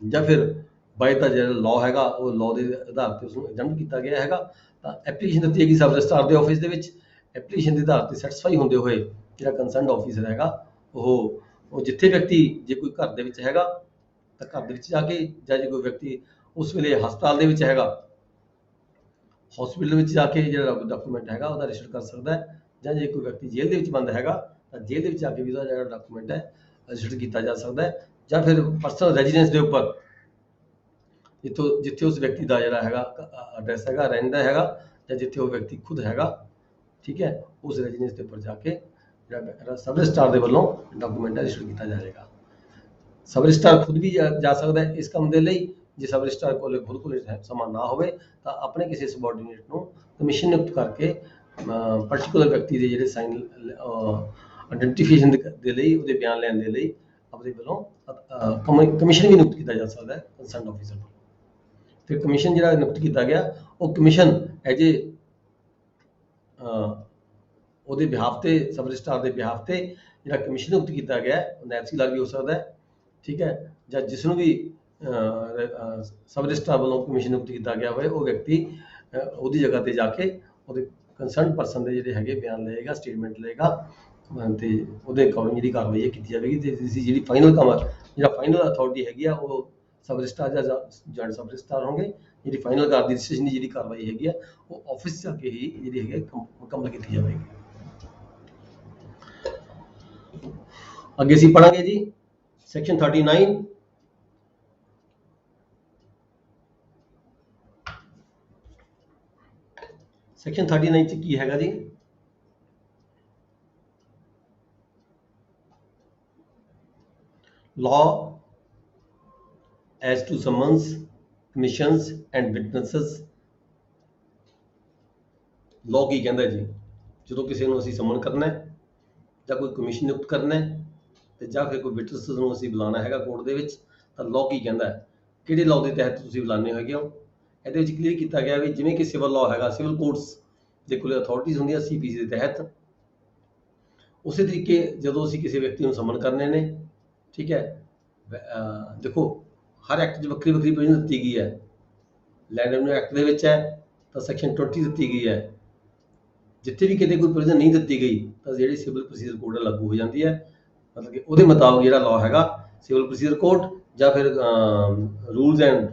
ਜਾਂ ਫਿਰ ਬਾਈ ਦਾ ਜਿਹੜਾ ਲਾਅ ਹੈਗਾ ਉਹ ਲਾਅ ਦੇ ਆਧਾਰ ਤੇ ਉਸਨੂੰ ਐਗਜ਼ੈਂਪਟ ਕੀਤਾ ਗਿਆ ਹੈਗਾ, ਤਾਂ ਐਪਲੀਕੇਸ਼ਨ ਦਿੱਤੀ ਹੈਗੀ ਸਬ ਰਜਿਸਟਰਾਰ ਦੇ ਆਫਿਸ ਦੇ ਵਿੱਚ। ਐਪਲੀਕੇਸ਼ਨ ਦੇ ਆਧਾਰ ਤੇ ਸੈਟੀਸਫਾਈ ਹੁੰਦੇ ਹੋਏ ਜਿਹੜਾ ਕੰਸਰਨਡ ਆਫਿਸਰ ਹੈਗਾ ਉਹ ਜਿੱਥੇ ਵਿਅਕਤੀ ਜੇ ਕੋਈ ਘਰ ਦੇ ਵਿੱਚ ਹੈਗਾ ਤਾਂ ਘਰ ਦੇ ਵਿੱਚ ਜਾ ਕੇ, ਜਾਂ ਜੇ ਕੋਈ ਵਿਅਕਤੀ ਉਸ ਵੇਲੇ ਹਸਪਤਾਲ ਦੇ ਵਿੱਚ ਹੈਗਾ ਹਸਪੀਟਲ ਵਿੱਚ ਜਾ ਕੇ ਜਿਹੜਾ ਡਾਕੂਮੈਂਟ ਹੈਗਾ ਉਹਦਾ ਰਜਿਸਟਰ ਕਰ ਸਕਦਾ ਹੈ, ਜਾਂ ਜੇ ਕੋਈ ਵਿਅਕਤੀ ਜੇਲ੍ਹ ਦੇ ਵਿੱਚ ਬੰਦ ਹੈਗਾ ਤਾਂ ਜੇਲ੍ਹ ਦੇ ਵਿੱਚ ਜਾ ਕੇ ਵੀ ਉਹਦਾ ਜਿਹੜਾ ਡਾਕੂਮੈਂਟ ਹੈ ਰਜਿਸਟਰ ਕੀਤਾ ਜਾ ਸਕਦਾ ਹੈ, ਜਾਂ ਫਿਰ ਪਰਸਨਲ ਰੈਜ਼ੀਡੈਂਸ ਦੇ ਉੱਪਰ ਜਿੱਥੇ ਉਸ ਵਿਅਕਤੀ ਦਾ ਜਿਹੜਾ ਹੈਗਾ ਐਡਰੈਸ ਹੈਗਾ, ਰਹਿੰਦਾ ਹੈਗਾ, ਜਾਂ ਜਿੱਥੇ ਉਹ ਵਿਅਕਤੀ ਖੁਦ ਹੈਗਾ, ਠੀਕ ਹੈ, ਉਸ ਰੈਜ਼ੀਡੈਂਸ ਦੇ ਉੱਪਰ ਜਾ ਕੇ ਜਿਹੜਾ ਸਬ ਰਜਿਸਟਰਾਰ ਦੇ ਵੱਲੋਂ ਡਾਕੂਮੈਂਟ ਰਜਿਸਟਰ ਕੀਤਾ ਜਾਏਗਾ। ਸਬ ਰਜਿਸਟਰਾਰ ਖੁਦ ਵੀ ਜਾ ਸਕਦਾ ਹੈ ਇਸ ਕੰਮ ਦੇ ਲਈ। ਜੇ ਸਬ ਰਜਿਸਟਰਾਰ ਕੋਲ ਖੁਦ ਕੋਲ ਸਮਾਂ ਨਾ ਹੋਵੇ ਤਾਂ ਆਪਣੇ ਕਿਸੇ ਸਬਆਰਡੀਨੇਟ ਨੂੰ ਕਮਿਸ਼ਨ ਨਿਯੁਕਤ ਕਰਕੇ ਪਰਟੀਕੂਲਰ ਵਿਅਕਤੀ ਦੇ ਜਿਹੜੇ ਸਾਈਨ ਆਇਡੈਂਟੀਫਿਕੇਸ਼ਨ ਦੇ ਲਈ, ਉਹਦੇ ਬਿਆਨ ਲੈਣ ਦੇ ਲਈ ਆਪਣੇ ਵੱਲੋਂ ਕਮਿਸ਼ਨ ਵੀ ਨਿਯੁਕਤ ਕੀਤਾ ਜਾ ਸਕਦਾ ਹੈ ਕੰਸਰਨਡ ਆਫਿਸਰ ਵੱਲੋਂ। ਫਿਰ ਕਮਿਸ਼ਨ ਜਿਹੜਾ ਨਿਯੁਕਤ ਕੀਤਾ ਗਿਆ ਉਹ ਕਮਿਸ਼ਨ ਐਜ ਏ ਉਹਦੇ ਬਿਹਾਫ ਤੇ ਸਬ ਰਜਿਸਟਰਾਰ ਦੇ ਬਿਹਾਫ ਤੇ ਜਿਹੜਾ ਕਮਿਸ਼ਨ ਨਿਯੁਕਤ ਕੀਤਾ ਗਿਆ ਉਹ ਨਾਇਬ ਤਹਿਸੀਲਦਾਰ ਵੀ ਹੋ ਸਕਦਾ ਹੈ। ਠੀਕ ਹੈ, ਜਾਂ ਜਿਸ ਨੂੰ ਵੀ ਸਬ ਰਜਿਸਟਰਾਰ ਵੱਲੋਂ ਕਮਿਸ਼ਨ ਨਿਯੁਕਤ ਕੀਤਾ ਗਿਆ ਹੋਵੇ ਉਹ ਵਿਅਕਤੀ ਉਹਦੀ ਜਗ੍ਹਾ ਤੇ ਜਾ ਕੇ ਉਹਦੇ ਕੰਸਰਨਡ ਪਰਸਨ ਦੇ ਜਿਹੜੇ ਹੈਗੇ ਬਿਆਨ ਲਏਗਾ, ਸਟੇਟਮੈਂਟ ਲਏਗਾ ਤੇ ਉਹਦੇ ਅਕੋਰਡਿੰਗ ਜਿਹੜੀ ਕਾਰਵਾਈ ਹੈ ਕੀਤੀ ਜਾਵੇਗੀ। ਤੇ ਜਿਹੜੀ ਜਿਹੜਾ ਫਾਈਨਲ ਅਥਾਰਟੀ ਹੈਗੀ ਆ ਉਹ ਸਬ ਰਜਿਸਟਰਾਰ ਜਾਂ ਜੁਆਇੰਟ ਸਬ ਰਜਿਸਟਰਾਰ ਹੋਣਗੇ। ਜਿਹੜੀ ਫਾਈਨਲ ਕਾਰ ਦੀ ਡਿਸੀਜਨ ਦੀ ਜਿਹੜੀ ਕਾਰਵਾਈ ਹੈਗੀ ਆ ਉਹ ਆਫਿਸ ਜਾ ਕੇ ਹੀ ਜਿਹੜੀ ਹੈਗੀ ਮੁਕੰਮਲ ਕੀਤੀ ਜਾਵੇਗੀ। ਅੱਗੇ ਅਸੀਂ ਪੜਾਂਗੇ ਜੀ ਸੈਕਸ਼ਨ 39। ਸੈਕਸ਼ਨ 39 ਚ ਕੀ ਹੈਗਾ ਜੀ, law as to summons, commissions and witnesses। law ਕੀ ਕਹਿੰਦਾ ਜੀ, ਜਦੋਂ ਕਿਸੇ ਨੂੰ ਅਸੀਂ ਸਮਨ ਕਰਨਾ ਹੈ ਜਾਂ ਕੋਈ ਕਮਿਸ਼ਨ ਨਿਯੁਕਤ ਕਰਨਾ ਹੈ ਤੇ ਜਾਂ ਫਿਰ ਕੋਈ ਵਿਟਨੈਸ ਨੂੰ ਅਸੀਂ ਬੁਲਾਉਣਾ ਹੈਗਾ ਕੋਰਟ ਦੇ ਵਿੱਚ, ਤਾਂ law ਕੀ ਕਹਿੰਦਾ ਹੈ, ਕਿਹੜੇ law ਦੇ ਤਹਿਤ ਤੁਸੀਂ ਬੁਲਾਉਂਦੇ ਹੈਗੇ ਹੋ। ਇਹਦੇ ਵਿੱਚ ਕਲੀਅਰ ਕੀਤਾ ਗਿਆ ਵੀ ਜਿਵੇਂ ਕਿ ਸਿਵਲ ਲਾਅ ਹੈਗਾ, ਸਿਵਲ ਕੋਰਟਸ ਦੇ ਕੋਲ ਅਥਾਰਟੀਜ਼ ਹੁੰਦੀਆਂ CPC ਦੇ ਤਹਿਤ, ਉਸੇ ਤਰੀਕੇ ਜਦੋਂ ਅਸੀਂ ਕਿਸੇ ਵਿਅਕਤੀ ਨੂੰ ਸਮਨ ਕਰਨੇ ਨੇ, ਠੀਕ ਹੈ, ਦੇਖੋ ਹਰ ਐਕਟ 'ਚ ਵੱਖਰੀ ਵੱਖਰੀ ਪ੍ਰੋਵੀਜ਼ਨ ਦਿੱਤੀ ਗਈ ਹੈ। ਲੈਂਡ ਰੈਵਨਿਊ ਐਕਟ ਦੇ ਵਿੱਚ ਹੈ ਤਾਂ ਸੈਕਸ਼ਨ 20 ਦਿੱਤੀ ਗਈ ਹੈ। ਜਿੱਥੇ ਵੀ ਕਿਤੇ ਕੋਈ ਪ੍ਰੋਵੀਜ਼ਨ ਨਹੀਂ ਦਿੱਤੀ ਗਈ ਤਾਂ ਜਿਹੜੀ ਸਿਵਲ ਪ੍ਰੋਸੀਜਰ ਕੋਡ ਲਾਗੂ ਹੋ ਜਾਂਦੀ ਹੈ। ਮਤਲਬ ਕਿ ਉਹਦੇ ਮੁਤਾਬਕ ਜਿਹੜਾ ਲਾਅ ਹੈਗਾ ਸਿਵਲ ਪ੍ਰੋਸੀਜਰ ਕੋਡ ਜਾਂ ਫਿਰ rules and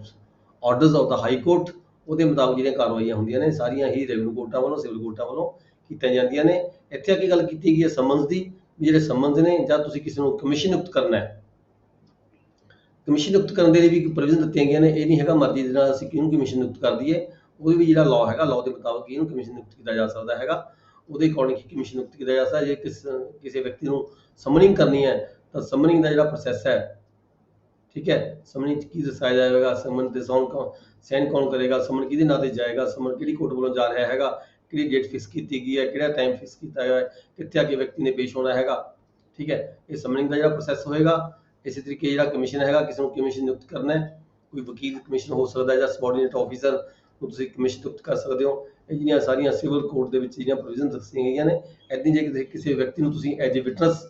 orders of the high court, ਉਹਦੇ ਮੁਤਾਬਕ ਜਿਹੜੀਆਂ ਕਾਰਵਾਈਆਂ ਹੁੰਦੀਆਂ ਨੇ ਸਾਰੀਆਂ ਹੀ ਰੈਵਨਿਊ ਕੋਰਟਾਂ ਵੱਲੋਂ, ਸਿਵਲ ਕੋਰਟਾਂ ਵੱਲੋਂ ਕੀਤੀਆਂ ਜਾਂਦੀਆਂ ਨੇ। ਇੱਥੇ ਆ ਕੇ ਗੱਲ ਕੀਤੀ ਗਈ ਹੈ ਸਮਨਸ ਦੀ, ਜਿਹੜੇ ਸਮਨਸ ਨੇ ਜਾਂ ਤੁਸੀਂ ਕਿਸੇ ਨੂੰ ਕਮਿਸ਼ਨ ਨਿਯੁਕਤ ਕਰਨਾ ਹੈ, ਕਮਿਸ਼ਨ ਨਿਯੁਕਤ ਕਰਨ ਦੇ ਲਈ ਵੀ ਪ੍ਰੋਵੀਜ਼ਨ ਦਿੱਤੀਆਂ ਗਈਆਂ ਨੇ। ਇਹ ਨਹੀਂ ਹੈਗਾ ਮਰਜ਼ੀ ਦੇ ਨਾਲ ਅਸੀਂ ਕਿਹਨੂੰ ਕਮਿਸ਼ਨ ਨਿਯੁਕਤ ਕਰ ਦਈਏ, ਉਹਦੇ ਵੀ ਜਿਹੜਾ ਲਾਅ ਹੈਗਾ, ਲਾਅ ਦੇ ਮੁਤਾਬਕ ਇਹਨੂੰ ਕਮਿਸ਼ਨ ਨਿਯੁਕਤ ਕੀਤਾ ਜਾ ਸਕਦਾ ਹੈਗਾ, ਉਹਦੇ ਅਕੋਰਡਿੰਗ ਹੀ ਕਮਿਸ਼ਨ ਨਿਯੁਕਤ ਕੀਤਾ ਜਾ ਸਕਦਾ। ਜੇ ਕਿਸੇ ਵਿਅਕਤੀ ਨੂੰ ਸਮਨਿੰਗ ਕਰਨੀ ਹੈ ਤਾਂ ਸਮਨਿੰਗ ਦਾ ਜਿਹੜਾ ਪ੍ਰੋਸੈਸ ਹੈ, ਠੀਕ ਹੈ, ਸਮਨਿੰਗ 'ਚ ਕੀ ਦਰਸਾਇਆ ਜਾਵੇਗਾ, ਸਮਨ ਤੇ ਸਾਈਨ ਕੌਣ ਕਰੇਗਾ, ਸਮਨ ਕਿਹਦੇ ਨਾਂ ਤੇ ਜਾਏਗਾ, ਸਮਨ ਕਿਹੜੀ ਕੋਰਟ ਵੱਲੋਂ ਜਾ ਰਿਹਾ ਹੈਗਾ, ਕਿਹੜੀ ਡੇਟ ਫਿਕਸ ਕੀਤੀ ਗਈ ਹੈ, ਕਿਹੜਾ ਟਾਈਮ ਫਿਕਸ ਕੀਤਾ ਗਿਆ ਹੈ, ਕਿੱਥੇ ਆ ਕੇ ਵਿਅਕਤੀ ਨੇ ਪੇਸ਼ ਹੋਣਾ ਹੈਗਾ, ਠੀਕ ਹੈ, ਇਹ ਸਮਨਿੰਗ ਦਾ ਜਿਹੜਾ ਪ੍ਰੋਸੈਸ ਹੋਏਗਾ। ਇਸੇ ਤਰੀਕੇ ਜਿਹੜਾ ਕਮਿਸ਼ਨ ਹੈਗਾ, ਕਿਸੇ ਨੂੰ ਕਮਿਸ਼ਨ ਨਿਯੁਕਤ ਕਰਨਾ ਹੈ, ਕੋਈ ਵਕੀਲ ਕਮਿਸ਼ਨ ਹੋ ਸਕਦਾ ਹੈ ਜਾਂ ਸਬਆਰਡੀਨੇਟ ਆਫੀਸਰ ਨੂੰ ਤੁਸੀਂ ਕਮਿਸ਼ਨ ਨਿਯੁਕਤ ਕਰ ਸਕਦੇ ਹੋ। ਇਹ ਜਿਹੜੀਆਂ ਸਾਰੀਆਂ ਸਿਵਲ ਕੋਡ ਦੇ ਵਿੱਚ ਜਿਹੜੀਆਂ ਪ੍ਰੋਵੀਜ਼ਨ ਦੱਸੀਆਂ ਗਈਆਂ ਨੇ। ਇੱਦਾਂ ਜੇ ਕਿਸੇ ਵਿਅਕਤੀ ਨੂੰ ਤੁਸੀਂ ਐਜ ਏ ਵਿਟਨੈਸ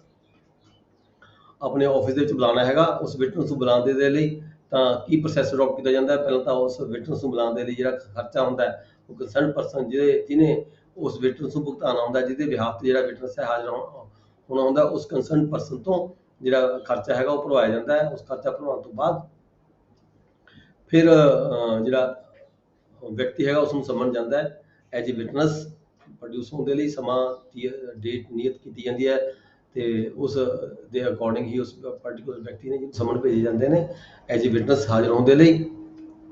ਆਪਣੇ ਆਫਿਸ ਦੇ ਵਿੱਚ ਬੁਲਾਉਣਾ ਹੈਗਾ ਉਸ ਵਿਟਨੈਸ ਨੂੰ ਬੁਲਾਉਣ ਦੇ ਲਈ, ਤਾਂ ਕੀ ਪ੍ਰੋਸੈਸ ਅਡਾਪਟ ਕੀਤਾ ਜਾਂਦਾ ਹੈ? ਪਹਿਲਾਂ ਤਾਂ ਉਸ ਵਿਟਨੈਸ ਨੂੰ ਬੁਲਾਉਣ ਦੇ ਲਈ ਜਿਹੜਾ ਖਰਚਾ ਹੁੰਦਾ ਹੈ ਉਹ ਕੰਸਰਨ ਪਰਸਨ ਜਿਹਨੇ ਉਸ ਵਿਟਨੈਸ ਨੂੰ ਭੁਗਤਾਨਾ ਹੁੰਦਾ, ਜਿਹਦੇ ਬਿਹਾਫ ਤੇ ਜਿਹੜਾ ਵਿਟਨੈਸ ਹੈ ਹਾਜ਼ਰ ਹੋਣਾ ਹੁੰਦਾ, ਉਸ ਕੰਸਰਨ ਪਰਸਨ ਤੋਂ ਜਿਹੜਾ ਖਰਚਾ ਹੈਗਾ ਉਹ ਭਰਵਾਇਆ ਜਾਂਦਾ ਹੈ। ਉਸ ਖਰਚਾ ਭਰਵਾਉਣ ਤੋਂ ਬਾਅਦ ਫਿਰ ਜਿਹੜਾ ਵਿਅਕਤੀ ਹੈਗਾ ਉਸ ਨੂੰ ਸਮਨ ਜਾਂਦਾ ਹੈ ਐਜ ਏ ਵਿਟਨੈਸ ਪ੍ਰੋਡਿਊਸ ਹੋਣ ਦੇ ਲਈ। ਸਮਾਂ ਡੇਟ ਨਿਯਤ ਕੀਤੀ ਜਾਂਦੀ ਹੈ ਤੇ ਉਸ ਦੇ ਅਕੋਰਡਿੰਗ ਹੀ ਉਸ ਪਾਰਟਿਕੂਲਰ ਵਿਅਕਤੀ ਨੇ ਸਮਨ ਭੇਜੇ ਜਾਂਦੇ ਨੇ ਐਜ ਏ ਵਿਟਨੈਸ ਹਾਜ਼ਰ ਹੋਣ ਦੇ ਲਈ।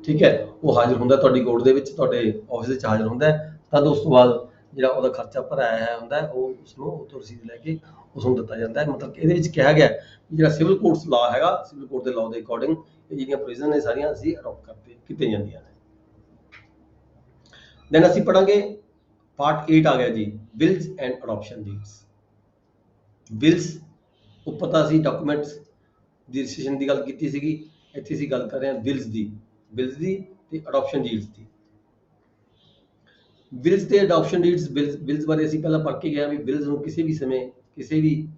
ਠੀਕ ਹੈ, ਉਹ ਹਾਜ਼ਰ ਹੁੰਦਾ ਤੁਹਾਡੀ ਕੋਰਟ ਦੇ ਵਿੱਚ, ਤੁਹਾਡੇ ਆਫਿਸ ਵਿੱਚ ਹਾਜ਼ਰ ਹੁੰਦਾ ਹੈ। ਤਦ ਉਸ ਤੋਂ ਬਾਅਦ ਜਿਹੜਾ ਉਹਦਾ ਖਰਚਾ ਭਰਾਇਆ ਹੁੰਦਾ ਹੈ ਉਹ ਉਸਨੂੰ ਉੱਥੋਂ ਰਸੀਦ ਲੈ ਕੇ ਉਸ ਨੂੰ ਦਿੱਤਾ ਜਾਂਦਾ ਹੈ। ਮਤਲਬ ਇਹਦੇ ਵਿੱਚ ਕਿਹਾ ਗਿਆ ਜਿਹੜਾ ਸਿਵਲ ਕੋਰਟਸ ਲਾ ਹੈਗਾ, ਸਿਵਲ ਕੋਰਟ ਦੇ ਲਾਅ ਦੇ ਅਕੋਰਡਿੰਗ ਇਹ ਜਿਹੜੀਆਂ ਪ੍ਰੋਵੀਜ਼ਨ ਨੇ ਸਾਰੀਆਂ ਅਸੀਂ ਅਡਾਪਟ ਕੀਤੀਆਂ ਜਾਂਦੀਆਂ ਨੇ। ਦੈਨ ਅਸੀਂ ਪੜਾਂਗੇ ਪਾਰਟ 8 ਆ ਗਿਆ ਜੀ, wills and adoption deeds. Wills ਉੱਪਰ ਤਾਂ ਅਸੀਂ ਡਾਕੂਮੈਂਟਸ ਦੀ ਰਜਿਸਟ੍ਰੇਸ਼ਨ ਦੀ ਗੱਲ ਕੀਤੀ ਸੀਗੀ, ਇੱਥੇ ਅਸੀਂ ਗੱਲ ਕਰ ਰਹੇ ਹਾਂ ਵਿਲਸ ਦੀ ਤੇ ਅਡਾਪਸ਼ਨ ਡੀਡਸ ਦੀ। ਵਿਲਸ ਤੇ ਅਡਾਪਸ਼ਨ ਡੀਡਸ, ਵਿਲਸ ਬਾਰੇ ਅਸੀਂ ਪਹਿਲਾਂ ਪੜ੍ਹ ਕੇ ਗਏ ਵੀ ਵਿਲਸ ਨੂੰ ਕਿਸੇ ਵੀ ਸਮੇਂ ਕਿਸੇ ਵੀ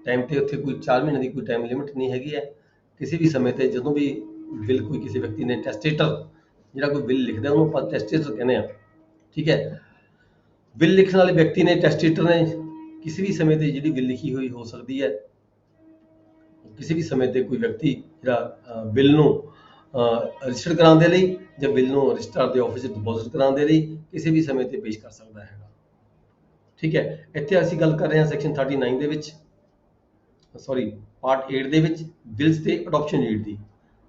ਟਾਈਮ ਤੇ, ਉੱਥੇ ਕੋਈ 4 ਮਹੀਨੇ ਦੀ ਕੋਈ ਟਾਈਮ ਲਿਮਿਟ ਨਹੀਂ ਹੈਗੀ ਹੈ, ਕਿਸੇ ਵੀ ਸਮੇਂ ਤੇ ਜਦੋਂ ਵੀ ਵਿਲ ਕੋਈ ਕਿਸੇ ਵਿਅਕਤੀ ਨੇ ਟੈਸਟੇਟਰ ਜਿਹੜਾ ਕੋਈ ਵਿਲ ਲਿਖਦਾ ਉਹਨੂੰ ਆਪਾਂ ਟੈਸਟੇਟਰ ਕਹਿੰਦੇ ਆ। ਠੀਕ ਹੈ, ਵਿਲ ਲਿਖਣ ਵਾਲੇ ਵਿਅਕਤੀ ਨੇ, ਟੈਸਟੇਟਰ ਨੇ ਕਿਸੇ ਵੀ ਸਮੇਂ ਤੇ ਜਿਹੜੀ ਵਿਲ ਲਿਖੀ ਹੋਈ ਹੋ ਸਕਦੀ ਹੈ। ਕਿਸੇ ਵੀ ਸਮੇਂ ਤੇ ਕੋਈ ਵਿਅਕਤੀ ਜਿਹੜਾ ਬਿੱਲ ਨੂੰ ਰਜਿਸਟਰ ਕਰਾਉਣ ਦੇ ਲਈ ਜਾਂ ਬਿੱਲ ਨੂੰ ਰਜਿਸਟਰਾਰ ਦੇ ਆਫਿਸ 'ਚ ਡਿਪੋਜ਼ਿਟ ਕਰਾਉਣ ਦੇ ਲਈ ਕਿਸੇ ਵੀ ਸਮੇਂ ਤੇ ਪੇਸ਼ ਕਰ ਸਕਦਾ ਹੈਗਾ। ਠੀਕ ਹੈ, ਇੱਥੇ ਅਸੀਂ ਗੱਲ ਕਰ ਰਹੇ ਹਾਂ ਸੈਕਸ਼ਨ 39 ਦੇ ਵਿੱਚ, ਸੌਰੀ ਪਾਰਟ 8 ਦੇ ਵਿੱਚ ਬਿਲਸ ਤੇ ਅਡਾਪਸ਼ਨ ਡੀਡ ਦੀ।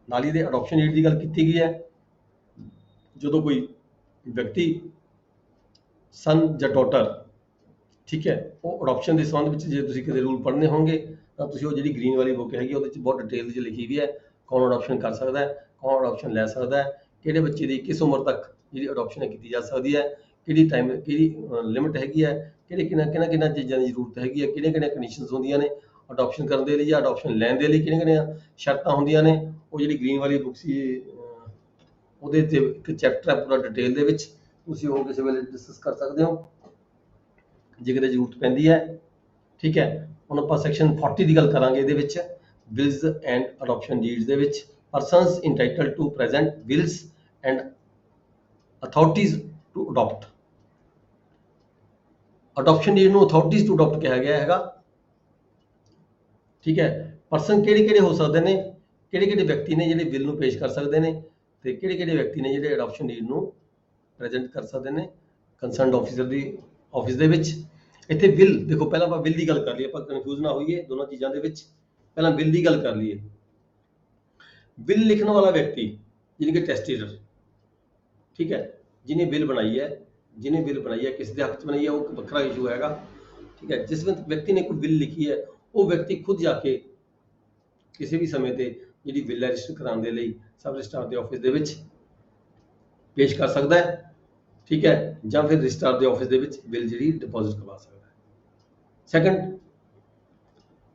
ਨਾਲ ਹੀ ਦੇ ਅਡਾਪਸ਼ਨ ਡੀਡ ਦੀ ਗੱਲ ਕੀਤੀ ਗਈ ਹੈ ਜਦੋਂ ਕੋਈ ਵਿਅਕਤੀ ਸਨ ਜਾਂ ਡਾਟਰ, ਠੀਕ ਹੈ, ਉਹ ਅਡਾਪਸ਼ਨ ਦੇ ਸੰਬੰਧ ਵਿੱਚ ਜੇ ਤੁਸੀਂ ਕਿਤੇ ਰੂਲ ਪੜ੍ਹਨੇ ਹੋਣਗੇ ਤਾਂ ਤੁਸੀਂ ਉਹ ਜਿਹੜੀ ਗ੍ਰੀਨ ਵਾਲੀ ਬੁੱਕ ਹੈਗੀ ਉਹਦੇ ਵਿੱਚ ਬਹੁਤ ਡਿਟੇਲ 'ਚ ਲਿਖੀ ਵੀ ਹੈ ਕੌਣ ਅਡਾਪਸ਼ਨ ਕਰ ਸਕਦਾ ਹੈ, ਕੌਣ ਅਡਾਪਸ਼ਨ ਲੈ ਸਕਦਾ ਹੈ, ਕਿਹੜੇ ਬੱਚੇ ਦੀ ਕਿਸ ਉਮਰ ਤੱਕ ਜਿਹੜੀ ਅਡਾਪਸ਼ਨ ਕੀਤੀ ਜਾ ਸਕਦੀ ਹੈ, ਕਿਹੜੀ ਟਾਈਮ ਕਿਹੜੀ ਲਿਮਿਟ ਹੈਗੀ ਹੈ, ਕਿਹਨਾਂ ਚੀਜ਼ਾਂ ਦੀ ਜ਼ਰੂਰਤ ਹੈਗੀ ਹੈ, ਕਿਹੜੀਆਂ ਕੰਡੀਸ਼ਨਸ ਹੁੰਦੀਆਂ ਨੇ ਅਡਾਪਸ਼ਨ ਕਰਨ ਦੇ ਲਈ ਜਾਂ ਅਡਾਪਸ਼ਨ ਲੈਣ ਦੇ ਲਈ, ਕਿਹੜੀਆਂ ਸ਼ਰਤਾਂ ਹੁੰਦੀਆਂ ਨੇ। ਉਹ ਜਿਹੜੀ ਗ੍ਰੀਨ ਵਾਲੀ ਬੁੱਕ ਸੀ ਉਹਦੇ ਤੇ ਇੱਕ ਚੈਪਟਰ ਹੈ ਪੂਰਾ ਡਿਟੇਲ ਦੇ ਵਿੱਚ, ਤੁਸੀਂ ਉਹ ਕਿਸੇ ਵੇਲੇ ਡਿਸਕਸ ਕਰ ਸਕਦੇ ਹੋ ਜੇ ਕਿਤੇ ਜ਼ਰੂਰਤ ਪੈਂਦੀ ਹੈ। ਠੀਕ ਹੈ, ਹੁਣ ਆਪਾਂ ਸੈਕਸ਼ਨ 40 ਦੀ ਗੱਲ ਕਰਾਂਗੇ ਇਹਦੇ ਵਿੱਚ, ਵਿਲਸ ਐਂਡ ਅਡਾਪਸ਼ਨ ਡੀਡਸ ਦੇ ਵਿੱਚ। Persons entitled to present wills and authorities to adopt. Adoption deed ਨੂੰ ਅਥਾਰਟੀਜ਼ ਟੂ ਅਡਾਪਟ ਕਿਹਾ ਗਿਆ ਹੈਗਾ। ਠੀਕ ਹੈ, ਪਰਸਨ ਕਿਹੜੇ ਹੋ ਸਕਦੇ ਨੇ, ਕਿਹੜੇ ਵਿਅਕਤੀ ਨੇ ਜਿਹੜੇ ਬਿੱਲ ਨੂੰ ਪੇਸ਼ ਕਰ ਸਕਦੇ ਨੇ ਤੇ ਕਿਹੜੇ ਵਿਅਕਤੀ ਨੇ ਜਿਹੜੇ ਅਡਾਪਸ਼ਨ ਡੀਡ ਨੂੰ ਪ੍ਰੈਜ਼ੈਂਟ ਕਰ ਸਕਦੇ ਨੇ ਕੰਸਰਨਡ ਆਫਿਸਰ ਦੀ ਆਫਿਸ ਦੇ ਵਿੱਚ। ਇੱਥੇ ਬਿੱਲ ਦੇਖੋ, ਪਹਿਲਾਂ ਆਪਾਂ ਬਿੱਲ ਦੀ ਗੱਲ ਕਰ ਲਈਏ, ਆਪਾਂ ਕਨਫਿਊਜ਼ ਨਾ ਹੋਈਏ ਦੋਨਾਂ ਚੀਜ਼ਾਂ ਦੇ ਵਿੱਚ। ਪਹਿਲਾਂ ਬਿੱਲ ਦੀ ਗੱਲ ਕਰ ਲਈਏ। ਬਿੱਲ ਲਿਖਣ ਵਾਲਾ ਵਿਅਕਤੀ ਜਿਹਨੇ ਕਿ ਟੈਸਟੇਟਰ, ਠੀਕ ਹੈ, ਜਿਹਨੇ ਬਿੱਲ ਬਣਾਈ ਹੈ ਕਿਸ ਦੇ ਹੱਕ 'ਚ ਬਣਾਈ ਹੈ ਉਹ ਵੱਖਰਾ ਇਸ਼ੂ ਹੈਗਾ। ਠੀਕ ਹੈ, ਜਿਸ ਵਿਅਕਤੀ ਨੇ ਕੋਈ ਬਿੱਲ ਲਿਖੀ ਹੈ ਉਹ ਵਿਅਕਤੀ ਖੁਦ ਜਾ ਕੇ ਕਿਸੇ ਵੀ ਸਮੇਂ ਤੇ ਜਿਹੜੀ ਬਿੱਲ ਰਜਿਸਟਰ ਕਰਾਉਣ ਦੇ ਲਈ ਸਬ ਰਜਿਸਟਰਾਰ ਦੇ ਆਫਿਸ ਦੇ ਵਿੱਚ ਪੇਸ਼ ਕਰ ਸਕਦਾ ਹੈ। ਠੀਕ ਹੈ, ਜਾਂ ਫਿਰ ਰਜਿਸਟਰਾਰ ਦੇ ਆਫਿਸ ਦੇ ਵਿੱਚ ਬਿੱਲ ਜਿਹੜੀ ਡਿਪੋਜ਼ਿਟ ਕਰਵਾ ਸਕਦਾ ਹੈ। ਸੈਕੰਡ,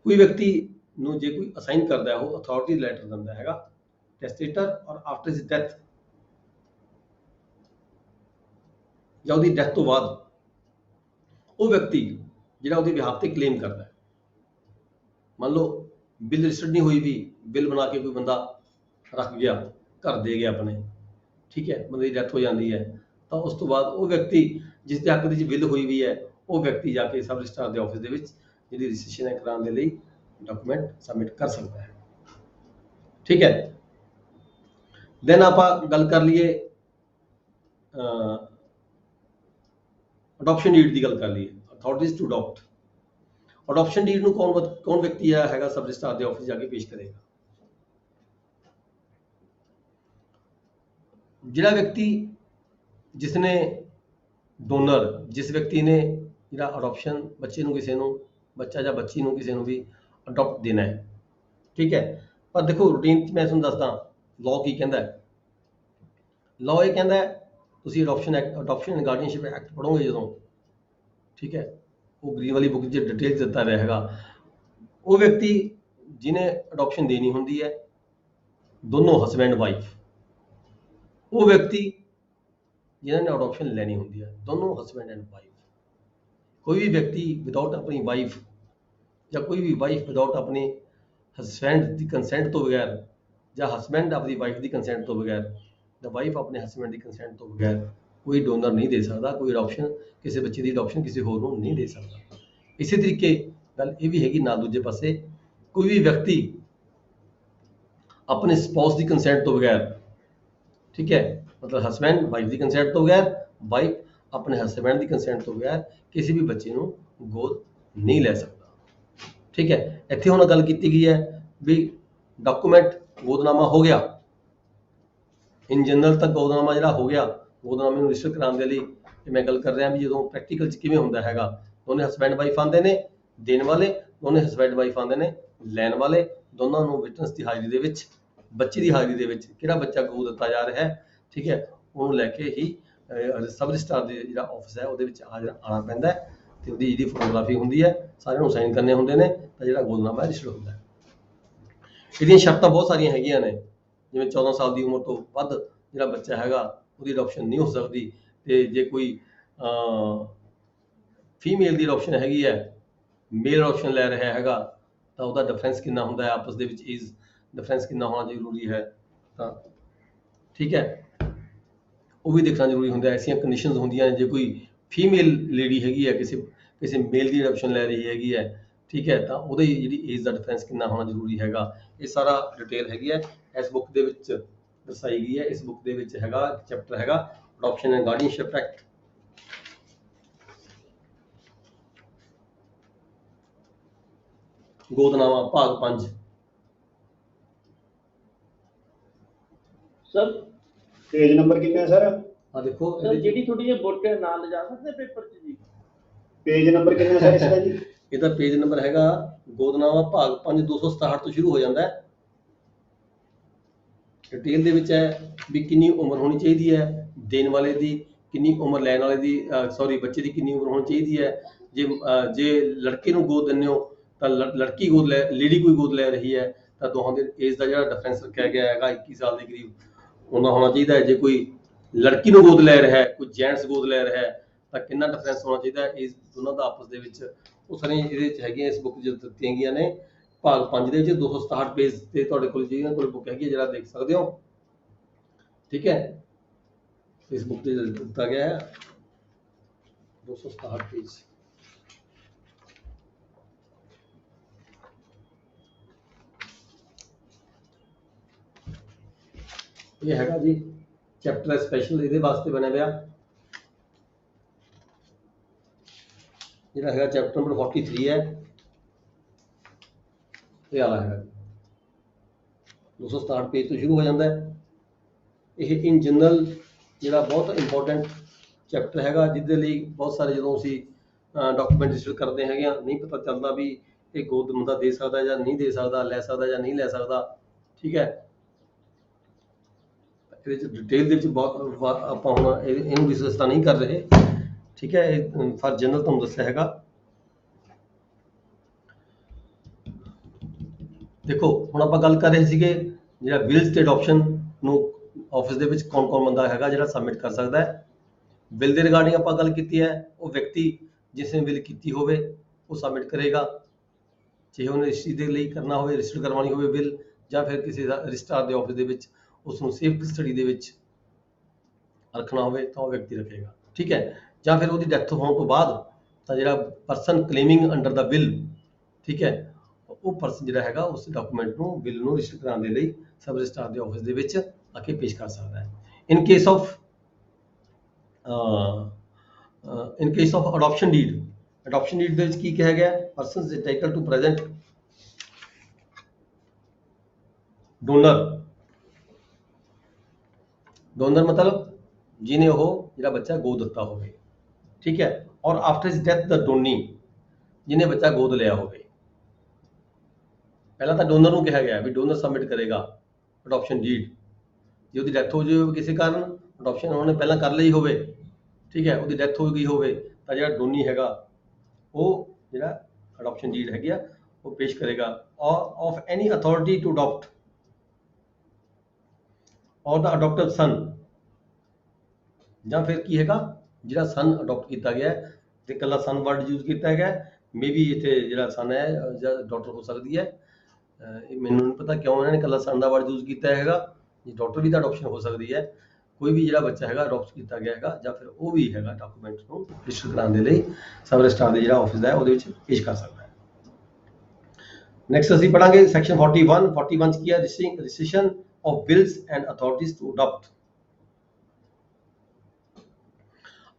ਕੋਈ ਵਿਅਕਤੀ ਨੂੰ ਜੇ ਕੋਈ ਅਸਾਈਨ ਕਰਦਾ ਹੈ ਉਹ ਅਥਾਰਟੀ ਲੈਟਰ ਦਿੰਦਾ ਹੈਗਾ ਟੈਸਟੇਟਰ, ਔਰ ਆਫਟਰ ਹਿਸ ਡੈਥ ਜਾਂ ਉਹਦੀ ਡੈਥ ਤੋਂ ਬਾਅਦ ਉਹ ਵਿਅਕਤੀ ਜਿਹੜਾ ਉਹਦੇ ਬਿਹਾਫ ਤੇ ਕਲੇਮ ਕਰਦਾ ਹੈ। ਮੰਨ ਲਓ ਬਿੱਲ ਰਜਿਸਟਰਡ ਨਹੀਂ ਹੋਈ ਵੀ, ਬਿੱਲ ਬਣਾ ਕੇ ਕੋਈ ਬੰਦਾ ਰੱਖ ਗਿਆ, ਘਰ ਦੇ ਗਿਆ ਆਪਣੇ, ਠੀਕ ਹੈ, ਬੰਦੇ ਦੀ ਡੈਥ ਹੋ ਜਾਂਦੀ ਹੈ, ਤਾਂ ਉਸ ਤੋਂ ਬਾਅਦ ਉਹ ਵਿਅਕਤੀ ਜਿਸ ਦੇ ਹੱਕ ਦੇ ਵਿੱਚ ਬਿੱਲ ਹੋਈ ਵੀ ਹੈ ਉਹ ਵਿਅਕਤੀ ਜਾ ਕੇ ਸਬ ਰਜਿਸਟਰਾਰ ਦੇ ਆਫਿਸ ਦੇ ਵਿੱਚ ਜਿਹੜੀ ਰਜਿਸਟ੍ਰੇਸ਼ਨ ਹੈ ਕਰਾਉਣ ਦੇ ਲਈ ਡਾਕੂਮੈਂਟ ਸਬਮਿਟ ਕਰ ਸਕਦਾ ਹੈ। ਠੀਕ ਹੈ, ਦੈਨ ਆਪਾਂ ਗੱਲ ਕਰ ਲਈਏ ਅਡਾਪਸ਼ਨ ਡੀਡ ਦੀ ਗੱਲ ਕਰ ਲਈਏ, authorities to adopt. Adoption deed ਨੂੰ ਕੌਣ ਵਿਅਕਤੀ ਹੈਗਾ ਸਬ ਰਜਿਸਟਰਾਰ ਦੇ ਆਫਿਸ ਜਾ ਕੇ ਪੇਸ਼ ਕਰੇਗਾ? ਜਿਹੜਾ ਵਿਅਕਤੀ ਜਿਸਨੇ ਡੋਨਰ, ਜਿਸ ਵਿਅਕਤੀ ਨੇ ਜਿਹੜਾ ਅਡਾਪਸ਼ਨ ਬੱਚੇ ਨੂੰ ਕਿਸੇ ਨੂੰ, ਬੱਚਾ ਜਾਂ ਬੱਚੀ ਨੂੰ ਕਿਸੇ ਨੂੰ ਵੀ ਅਡਾਪਟ ਦੇਣਾ ਹੈ। ਠੀਕ ਹੈ, ਪਰ ਦੇਖੋ ਰੂਟੀਨ 'ਚ ਮੈਂ ਤੁਹਾਨੂੰ ਦੱਸਦਾ ਲਾਅ ਕੀ ਕਹਿੰਦਾ ਹੈ। ਲਾਅ ਇਹ ਕਹਿੰਦਾ ਤੁਸੀਂ ਅਡਾਪਸ਼ਨ ਐਂਡ ਗਾਰਡੀਅਨਸ਼ਿਪ ਐਕਟ ਪੜ੍ਹੋਗੇ ਜਦੋਂ, ਠੀਕ ਹੈ, ਉਹ ਗ੍ਰੀਨ ਵਾਲੀ ਬੁੱਕ 'ਚ ਡਿਟੇਲ ਦਿੱਤਾ ਹੋਇਆ ਹੈਗਾ। ਉਹ ਵਿਅਕਤੀ ਜਿਹਨੇ ਅਡਾਪਸ਼ਨ ਦੇਣੀ ਹੁੰਦੀ ਹੈ, ਦੋਨੋਂ ਹਸਬੈਂਡ ਵਾਈਫ, ਉਹ ਵਿਅਕਤੀ ਜਿਨ੍ਹਾਂ ਨੇ ਅਡਾਪਸ਼ਨ ਲੈਣੀ ਹੁੰਦੀ ਹੈ, ਦੋਨੋਂ ਹਸਬੈਂਡ ਐਂਡ ਵਾਈਫ। ਕੋਈ ਵੀ ਵਿਅਕਤੀ ਵਿਦਆਊਟ ਆਪਣੀ ਵਾਈਫ ਜਾਂ ਕੋਈ ਵੀ ਵਾਈਫ ਵਿਦਆਊਟ ਆਪਣੇ ਹਸਬੈਂਡ ਦੀ ਕੰਸੈਂਟ ਤੋਂ ਬਗੈਰ ਜਾਂ ਹਸਬੈਂਡ ਆਪਣੀ ਵਾਈਫ ਦੀ ਕੰਸੈਂਟ ਤੋਂ ਬਗੈਰ ਜਾਂ ਵਾਈਫ ਆਪਣੇ ਹਸਬੈਂਡ ਦੀ ਕੰਸੈਂਟ ਤੋਂ ਬਗੈਰ ਕੋਈ ਡੋਨਰ ਨਹੀਂ ਦੇ ਸਕਦਾ, ਕੋਈ ਅਡਾਪਸ਼ਨ ਕਿਸੇ ਬੱਚੇ ਦੀ ਅਡਾਪਸ਼ਨ ਕਿਸੇ ਹੋਰ ਨੂੰ ਨਹੀਂ ਦੇ ਸਕਦਾ। ਇਸੇ ਤਰੀਕੇ ਗੱਲ ਇਹ ਵੀ ਹੈਗੀ ਨਾਲ ਦੂਜੇ ਪਾਸੇ, ਕੋਈ ਵੀ ਵਿਅਕਤੀ ਆਪਣੇ ਸਪਾਊਸ ਦੀ ਕੰਸੈਂਟ ਤੋਂ ਬਗੈਰ, ਠੀਕ ਹੈ, ਮਤਲਬ ਹਸਬੈਂਡ ਵਾਈਫ ਦੀ ਕੰਸੈਂਟ ਤੋਂ ਬਗੈਰ, ਵਾਈਫ ਆਪਣੇ ਹਸਬੈਂਡ ਦੀ ਕੰਸੈਂਟ ਤੋਂ ਬਗੈਰ ਕਿਸੇ ਵੀ ਬੱਚੇ ਨੂੰ ਗੋਦ ਨਹੀਂ ਲੈ ਸਕਦਾ। ਠੀਕ ਹੈ, ਇੱਥੇ ਹੁਣ ਗੱਲ ਕੀਤੀ ਗਈ ਹੈ ਵੀ ਡਾਕੂਮੈਂਟ ਗੋਦਨਾਮਾ ਹੋ ਗਿਆ, ਇਨ ਜਨਰਲ ਤਾਂ ਗੋਦਨਾਮਾ ਜਿਹੜਾ ਹੋ ਗਿਆ, ਗੋਦਨਾਮੇ ਨੂੰ ਰਜਿਸਟਰ ਕਰਾਉਣ ਦੇ ਲਈ ਇਹ ਮੈਂ ਗੱਲ ਕਰ ਰਿਹਾ ਵੀ ਜਦੋਂ ਪ੍ਰੈਕਟੀਕਲ 'ਚ ਕਿਵੇਂ ਹੁੰਦਾ ਹੈਗਾ, ਦੋਨੇ ਹਸਬੈਂਡ ਵਾਈਫ ਆਉਂਦੇ ਨੇ ਦੇਣ ਵਾਲੇ, ਦੋਨੇ ਹਸਬੈਂਡ ਵਾਈਫ ਆਉਂਦੇ ਨੇ ਲੈਣ ਵਾਲੇ, ਦੋਨਾਂ ਨੂੰ ਵਿਟਨੈਸ ਦੀ ਹਾਜ਼ਰੀ ਦੇ ਵਿੱਚ, ਬੱਚੇ ਦੀ ਹਾਜ਼ਰੀ ਦੇ ਵਿੱਚ ਕਿਹੜਾ ਬੱਚਾ ਗੋਦ ਦਿੱਤਾ ਜਾ ਰਿਹਾ ਹੈ, ਠੀਕ ਹੈ, ਉਹਨੂੰ ਲੈ ਕੇ ਹੀ ਸਬ ਰਜਿਸਟਰਾਰ ਦੇ ਜਿਹੜਾ ਆਫਿਸ ਹੈ ਉਹਦੇ ਵਿੱਚ ਆਉਣਾ ਪੈਂਦਾ ਹੈ ਤੇ ਉਹਦੀ ਜਿਹੜੀ ਫੋਟੋਗ੍ਰਾਫੀ ਹੁੰਦੀ ਹੈ, ਸਾਰਿਆਂ ਨੂੰ ਸਾਈਨ ਕਰਨੇ ਹੁੰਦੇ ਨੇ ਤਾਂ ਜਿਹੜਾ ਗੋਦਨਾਮਾ ਰਜਿਸਟਰ ਹੁੰਦਾ ਹੈ। ਇਹਦੀਆਂ ਸ਼ਰਤਾਂ ਬਹੁਤ ਸਾਰੀਆਂ ਹੈਗੀਆਂ ਨੇ, ਜਿਵੇਂ 14 ਸਾਲ ਦੀ ਉਮਰ ਤੋਂ ਵੱਧ ਜਿਹੜਾ ਬੱਚਾ ਹੈਗਾ ਉਹਦੀ ਅਡਾਪਸ਼ਨ ਨਹੀਂ ਹੋ ਸਕਦੀ, ਤੇ ਜੇ ਕੋਈ ਫੀਮੇਲ ਦੀ ਅਡਾਪਸ਼ਨ ਹੈਗੀ ਹੈ, ਮੇਲ ਅਡਾਪਸ਼ਨ ਲੈ ਰਿਹਾ ਹੈਗਾ ਤਾਂ ਉਹਦਾ ਡਿਫਰੈਂਸ ਕਿੰਨਾ ਹੁੰਦਾ ਹੈ ਆਪਸ ਦੇ ਵਿੱਚ, ਏਜ ਡਿਫਰੈਂਸ ਕਿੰਨਾ ਹੋਣਾ ਜ਼ਰੂਰੀ ਹੈ, ਤਾਂ ਠੀਕ ਹੈ ਉਹ ਵੀ ਦੇਖਣਾ ਜ਼ਰੂਰੀ ਹੁੰਦਾ ਹੈ। ਐਸੀਆਂ ਕੰਡੀਸ਼ਨਸ ਹੁੰਦੀਆਂ ਨੇ, ਜੇ ਕੋਈ ਫੀਮੇਲ ਲੇਡੀ ਹੈਗੀ ਹੈ ਕਿਸੇ ਮੇਲ ਦੀ ਅਡਾਪਸ਼ਨ ਲੈ ਰਹੀ ਹੈਗੀ ਹੈ, ਠੀਕ ਹੈ, ਤਾਂ ਉਹਦੀ ਜਿਹੜੀ ਏਜ ਦਾ ਡਿਫਰੈਂਸ ਕਿੰਨਾ ਹੋਣਾ ਜ਼ਰੂਰੀ ਹੈਗਾ, ਇਹ ਸਾਰਾ ਡਿਟੇਲ ਹੈਗੀ ਹੈ ਇਸ ਬੁੱਕ ਦੇ ਵਿੱਚ ਦਰਸਾਈ ਗਈ ਹੈ। ਇਸ ਬੁੱਕ ਦੇ ਵਿੱਚ ਹੈਗਾ ਚੈਪਟਰ ਹੈਗਾ ਅਡਾਪਸ਼ਨ ਐਂਡ ਗਾਰਡੀਅਨਸ਼ਿਪ ਐਕਟ। ਗੋਦਨਾਮਾ ਭਾਗ 5। ਸਰ पेज नंबर कितना है सर? ਆ ਦੇਖੋ ਸਰ ਜਿਹੜੀ ਥੋੜੀ ਜਿਹੀ ਬੁੱਕ ਹੈ ਨਾਲ ਲਿਜਾ ਸਕਦੇ ਪੇਪਰ 'ਚ ਜੀ? पेज नंबर कितना है सर इसका जी? ਇਹਦਾ ਪੇਜ ਨੰਬਰ ਹੈਗਾ ਗੋਦਨਾਮਾ ਭਾਗ 5 267 ਤੋਂ ਸ਼ੁਰੂ ਹੋ ਜਾਂਦਾ ਹੈ। ਡਿਟੇਲ ਦੇ ਵਿੱਚ ਹੈ ਵੀ ਕਿੰਨੀ ਉਮਰ ਹੋਣੀ ਚਾਹੀਦੀ ਹੈ ਦੇਣ ਵਾਲੇ ਦੀ, ਕਿੰਨੀ ਉਮਰ ਲੈਣ ਵਾਲੇ ਦੀ, ਬੱਚੇ ਦੀ ਕਿੰਨੀ ਉਮਰ ਹੋਣੀ ਚਾਹੀਦੀ ਹੈ। ਜੇ ਲੜਕੇ ਨੂੰ ਗੋਦ ਦਿੰਦੇ ਹੋ ਤਾਂ ਲੜਕੀ ਗੋਦ ਲੈ, ਲੇਡੀ ਕੋਈ ਗੋਦ ਲੈ ਰਹੀ ਹੈ ਤਾਂ ਦੋਹਾਂ ਦੇ ਏਜ ਦਾ ਜਿਹੜਾ ਡਿਫਰੈਂਸ ਰੱਖਿਆ ਗਿਆ ਹੈਗਾ 21 ਸਾਲ ਦੇ ਕਰੀਬ ਉਹਨਾਂ ਹੋਣਾ ਚਾਹੀਦਾ ਹੈ। ਜੇ ਕੋਈ ਲੜਕੀ ਨੂੰ ਗੋਦ ਲੈ ਰਿਹਾ ਹੈ, ਕੋਈ ਜੈਂਟਸ ਗੋਦ ਲੈ ਰਿਹਾ ਹੈ ਤਾਂ ਕਿੰਨਾ ਡਿਫਰੈਂਸ ਹੋਣਾ ਚਾਹੀਦਾ ਹੈ ਏਜ ਦੋਨਾਂ ਦਾ ਆਪਸ ਦੇ ਵਿੱਚ, ਉਹ ਸਾਰੀਆਂ ਇਹਦੇ ਵਿੱਚ ਹੈਗੀਆਂ ਇਸ ਬੁੱਕ 'ਚ ਦਿੱਤੀਆਂ ਗਈਆਂ ਨੇ। ਭਾਗ 5 ਦੇ ਵਿੱਚ 267 ਪੇਜ ਤੇ ਤੁਹਾਡੇ ਕੋਲ ਜਿਹਨਾਂ ਕੋਲ ਬੁੱਕ ਹੈਗੀ ਜਿਹੜਾ ਦੇਖ ਸਕਦੇ ਹੋ, ਠੀਕ ਹੈ, ਇਸ ਬੁੱਕ ਤੇ ਦਿੱਤਾ ਗਿਆ ਹੈ 267 ਪੇਜ। ਇਹ ਹੈਗਾ ਜੀ ਚੈਪਟਰ ਸਪੈਸ਼ਲ ਇਹਦੇ ਵਾਸਤੇ ਬਣਿਆ ਹੋਇਆ, ਜਿਹੜਾ ਹੈਗਾ ਚੈਪਟਰ ਨੰਬਰ 43 ਹੈ, ਇਹ ਵਾਲਾ ਹੈਗਾ 267 ਪੇਜ ਤੋਂ ਸ਼ੁਰੂ ਹੋ ਜਾਂਦਾ ਹੈ। ਇਹ ਇਨ ਜਨਰਲ ਜਿਹੜਾ ਬਹੁਤ ਇੰਪੋਰਟੈਂਟ ਚੈਪਟਰ ਹੈਗਾ, ਜਿਹਦੇ ਲਈ ਬਹੁਤ ਸਾਰੇ ਜਦੋਂ ਅਸੀਂ ਡਾਕੂਮੈਂਟ ਰਜਿਸਟਰ ਕਰਦੇ ਹੈਗੇ ਆ ਨਹੀਂ ਪਤਾ ਚੱਲਦਾ ਵੀ ਇਹ ਗੋਦ ਬੰਦਾ ਦੇ ਸਕਦਾ ਜਾਂ ਨਹੀਂ ਦੇ ਸਕਦਾ, ਲੈ ਸਕਦਾ ਜਾਂ ਨਹੀਂ ਲੈ ਸਕਦਾ, ਠੀਕ ਹੈ। ਇਹਦੇ ਵਿੱਚ ਡਿਟੇਲ ਦੇ ਵਿੱਚ ਬਹੁਤ ਆਪਾਂ ਹੁਣ ਇਹਨੂੰ ਡਿਸਕਸ ਤਾਂ ਨਹੀਂ ਕਰ ਰਹੇ, ਠੀਕ ਹੈ, ਇਹ ਫਾਰ ਜਨਰਲ ਤੁਹਾਨੂੰ ਦੱਸਿਆ ਹੈਗਾ। ਦੇਖੋ ਹੁਣ ਆਪਾਂ ਗੱਲ ਕਰ ਰਹੇ ਸੀਗੇ ਜਿਹੜਾ ਵਿਲਸ ਤੇ ਅਡਾਪਸ਼ਨ ਨੂੰ ਆਫਿਸ ਦੇ ਵਿੱਚ ਕੌਣ ਬੰਦਾ ਹੈਗਾ ਜਿਹੜਾ ਸਬਮਿਟ ਕਰ ਸਕਦਾ ਹੈ। ਬਿੱਲ ਦੇ ਰਿਗਾਰਡਿੰਗ ਆਪਾਂ ਗੱਲ ਕੀਤੀ ਹੈ, ਉਹ ਵਿਅਕਤੀ ਜਿਸ ਨੇ ਬਿੱਲ ਕੀਤੀ ਹੋਵੇ ਉਹ ਸਬਮਿਟ ਕਰੇਗਾ, ਚਾਹੇ ਉਹਨੇ ਰਜਿਸਟਰੀ ਦੇ ਲਈ ਕਰਨਾ ਹੋਵੇ, ਰਜਿਸਟਰ ਕਰਵਾਉਣੀ ਹੋਵੇ ਬਿੱਲ, ਜਾਂ ਫਿਰ ਕਿਸੇ ਦਾ ਰਜਿਸਟਰਾਰ ਦੇ ਆਫਿਸ ਦੇ ਵਿੱਚ ਉਸ ਨੂੰ ਸੇਫ ਕਸਟਡੀ ਦੇ ਵਿੱਚ ਰੱਖਣਾ ਹੋਵੇ ਤਾਂ ਉਹ ਵਿਅਕਤੀ ਰੱਖੇਗਾ, ਠੀਕ ਹੈ। ਜਾਂ ਫਿਰ ਉਹਦੀ ਡੈਥ ਹੋਣ ਤੋਂ ਬਾਅਦ ਤਾਂ ਜਿਹੜਾ ਪਰਸਨ ਕਲੇਮਿੰਗ ਅੰਡਰ ਦਾ ਬਿੱਲ, ਠੀਕ ਹੈ, ਉਹ ਪਰਸਨ ਜਿਹੜਾ ਹੈਗਾ ਉਸ ਡਾਕੂਮੈਂਟ ਨੂੰ ਬਿੱਲ ਨੂੰ ਰਜਿਸਟਰ ਕਰਾਉਣ ਦੇ ਲਈ ਸਬ ਰਜਿਸਟਰਾਰ ਦੇ ਆਫਿਸ ਦੇ ਵਿੱਚ ਆ ਕੇ ਪੇਸ਼ ਕਰ ਸਕਦਾ ਹੈ। In case of adoption deed, adoption deed ਦੇ ਵਿੱਚ ਕੀ ਕਿਹਾ ਗਿਆ, ਪਰਸਨ ਇੰਟਾਈਟਲ ਟੂ ਪ੍ਰੈਜ਼ੈਂਟ ਡੋਨਰ ਮਤਲਬ ਜਿਹਨੇ ਉਹ ਜਿਹੜਾ ਬੱਚਾ ਗੋਦ ਦਿੱਤਾ ਹੋਵੇ, ਠੀਕ ਹੈ, ਔਰ ਆਫਟਰ ਹਿਸ ਡੈਥ ਦਾ ਡੋਨੀ ਜਿਹਨੇ ਬੱਚਾ ਗੋਦ ਲਿਆ ਹੋਵੇ। ਪਹਿਲਾਂ ਤਾਂ ਡੋਨਰ ਨੂੰ ਕਿਹਾ ਗਿਆ ਵੀ ਡੋਨਰ ਸਬਮਿਟ ਕਰੇਗਾ ਅਡਾਪਸ਼ਨ ਡੀਡ, ਜੇ ਉਹਦੀ ਡੈਥ ਹੋ ਜਾਵੇ ਕਿਸੇ ਕਾਰਨ, ਅਡਾਪਸ਼ਨ ਉਹਨੇ ਪਹਿਲਾਂ ਕਰ ਲਈ ਹੋਵੇ, ਠੀਕ ਹੈ, ਉਹਦੀ ਡੈਥ ਹੋ ਗਈ ਹੋਵੇ ਤਾਂ ਜਿਹੜਾ ਡੋਨੀ ਹੈਗਾ ਉਹ ਜਿਹੜਾ ਅਡਾਪਸ਼ਨ ਡੀਡ ਹੈਗੀ ਆ ਉਹ ਪੇਸ਼ ਕਰੇਗਾ of any authority to adopt or the ਅਡਾਪਟਿਵ ਸਨ, ਜਾਂ ਫਿਰ ਕੀ ਹੈਗਾ ਜਿਹੜਾ ਸਨ ਅਡਾਪਟ ਕੀਤਾ ਗਿਆ ਤੇ ਇਕੱਲਾ ਸਨ ਵਰਡ ਯੂਜ਼ ਕੀਤਾ ਹੈਗਾ, ਮੇਬੀ ਇੱਥੇ ਜਿਹੜਾ ਸਨ ਹੈ ਜਾਂ ਡਾਟਰ ਹੋ ਸਕਦੀ ਹੈ, ਇਹ ਮੈਨੂੰ ਨਹੀਂ ਪਤਾ ਕਿਉਂ ਇਹਨਾਂ ਨੇ ਇਕੱਲਾ ਸਨ ਦਾ ਵਰਡ ਯੂਜ਼ ਕੀਤਾ ਹੈਗਾ। ਜੀ ਡਾਟਰ ਵੀ ਤਾਂ ਅਡੋਪਸ਼ਨ ਹੋ ਸਕਦੀ ਹੈ। ਕੋਈ ਵੀ ਜਿਹੜਾ ਬੱਚਾ ਹੈਗਾ ਅਡੋਪਟ ਕੀਤਾ ਗਿਆ ਹੈਗਾ ਜਾਂ ਫਿਰ ਉਹ ਵੀ ਹੈਗਾ ਡਾਕੂਮੈਂਟ ਨੂੰ ਰਜਿਸਟਰ ਕਰਾਉਣ ਦੇ ਲਈ ਸਬ ਰਜਿਸਟਰਾਰ ਦੇ ਜਿਹੜਾ ਆਫਿਸ ਹੈ ਉਹਦੇ ਵਿੱਚ ਪੇਸ਼ ਕਰ ਸਕਦਾ ਹੈ। ਨੈਕਸਟ ਅਸੀਂ ਪੜਾਂਗੇ ਸੈਕਸ਼ਨ 41 ਚ ਕੀ ਹੈ, registration of bills and authorities to adopt.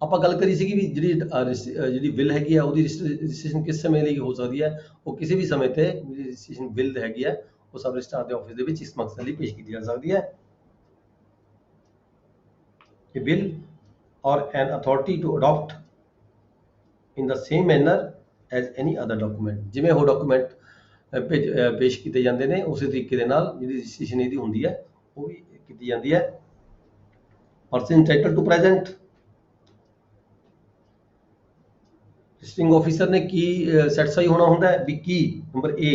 ਆਪਾਂ ਗੱਲ ਕਰੀ ਸੀਗੀ ਵੀ ਜਿਹੜੀ ਬਿੱਲ ਹੈਗੀ ਆ ਉਹਦੀ ਰਜਿਸਟ੍ਰੇਸ਼ਨ ਕਿਸ ਸਮੇਂ ਲਈ ਹੋ ਸਕਦੀ ਹੈ। ਉਹ ਕਿਸੇ ਵੀ ਸਮੇਂ ਤੇ ਜਿਹੜੀ ਰਜਿਸਟ੍ਰੇਸ਼ਨ ਬਿੱਲ ਹੈਗੀ ਹੈ ਉਹ ਸਬ ਰਜਿਸਟਰਾਰ ਦੇ ਆਫਿਸ ਦੇ ਵਿੱਚ ਇਸ ਮਕਸਦ ਲਈ ਪੇਸ਼ ਕੀਤੀ ਜਾ ਸਕਦੀ ਹੈ। A bill or an authority to adopt in the same manner as any other document, ਜਿਵੇਂ ਉਹ ਡਾਕੂਮੈਂਟ ਪੇਸ਼ ਕੀਤੇ ਜਾਂਦੇ ਨੇ ਉਸੇ ਤਰੀਕੇ ਦੇ ਨਾਲ ਜਿਹੜੀ ਰਜਿਸਟ੍ਰੇਸ਼ਨ ਇਹਦੀ ਹੁੰਦੀ ਹੈ ਉਹ ਵੀ ਕੀਤੀ ਜਾਂਦੀ ਹੈ। Person entitled to present, registering officer ਨੇ ਕੀ ਸੈਟੀਸਫਾਈ ਹੋਣਾ ਹੁੰਦਾ ਹੈ ਵੀ ਕੀ number A,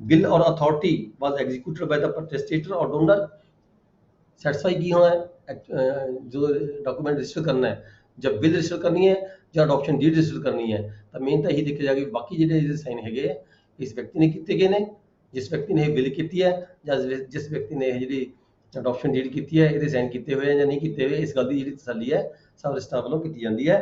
bill or authority was executed by the protestator or donor। Satisfy ਕੀ ਹੋਣਾ ਹੈ जो डॉक्यूमेंट रजिस्टर करना है, जब बिल रजिस्टर करनी है ਜਾਂ ਅਡਾਪਸ਼ਨ ਡੀਡ ਰਜਿਸਟਰ ਕਰਨੀ ਹੈ ਤਾਂ ਮੇਨ ਤਾਂ ਇਹੀ ਦੇਖਿਆ ਜਾਏਗਾ ਕਿ ਬਾਕੀ ਜਿਹੜੇ ਸਾਈਨ ਹੈਗੇ ਇਸ ਵਿਅਕਤੀ ਨੇ ਕੀਤੇ ਗਏ ਨੇ, ਜਿਸ ਵਿਅਕਤੀ ਨੇ ਇਹ ਬਿੱਲ ਕੀਤੀ ਹੈ ਜਾਂ ਜਿਸ ਵਿਅਕਤੀ ਨੇ ਇਹ ਜਿਹੜੀ ਅਡਾਪਸ਼ਨ ਡੀਡ ਕੀਤੀ ਹੈ ਇਹਦੇ ਸਾਈਨ ਕੀਤੇ ਹੋਏ ਜਾਂ ਨਹੀਂ ਕੀਤੇ ਹੋਏ, ਇਸ ਗੱਲ ਦੀ ਜਿਹੜੀ ਤਸੱਲੀ ਹੈ ਸਬ ਰਜਿਸਟਰਾਰ ਵੱਲੋਂ ਕੀਤੀ ਜਾਂਦੀ ਹੈ।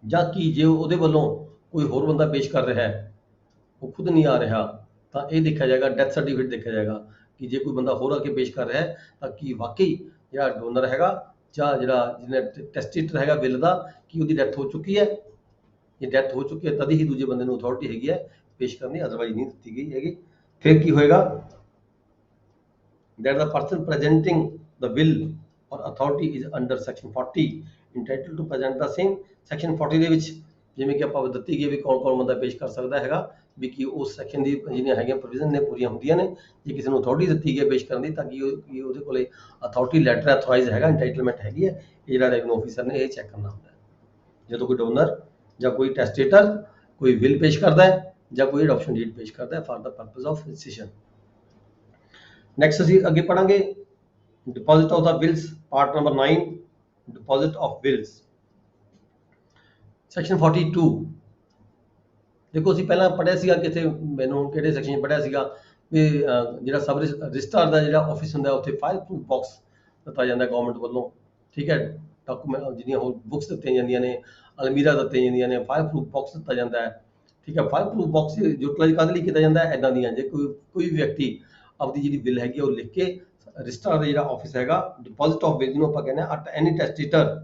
ਜਾਂ ਕਿ ਜੇ ਉਹਦੇ ਵੱਲੋਂ ਕੋਈ ਹੋਰ ਬੰਦਾ ਪੇਸ਼ ਕਰ ਰਿਹਾ ਹੈ, ਉਹ ਖੁਦ ਨਹੀਂ ਆ ਰਿਹਾ, ਤਾਂ ਇਹ ਦੇਖਿਆ ਜਾਏਗਾ, ਡੈਥ ਸਰਟੀਫਿਕੇਟ ਦੇਖਿਆ ਜਾਏਗਾ ਕਿ ਜੇ ਕੋਈ ਬੰਦਾ ਹੋਰ ਆ ਕੇ ਪੇਸ਼ ਕਰ ਰਿਹਾ ਹੈ ਤਾਂ ਕੀ ਵਾਕਈ ਜਿਹੜਾ ਡੋਨਰ ਹੈਗਾ ਜਾਂ ਜਿਹੜਾ ਜਿਹਨੇ ਟੈਸਟੇਟਰ ਹੈਗਾ ਬਿੱਲ ਦਾ ਕਿ ਉਹਦੀ ਡੈਥ ਹੋ ਚੁੱਕੀ ਹੈ। ਜੇ ਡੈਥ ਹੋ ਚੁੱਕੀ ਹੈ ਤਦ ਹੀ ਦੂਜੇ ਬੰਦੇ ਨੂੰ ਅਥਾਰਟੀ ਹੈਗੀ ਹੈ ਪੇਸ਼ ਕਰਨੀ, ਅਦਰਵਾਈਜ਼ ਨਹੀਂ ਦਿੱਤੀ ਗਈ ਹੈਗੀ। ਫਿਰ ਕੀ ਹੋਏਗਾ, that the person presenting the bill or authority is under section 40 entitled to present the same। section 40 ਦੇ ਵਿੱਚ ਜਿਵੇਂ ਕਿ ਆਪਾਂ ਦਿੱਤੀ ਗਈ ਵੀ ਕੌਣ ਬੰਦਾ ਪੇਸ਼ ਕਰ ਸਕਦਾ ਹੈਗਾ ਵੀ ਕਿ ਉਸ ਸੈਕਸ਼ਨ ਦੀ ਜਿਹੜੀਆਂ ਹੈਗੀਆਂ ਪ੍ਰੋਵੀਜ਼ਨ ਨੇ ਪੂਰੀਆਂ ਹੁੰਦੀਆਂ ਨੇ। ਜੇ ਕਿਸੇ ਨੂੰ ਅਥਾਰਟੀ ਦਿੱਤੀ ਗਈ ਪੇਸ਼ ਕਰਨ ਦੀ ਤਾਂ ਕਿ ਉਹਦੇ ਕੋਲੇ ਅਥਾਰਟੀ ਲੈਟਰ ਅਥੋਰਾਈਜ਼ ਹੈਗਾ, ਇੰਟਾਈਟਲਮੈਂਟ ਹੈਗੀ ਹੈ, ਇਹ ਜਿਹੜਾ ਰੈਵਨਿਊ ਆਫੀਸਰ ਨੇ ਇਹ ਚੈੱਕ ਕਰਨਾ ਹੁੰਦਾ ਹੈ ਜਦੋਂ ਕੋਈ ਡੋਨਰ ਜਾਂ ਕੋਈ ਟੈਸਟੇਟਰ ਕੋਈ ਬਿੱਲ ਪੇਸ਼ ਕਰਦਾ ਹੈ ਜਾਂ ਕੋਈ ਅਡਾਪਸ਼ਨ ਡੀਡ ਪੇਸ਼ ਕਰਦਾ ਹੈ for the purpose of registration. Next ਅਸੀਂ ਅੱਗੇ ਪੜਾਂਗੇ deposit of the bills, part number 9, deposit of bills. Section 42 ਦੇਖੋ ਅਸੀਂ ਪਹਿਲਾਂ ਪੜ੍ਹਿਆ ਸੀਗਾ ਕਿਤੇ, ਮੈਨੂੰ ਕਿਹੜੇ ਸੈਕਸ਼ਨ 'ਚ ਪੜ੍ਹਿਆ ਸੀਗਾ ਵੀ ਜਿਹੜਾ ਸਬ ਰਜਿਸਟਰਾਰ ਦਾ ਜਿਹੜਾ ਆਫਿਸ ਹੁੰਦਾ ਉੱਥੇ ਫਾਇਲ ਪ੍ਰੂਫ ਬਾਕਸ ਦਿੱਤਾ ਜਾਂਦਾ ਗਵਰਨਮੈਂਟ ਵੱਲੋਂ, ਠੀਕ ਹੈ। ਡਾਕੂਮੈਂਟ ਜਿਹੜੀਆਂ ਹੋਰ ਬੁੱਕਸ ਦਿੱਤੀਆਂ ਜਾਂਦੀਆਂ ਨੇ, ਅਲਮੀਰਾ ਦਿੱਤੀਆਂ ਜਾਂਦੀਆਂ ਨੇ, ਫਾਇਲ ਪ੍ਰੂਫ ਬਾਕਸ ਦਿੱਤਾ ਜਾਂਦਾ ਹੈ, ਠੀਕ ਹੈ। ਫਾਇਲ ਪ੍ਰੂਫ ਬਾਕਸ ਯੂਟੀਲਾਈਜ਼ ਕਾਹਦੇ ਲਈ ਕੀਤਾ ਜਾਂਦਾ ਹੈ, ਇੱਦਾਂ ਦੀਆਂ ਜੇ ਕੋਈ ਵਿਅਕਤੀ ਆਪਦੀ ਜਿਹੜੀ ਬਿੱਲ ਹੈਗੀ ਉਹ ਲਿਖ ਕੇ ਰਜਿਸਟਰਾਰ ਦਾ ਜਿਹੜਾ ਆਫਿਸ ਹੈਗਾ ਡਿਪੋਜ਼ਿਟ ਆਫ ਬਿਲ ਜਿਹਨੂੰ ਆਪਾਂ ਕਹਿੰਦੇ ਹਾਂ ਐਟ ਐਨੀ ਟੈਸਟੇਟਰ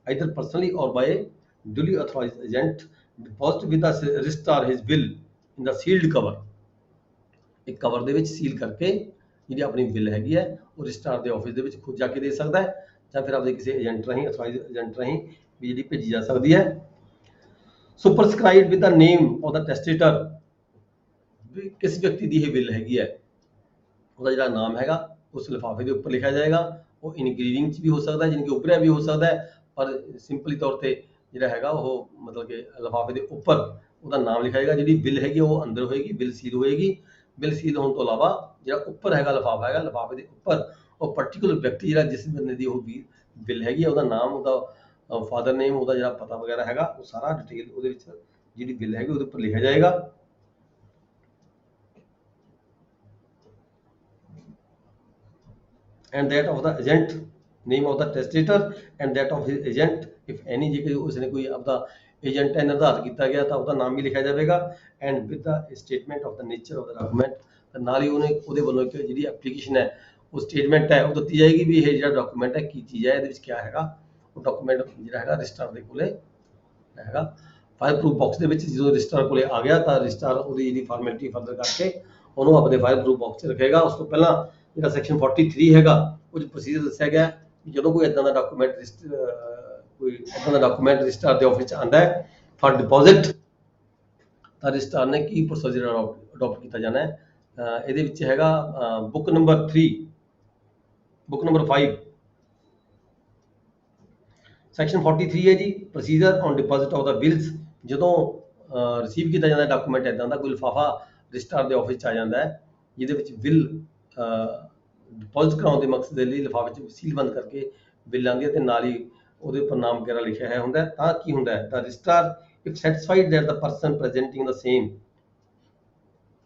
ਆਈਦਰ ਪਰਸਨਲੀ ਔਰ bye duly authorized agent deposit with the registrar his bill in the sealed cover। ਇੱਕ ਕਵਰ ਦੇ ਵਿੱਚ ਸੀਲ ਕਰਕੇ ਜਿਹੜੀ ਆਪਣੀ ਬਿੱਲ ਹੈਗੀ ਹੈ ਉਹ ਰਜਿਸਟਰਾਰ ਦੇ ਆਫਿਸ ਦੇ ਵਿੱਚ ਖੁਦ ਜਾ ਕੇ ਦੇ ਸਕਦਾ ਹੈ ਜਾਂ ਫਿਰ ਆਪਦੇ ਕਿਸੇ ਏਜੰਟ ਰਾਹੀਂ ਅਥੋਰਾਈਜ਼ਡ ਏਜੰਟ ਰਾਹੀਂ ਵੀ ਜਿਹੜੀ ਭੇਜੀ ਜਾ ਸਕਦੀ ਹੈ। ਸੁਪਰਸਕ੍ਰਾਈਬਡ ਵਿਦ ਦਾ ਨੇਮ ਆਫ ਦਾ ਟੈਸਟੇਟਰ, ਕਿਸ ਵਿਅਕਤੀ ਦੀ ਇਹ ਬਿੱਲ ਹੈਗੀ ਹੈ ਉਹਦਾ ਜਿਹੜਾ ਨਾਮ ਹੈਗਾ ਉਸ ਲਿਫਾਫੇ ਦੇ ਉੱਪਰ ਲਿਖਿਆ ਜਾਏਗਾ। ਉਹ ਇਨਗਰੀਡਿੰਗ 'ਚ ਵੀ ਹੋ ਸਕਦਾ, ਜਾਣੀ ਕਿ ਉੱਭਰਿਆ ਵੀ ਹੋ ਸਕਦਾ ਹੈ, ਪਰ ਸਿੰਪਲੀ ਤੌਰ ਤੇ ਜਿਹੜਾ ਹੈਗਾ ਉਹ ਮਤਲਬ ਕਿ ਲਿਫਾਫੇ ਦੇ ਉੱਪਰ ਉਹਦਾ ਨਾਮ ਲਿਖਿਆ ਜਾਏਗਾ। ਜਿਹੜੀ ਬਿੱਲ ਹੈਗੀ ਉਹ ਅੰਦਰ ਹੋਏਗੀ, ਬਿੱਲ ਸੀਲ ਹੋਏਗੀ। ਬਿੱਲ ਸੀਲ ਹੋਣ ਤੋਂ ਇਲਾਵਾ ਜਿਹੜਾ ਉੱਪਰ ਹੈਗਾ ਲਿਫਾਫਾ ਹੈਗਾ, ਲਿਫਾਫੇ ਦੇ ਉੱਪਰ ਉਹ ਪਰਟੀਕੂਲਰ ਵਿਅਕਤੀ ਜਿਹੜਾ ਜਿਸ ਬੰਦੇ ਦੀ ਉਹ ਬਿੱਲ ਹੈਗੀ ਹੈ ਉਹਦਾ ਨਾਮ, ਉਹਦਾ ਫਾਦਰ ਨੇਮ, ਉਹਦਾ ਜਿਹੜਾ ਪਤਾ ਵਗੈਰਾ ਹੈਗਾ ਉਹ ਸਾਰਾ ਡਿਟੇਲ ਉਹਦੇ ਵਿੱਚ ਜਿਹੜੀ ਬਿੱਲ ਹੈਗੀ ਉਹਦੇ ਉੱਪਰ ਲਿਖਿਆ ਜਾਏਗਾ। and that of the agent, name of the testator and that of his agent if any। ਜੇ ਉਸਨੇ ਕੋਈ ਆਪਦਾ ਏਜੰਟ ਹੈ ਨਿਰਧਾਰਿਤ ਕੀਤਾ ਗਿਆ ਤਾਂ ਉਹਦਾ ਨਾਮ ਵੀ ਲਿਖਿਆ ਜਾਵੇਗਾ। and with the statement of the nature of the document, ਤਾਂ ਨਾਲ ਹੀ ਉਹਦੇ ਵੱਲੋਂ ਇੱਕ ਜਿਹੜੀ ਐਪਲੀਕੇਸ਼ਨ ਹੈ ਉਹ ਸਟੇਟਮੈਂਟ ਹੈ ਉਹ ਦਿੱਤੀ ਜਾਏਗੀ ਵੀ ਇਹ ਜਿਹੜਾ ਡਾਕੂਮੈਂਟ ਹੈ ਕੀ ਚੀਜ਼ ਹੈ, ਇਹਦੇ ਵਿੱਚ ਕਿਆ ਹੈਗਾ। ਉਹ ਡਾਕੂਮੈਂਟ ਜਿਹੜਾ ਹੈਗਾ ਰਜਿਸਟਰਾਰ ਦੇ ਕੋਲੇ ਹੈਗਾ। ਫਾਇਲ ਪ੍ਰੂਫ ਬਾਕਸ ਦੇ ਵਿੱਚ ਜਦੋਂ ਰਜਿਸਟਰਾਰ ਕੋਲੇ ਆ ਗਿਆ ਤਾਂ ਰਜਿਸਟਰਾਰ ਉਹਦੀ ਜਿਹੜੀ ਫਾਰਮੈਲਿਟੀ ਫਰਦਰ ਕਰਕੇ ਉਹਨੂੰ ਆਪਣੇ ਫਾਇਲ ਪ੍ਰੂਫ ਬਾਕਸ 'ਚ ਰੱਖੇਗਾ। ਉਸ ਤੋਂ ਪਹਿਲਾਂ ਜਿਹੜਾ ਸੈਕਸ਼ਨ 43 ਹੈਗਾ ਉਹ 'ਚ ਪ੍ਰੋਸੀਜਰ ਦੱਸਿਆ ਗਿਆ ਕਿ ਜਦੋਂ ਕੋਈ ਇੱਦਾਂ ਦਾ ਡਾਕੂਮੈਂਟ ਰਜਿਸਟਰਾਰ ਦੇ ਆਫਿਸ 'ਚ ਆਉਂਦਾ ਹੈ ਫਾਰ ਡਿਪੋਜ਼ਿਟ ਤਾਂ ਰਜਿਸਟਰਾਰ ਨੇ ਕੀ ਪ੍ਰੋਸੀਜਰ ਅਡੋਪਟ ਕੀਤਾ ਜਾਣਾ ਹੈ। ਇਹਦੇ ਵਿੱਚ ਹੈਗਾ book number 3, book number 5 section 43 ਹੈ ਜੀ, procedure on deposit of the bills. ਜਦੋਂ ਰਿਸੀਵ ਕੀਤਾ ਜਾਂਦਾ ਡਾਕੂਮੈਂਟ ਇੱਦਾਂ ਦਾ ਕੋਈ ਲਿਫਾਫਾ ਰਜਿਸਟਰਾਰ ਦੇ ਆਫਿਸ 'ਚ ਆ ਜਾਂਦਾ ਹੈ ਜਿਹਦੇ ਵਿੱਚ ਬਿੱਲ ਡਿਪੋਜ਼ਿਟ ਕਰਾਉਣ ਦੇ ਮਕਸਦ ਦੇ ਲਈ ਲਿਫਾਫੇ 'ਚ ਸੀਲ ਬੰਦ ਕਰਕੇ ਬਿੱਲ ਆਉਂਦੀ ਹੈ ਤੇ ਨਾਲ ਹੀ ਉਹਦੇ ਉੱਪਰ ਨਾਮ ਵਗੈਰਾ ਲਿਖਿਆ ਹੋਇਆ ਹੁੰਦਾ ਹੈ। ਤਾਂ ਕੀ ਹੁੰਦਾ ਹੈ, ਤਾਂ registrar if satisfied that the person presenting the same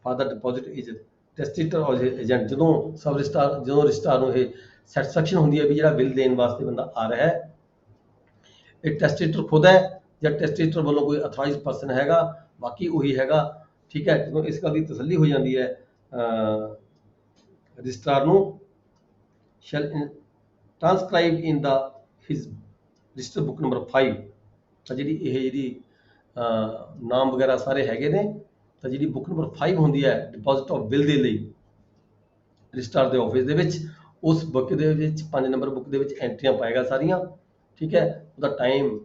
for the deposit is testator or agent, ਜਦੋਂ ਸਬ ਰਜਿਸਟਰਾਰ ਜਦੋਂ ਰਜਿਸਟਰਾਰ ਨੂੰ ਇਹ ਸੈਟੀਸਫੈਕਸ਼ਨ ਹੁੰਦੀ ਹੈ ਵੀ ਜਿਹੜਾ ਬਿੱਲ ਦੇਣ ਵਾਸਤੇ ਬੰਦਾ ਆ ਰਿਹਾ ਹੈ, ਇਹ ਟੈਸਟੇਟਰ ਖੁਦ ਹੈ ਜਾਂ ਟੈਸਟੇਟਰ ਵੱਲੋਂ ਕੋਈ ਅਥੋਰਾਈਜ਼ਡ ਪਰਸਨ ਹੈਗਾ, ਬਾਕੀ ਉਹੀ ਹੈਗਾ, ਠੀਕ ਹੈ। ਜਦੋਂ ਇਸ ਗੱਲ ਦੀ ਤਸੱਲੀ ਹੋ ਜਾਂਦੀ ਹੈ ਰਜਿਸਟਰਾਰ ਨੂੰ, shall transcribe in the his register book number 5, ਤਾਂ ਜਿਹੜੀ ਨਾਮ ਵਗੈਰਾ ਸਾਰੇ ਹੈਗੇ ਨੇ, ਤਾਂ ਜਿਹੜੀ ਬੁੱਕ ਨੰਬਰ 5 ਹੁੰਦੀ ਹੈ ਡਿਪੋਜ਼ਿਟ ਆਫ ਬਿੱਲ ਦੇ ਲਈ ਰਜਿਸਟਰਾਰ ਦੇ ਆਫਿਸ ਦੇ ਵਿੱਚ, ਉਸ ਬੁੱਕ ਦੇ ਵਿੱਚ 5 ਨੰਬਰ ਬੁੱਕ ਦੇ ਵਿੱਚ ਐਂਟਰੀਆਂ ਪਾਏਗਾ ਸਾਰੀਆਂ, ਠੀਕ ਹੈ। ਉਹਦਾ ਟਾਈਮ,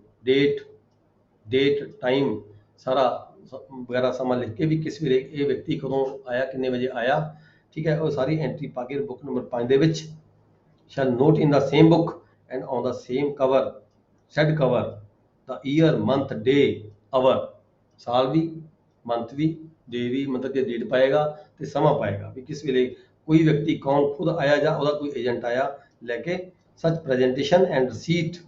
ਡੇਟ ਟਾਈਮ ਸਾਰਾ ਵਗੈਰਾ ਸਮਾਂ ਲਿਖ ਕੇ ਵੀ ਕਿਸ ਵੇਲੇ ਇਹ ਵਿਅਕਤੀ ਕਦੋਂ ਆਇਆ, ਕਿੰਨੇ ਵਜੇ ਆਇਆ, ਠੀਕ ਹੈ, ਉਹ ਸਾਰੀ ਐਂਟਰੀ ਪਾ ਕੇ ਬੁੱਕ ਨੰਬਰ 5 ਦੇ ਵਿੱਚ shall note in the same book and on the same cover, said cover, the year, month, day, hour, ਸਾਲ ਵੀ, ਮੰਥ ਵੀ, ਡੇ ਵੀ, ਮਤਲਬ ਕਿ ਡੇਟ ਪਾਏਗਾ ਤੇ ਸਮਾਂ ਪਾਏਗਾ ਵੀ ਕਿਸ ਵੇਲੇ ਕੋਈ ਵਿਅਕਤੀ ਕੌਣ ਖੁਦ ਆਇਆ ਜਾਂ ਉਹਦਾ ਕੋਈ ਏਜੰਟ ਆਇਆ ਲੈ ਕੇ। such presentation and receipt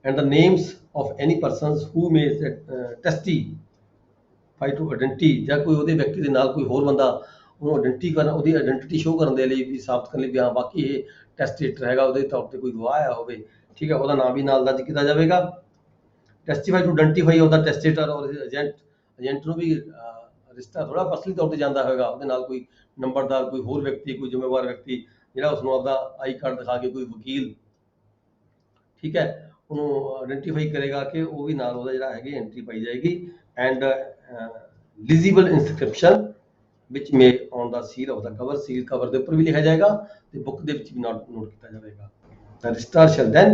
and the names of any persons who may testify to identity, ਜਾਂ ਕੋਈ ਉਹਦੇ ਵਿਅਕਤੀ ਦੇ ਨਾਲ ਕੋਈ ਹੋਰ ਬੰਦਾ ਉਹਨੂੰ ਆਇਡੈਂਟੀ ਕਰਨ, ਉਹਦੀ ਆਇਡੈਂਟੀਟੀ ਸ਼ੋਅ ਕਰਨ ਦੇ ਲਈ ਵੀ ਸਾਬਤ ਕਰਨ ਲਈ ਵੀ ਹਾਂ ਬਾਕੀ ਇਹ ਟੈਸਟੇਟਰ ਹੈਗਾ, ਉਹਦੇ ਤੌਰ ਤੇ ਕੋਈ ਗਵਾਹ ਆਇਆ ਹੋਵੇ, ਠੀਕ ਹੈ, ਉਹਦਾ ਨਾਮ ਵੀ ਨਾਲ ਦਰਜ ਕੀਤਾ ਜਾਵੇਗਾ। ਟੈਸਟੀਫਾਈ ਟੂ ਆਇਡੈਂਟੀਫਾਈ ਉਹਦਾ ਟੈਸਟੇਟਰ ਔਰ ਏਜੰਟ ਨੂੰ ਵੀ ਰਿਸ਼ਤਾ ਥੋੜਾ ਪਰਸਨਲੀ ਤੌਰ ਤੇ ਜਾਂਦਾ ਹੋਵੇਗਾ, ਉਹਦੇ ਨਾਲ ਕੋਈ ਨੰਬਰਦਾਰ, ਕੋਈ ਹੋਰ ਵਿਅਕਤੀ, ਕੋਈ ਜ਼ਿੰਮੇਵਾਰ ਵਿਅਕਤੀ ਜਿਹੜਾ ਉਸਨੂੰ ਆਪਦਾ ਆਈ ਕਾਰਡ ਦਿਖਾ ਕੇ, ਕੋਈ ਵਕੀਲ, ਠੀਕ ਹੈ, ਉਹਨੂੰ ਆਇਡੈਂਟੀਫਾਈ ਕਰੇਗਾ ਕਿ ਉਹ ਵੀ ਨਾਲ ਉਹਦਾ ਜਿਹੜਾ ਹੈਗੀ ਐਂਟਰੀ ਪਾਈ ਜਾਏਗੀ। And legible inscription which may on the seal of the cover, seal cover ਦੇ ਉੱਪਰ ਵੀ ਲਿਖਿਆ ਜਾਏਗਾ ਤੇ ਬੁੱਕ ਦੇ ਵਿੱਚ ਵੀ ਨੋਟ ਕੀਤਾ ਜਾਵੇਗਾ। The registrar shall then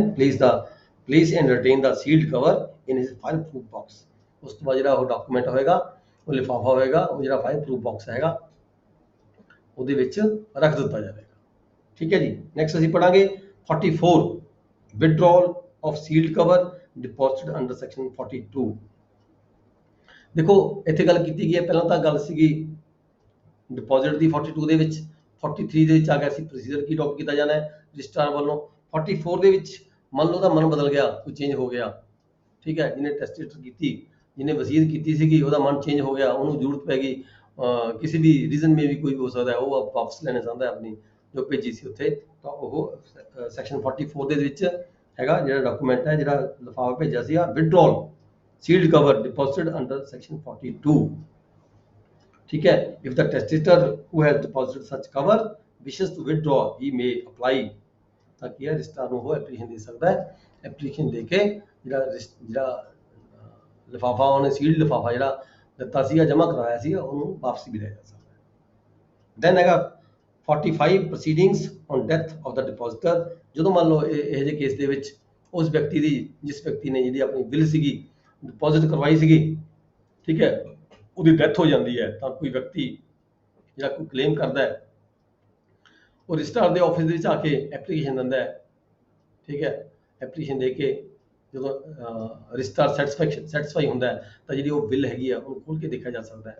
place and retain the sealed cover in his file proof box, ਉਸ ਤੋਂ ਬਾਅਦ ਜਿਹੜਾ ਉਹ ਡਾਕੂਮੈਂਟ ਹੋਏਗਾ, ਉਹ ਲਿਫਾਫਾ ਹੋਏਗਾ, ਉਹ ਜਿਹੜਾ ਫਾਈਲ ਪ੍ਰੂਫ ਬਾਕਸ ਹੈਗਾ ਉਹਦੇ ਵਿੱਚ ਰੱਖ ਦਿੱਤਾ ਜਾਵੇਗਾ, ਠੀਕ ਹੈ ਜੀ। ਨੈਕਸਟ ਅਸੀਂ ਪੜਾਂਗੇ 44 withdrawal of sealed cover deposited under section 42। ਦੇਖੋ ਇੱਥੇ ਗੱਲ ਕੀਤੀ ਗਈ ਹੈ, ਪਹਿਲਾਂ ਤਾਂ ਗੱਲ ਸੀਗੀ ਡਿਪੋਜ਼ਿਟ ਦੀ 42 ਦੇ ਵਿੱਚ, 43 ਦੇ ਵਿੱਚ ਆ ਗਿਆ ਸੀ ਪ੍ਰੋਸੀਜਰ ਕੀ ਅਡਾਪਟ ਕੀਤਾ ਜਾਣਾ ਹੈ ਰਜਿਸਟਰਾਰ ਵੱਲੋਂ। 44 ਦੇ ਵਿੱਚ ਮੰਨ ਲਓ ਦਾ ਮਨ ਬਦਲ ਗਿਆ, ਕੋਈ ਚੇਂਜ ਹੋ ਗਿਆ, ਠੀਕ ਹੈ, ਜਿਹਨੇ ਟੈਸਟੇਟਰ ਕੀਤੀ, ਜਿਹਨੇ ਵਸੀਅਤ ਕੀਤੀ ਸੀਗੀ, ਉਹਦਾ ਮਨ ਚੇਂਜ ਹੋ ਗਿਆ, ਉਹਨੂੰ ਜ਼ਰੂਰਤ ਪੈ ਗਈ ਕਿਸੇ ਵੀ ਰੀਜ਼ਨ ਮੇ ਵੀ ਕੋਈ ਹੋ ਸਕਦਾ ਹੈ, ਉਹ ਵਾਪਸ ਲੈਣਾ ਚਾਹੁੰਦਾ ਆਪਣੀ ਜੋ ਭੇਜੀ ਸੀ ਉੱਥੇ, ਤਾਂ ਉਹ ਸੈਕਸ਼ਨ 44 ਦੇ ਵਿੱਚ ਹੈਗਾ ਜਿਹੜਾ ਡਾਕੂਮੈਂਟ ਹੈ, ਜਿਹੜਾ ਲਿਫਾਫਾ ਭੇਜਿਆ ਸੀਗਾ, ਵਿਡਰੋਲ ਸੀਲਡ ਕਵਰ ਡਿਪੋਜ਼ਿਟਡ ਅੰਡਰ ਸੈਕਸ਼ਨ 42, ठीक है। If the testator who has deposited such cover wishes to withdraw, he may apply, ताकि रजिस्ट्रार ਨੂੰ ਉਹ ਐਪਲੀਕੇਸ਼ਨ ਦੇ ਸਕਦਾ ਹੈ। ਐਪਲੀਕੇਸ਼ਨ ਦੇ ਕੇ ਜਿਹੜਾ ਲਿਫਾਫਾ ਉਹਨੇ ਸੀਲਡ ਲਿਫਾਫਾ ਜਿਹੜਾ ਦਿੱਤਾ ਸੀਗਾ, ਜਮ੍ਹਾਂ ਕਰਾਇਆ ਸੀਗਾ, ਉਹਨੂੰ ਵਾਪਸ ਵੀ ਲੈ ਜਾ ਸਕਦਾ ਹੈ। ਦੈਨ ਹੈਗਾ 45 ਪ੍ਰੋਸੀਡਿੰਗਸ ਔਨ ਡੈਥ ਆਫ ਦਾ ਡਿਪੋਜ਼ਿਟਰ। ਜਦੋਂ ਮੰਨ ਲਓ ਇਹ ਜਿਹੇ ਕੇਸ ਦੇ ਵਿੱਚ ਉਸ ਵਿਅਕਤੀ ਦੀ, ਜਿਸ ਵਿਅਕਤੀ ਨੇ ਜਿਹੜੀ ਆਪਣੀ ਬਿੱਲ ਸੀਗੀ ਡਿਪੋਜ਼ਿਟ ਕਰਵਾਈ ਸੀਗੀ, ਠੀਕ ਹੈ, ਉਹਦੀ ਡੈਥ ਹੋ ਜਾਂਦੀ ਹੈ, ਤਾਂ ਕੋਈ ਵਿਅਕਤੀ ਜਿਹੜਾ ਕੋਈ ਕਲੇਮ ਕਰਦਾ ਹੈ ਉਹ ਰਜਿਸਟਰਾਰ ਦੇ ਆਫਿਸ ਦੇ ਵਿੱਚ ਆ ਕੇ ਐਪਲੀਕੇਸ਼ਨ ਦਿੰਦਾ ਹੈ, ਠੀਕ ਹੈ। ਐਪਲੀਕੇਸ਼ਨ ਦੇ ਕੇ ਜਦੋਂ ਰਜਿਸਟਰਾਰ ਸੈਟੀਸਫਾਈ ਹੁੰਦਾ ਹੈ ਤਾਂ ਜਿਹੜੀ ਉਹ ਬਿੱਲ ਹੈਗੀ ਆ ਉਹਨੂੰ ਖੋਲ੍ਹ ਕੇ ਦੇਖਿਆ ਜਾ ਸਕਦਾ ਹੈ।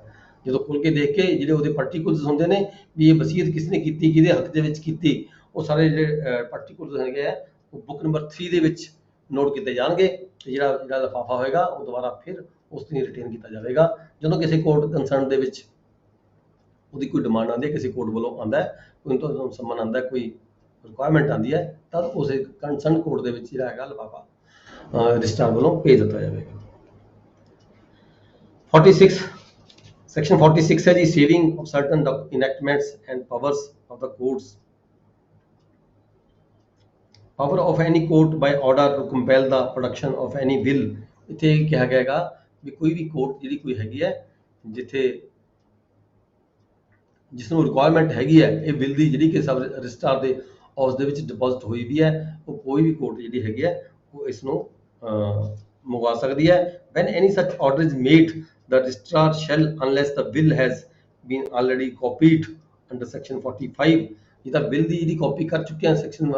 ਜਦੋਂ ਖੋਲ੍ਹ ਕੇ ਦੇਖ ਕੇ ਜਿਹੜੇ ਉਹਦੇ ਪਾਰਟੀਕੂਲਰਸ ਹੁੰਦੇ ਨੇ ਵੀ ਇਹ ਵਸੀਅਤ ਕਿਸ ਨੇ ਕੀਤੀ, ਕਿਹਦੇ ਹੱਕ ਦੇ ਵਿੱਚ ਕੀਤੀ, ਉਹ ਸਾਰੇ ਜਿਹੜੇ ਪਾਰਟੀਕੂਲਰਸ ਹੈਗੇ ਆ ਉਹ ਬੁੱਕ ਨੰਬਰ 3 ਦੇ ਵਿੱਚ ਨੋਟ ਕੀਤੇ ਜਾਣਗੇ ਤੇ ਜਿਹੜਾ ਲਿਫਾਫਾ ਹੋਏਗਾ ਉਹ ਦੁਬਾਰਾ ਫਿਰ ਉਸ ਤੋਂ ਰਿਟੇਨ ਕੀਤਾ ਜਾਵੇਗਾ। ਜਦੋਂ ਕਿਸੇ ਕੋਰਟ ਕੰਸਰਨ ਦੇ ਵਿੱਚ ਉਹਦੀ ਕੋਈ ਡਿਮਾਂਡ ਆਉਂਦੀ ਹੈ, ਕਿਸੇ ਕੋਰਟ ਵੱਲੋਂ ਆਉਂਦਾ ਹੈ, ਕੋਈ ਤੋਂ ਸੰਮਨ ਆਉਂਦਾ, ਕੋਈ ਰਿਕੁਆਇਰਮੈਂਟ ਆਉਂਦੀ ਹੈ, ਤਾਂ ਉਸੇ ਕੰਸਰਨ ਕੋਰਟ ਦੇ ਵਿੱਚ ਜਿਹੜਾ ਹੈਗਾ ਲਿਫਾਫਾ ਰਜਿਸਟਰਾਰ ਵੱਲੋਂ ਭੇਜ ਦਿੱਤਾ ਜਾਵੇਗਾ। 46 ਸੈਕਸ਼ਨ 46 ਹੈ ਜੀ, saving of certain enactments and powers of the courts. Power of any court by order to compel the production of any bill. ਇੱਥੇ ਕਿਹਾ ਗਿਆ ਹੈਗਾ ਵੀ ਕੋਈ ਵੀ ਕੋਰਟ ਜਿਹੜੀ ਕੋਈ ਹੈਗੀ ਹੈ, ਜਿਸ ਨੂੰ ਰਿਕੁਆਇਰਮੈਂਟ ਹੈਗੀ ਹੈ ਇਹ ਬਿੱਲ ਦੀ, ਜਿਹੜੀ ਕਿ ਸਬ ਰਜਿਸਟਰਾਰ ਦੇ ਆਫਿਸ ਦੇ ਵਿੱਚ ਡਿਪੋਜ਼ਿਟ ਹੋਈ ਵੀ ਹੈ, ਉਹ ਕੋਈ ਵੀ ਕੋਰਟ ਜਿਹੜੀ ਹੈਗੀ ਹੈ ਉਹ ਇਸ ਨੂੰ ਮੰਗਵਾ ਸਕਦੀ ਹੈ। When any such order is made the registrar shall, unless the bill has been already copied under section 45, ਜਿਹਦਾ ਬਿੱਲ ਦੀ ਜਿਹੜੀ ਕਾਪੀ ਕਰ ਚੁੱਕੇ ਹਾਂ ਸੈਕਸ਼ਨ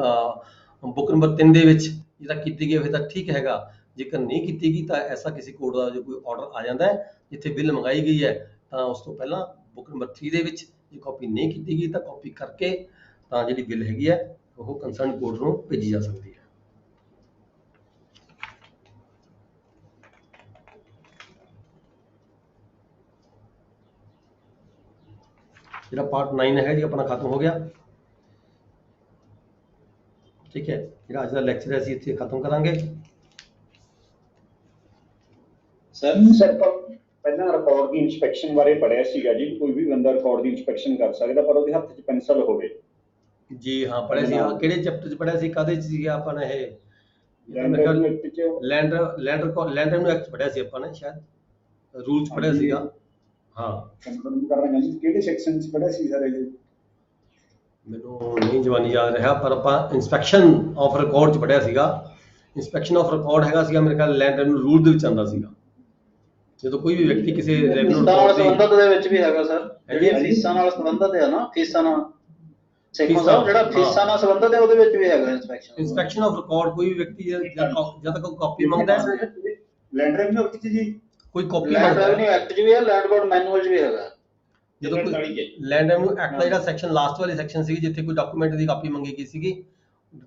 ਬੁੱਕ ਨੰਬਰ 3 ਦੇ ਵਿੱਚ, ਜਿਹਦਾ ਕੀਤੀ ਗਈ ਫਿਰ ਤਾਂ ਠੀਕ ਹੈਗਾ, ਜੇਕਰ ਨਹੀਂ ਕੀਤੀ ਗਈ ਤਾਂ ਐਸਾ ਕਿਸੇ ਕੋਰਟ ਦਾ ਜੋ ਕੋਈ ਆਰਡਰ ਆ ਜਾਂਦਾ ਹੈ ਜਿੱਥੇ ਬਿੱਲ ਮੰਗਾਈ ਗਈ ਹੈ, ਤਾਂ ਉਸ ਤੋਂ ਪਹਿਲਾਂ ਬੁੱਕ ਨੰਬਰ 3 ਦੇ ਵਿੱਚ ਜੇ ਕਾਪੀ ਨਹੀਂ ਕੀਤੀ ਗਈ ਤਾਂ ਕਾਪੀ ਕਰਕੇ ਤਾਂ ਜਿਹੜੀ ਬਿੱਲ ਹੈਗੀ ਹੈ ਉਹ ਕੰਸਰਨ ਕੋਰਟ ਨੂੰ ਭੇਜੀ ਜਾ ਸਕਦੀ ਹੈ। ਜਿਹੜਾ ਪਾਰਟ 9 ਹੈਗਾ ਜੀ ਆਪਣਾ ਖਤਮ ਹੋ ਗਿਆ। ਠੀਕ ਹੈ, ਜਿਹੜਾ ਅੱਜ ਦਾ ਲੈਕਚਰ ਹੈ ਅਸੀਂ ਇੱਥੇ ਖਤਮ ਕਰਾਂਗੇ। ਸਰ ਪਹਿਲਾਂ ਰਿਕਾਰਡ ਦੀ ਇਨਸਪੈਕਸ਼ਨ ਬਾਰੇ ਪੜਿਆ ਸੀਗਾ ਜੀ, ਕੋਈ ਵੀ ਬੰਦਾ ਰਿਕਾਰਡ ਦੀ ਇਨਸਪੈਕਸ਼ਨ ਕਰ ਸਕਦਾ ਪਰ ਉਹਦੇ ਹੱਥ 'ਚ ਪੈਨਸਲ ਹੋਵੇ। ਜੀ ਹਾਂ, ਪੜਿਆ ਸੀ। ਕਿਹੜੇ ਚੈਪਟਰ 'ਚ ਪੜਿਆ ਸੀ, ਕਾਹਦੇ 'ਚ ਸੀਗਾ ਆਪਾਂ ਨੇ ਇਹ? ਲੈਂਡ ਐਕਟ 'ਚ ਲੈਂਡ ਰੈਵਨਿਊ ਐਕਟ ਪੜਿਆ ਸੀ ਆਪਾਂ ਨੇ, ਸ਼ਾਇਦ ਰੂਲਸ ਪੜਿਆ ਸੀਗਾ। ਹਾਂ, ਕੰਫਰਮ ਕਰ ਰਹੇ ਹਾਂ ਜੀ, ਕਿਹੜੇ ਸੈਕਸ਼ਨ 'ਚ ਪੜਿਆ ਸੀ ਸਰ ਇਹ? ਮੈਨੂੰ ਨਹੀਂ ਜਵਾਨੀ ਯਾਦ ਰਿਹਾ, ਪਰ ਆਪਾਂ ਇਨਸਪੈਕਸ਼ਨ ਆਫ ਰਿਕਾਰਡ 'ਚ ਪੜਿਆ ਸੀਗਾ। ਇਨਸਪੈਕਸ਼ਨ ਆਫ ਰਿਕਾਰਡ ਹੈਗਾ ਸੀਗਾ ਮੇਰੇ ਖਿਆਲ ਲੈਂਡ ਰੈਵਨਿਊ ਰੂਲ ਦੇ ਵਿੱਚ ਆਉਂਦਾ ਸੀਗਾ। ਜਦੋਂ ਕੋਈ ਵੀ ਵਿਅਕਤੀ ਕਿਸੇ ਰੈਵਨਿਊ ਨਾਲ ਰਿਕਾਰਡ ਦੀ ਸੰਬੰਧਤ ਦੇ ਵਿੱਚ ਵੀ ਹੈਗਾ ਸਰ, ਜਿਹੜੀਆਂ ਫੀਸਾਂ ਨਾਲ ਸੰਬੰਧਤ ਹੈ ਨਾ, ਫੀਸਾਂ ਨਾਲ ਸੇਖੋਂ ਸਾਹਿਬ ਜਿਹੜਾ ਫੀਸਾਂ ਨਾਲ ਸੰਬੰਧਤ ਹੈ ਉਹਦੇ ਵਿੱਚ ਵੀ ਹੈਗਾ ਇਨਸਪੈਕਸ਼ਨ ਆਫ ਰਿਕਾਰਡ। ਕੋਈ ਵੀ ਵਿਅਕਤੀ ਜਦ ਤੱਕ ਕਾਪੀ ਮੰਗਦਾ ਹੈ, ਲੈਂਡ ਰੈਵਨਿਊ ਐਕਟ 'ਚ ਜੀ ਕੋਈ ਕਾਪੀ ਲੈਂਡ ਮੰਗਦਾ ਰੈਵਨਿਊ ਹੈ, ਐਕਟ 'ਚ ਵੀ ਹੈ, ਲੈਂਡ ਕੋਡ ਮੈਨੂਅਲ 'ਚ ਵੀ ਹੈਗਾ। ਜਦੋਂ ਕੋਈ ਲੈਂਡ ਰੈਵਨਿਊ ਐਕਟ ਦਾ ਜਿਹੜਾ ਸੈਕਸ਼ਨ ਲਾਸਟ ਵਾਲੀ ਸੈਕਸ਼ਨ ਸੀ, ਜਿੱਥੇ ਕੋਈ ਡਾਕੂਮੈਂਟ ਦੀ ਕਾਪੀ ਮੰਗੀ ਗਈ ਸੀਗੀ,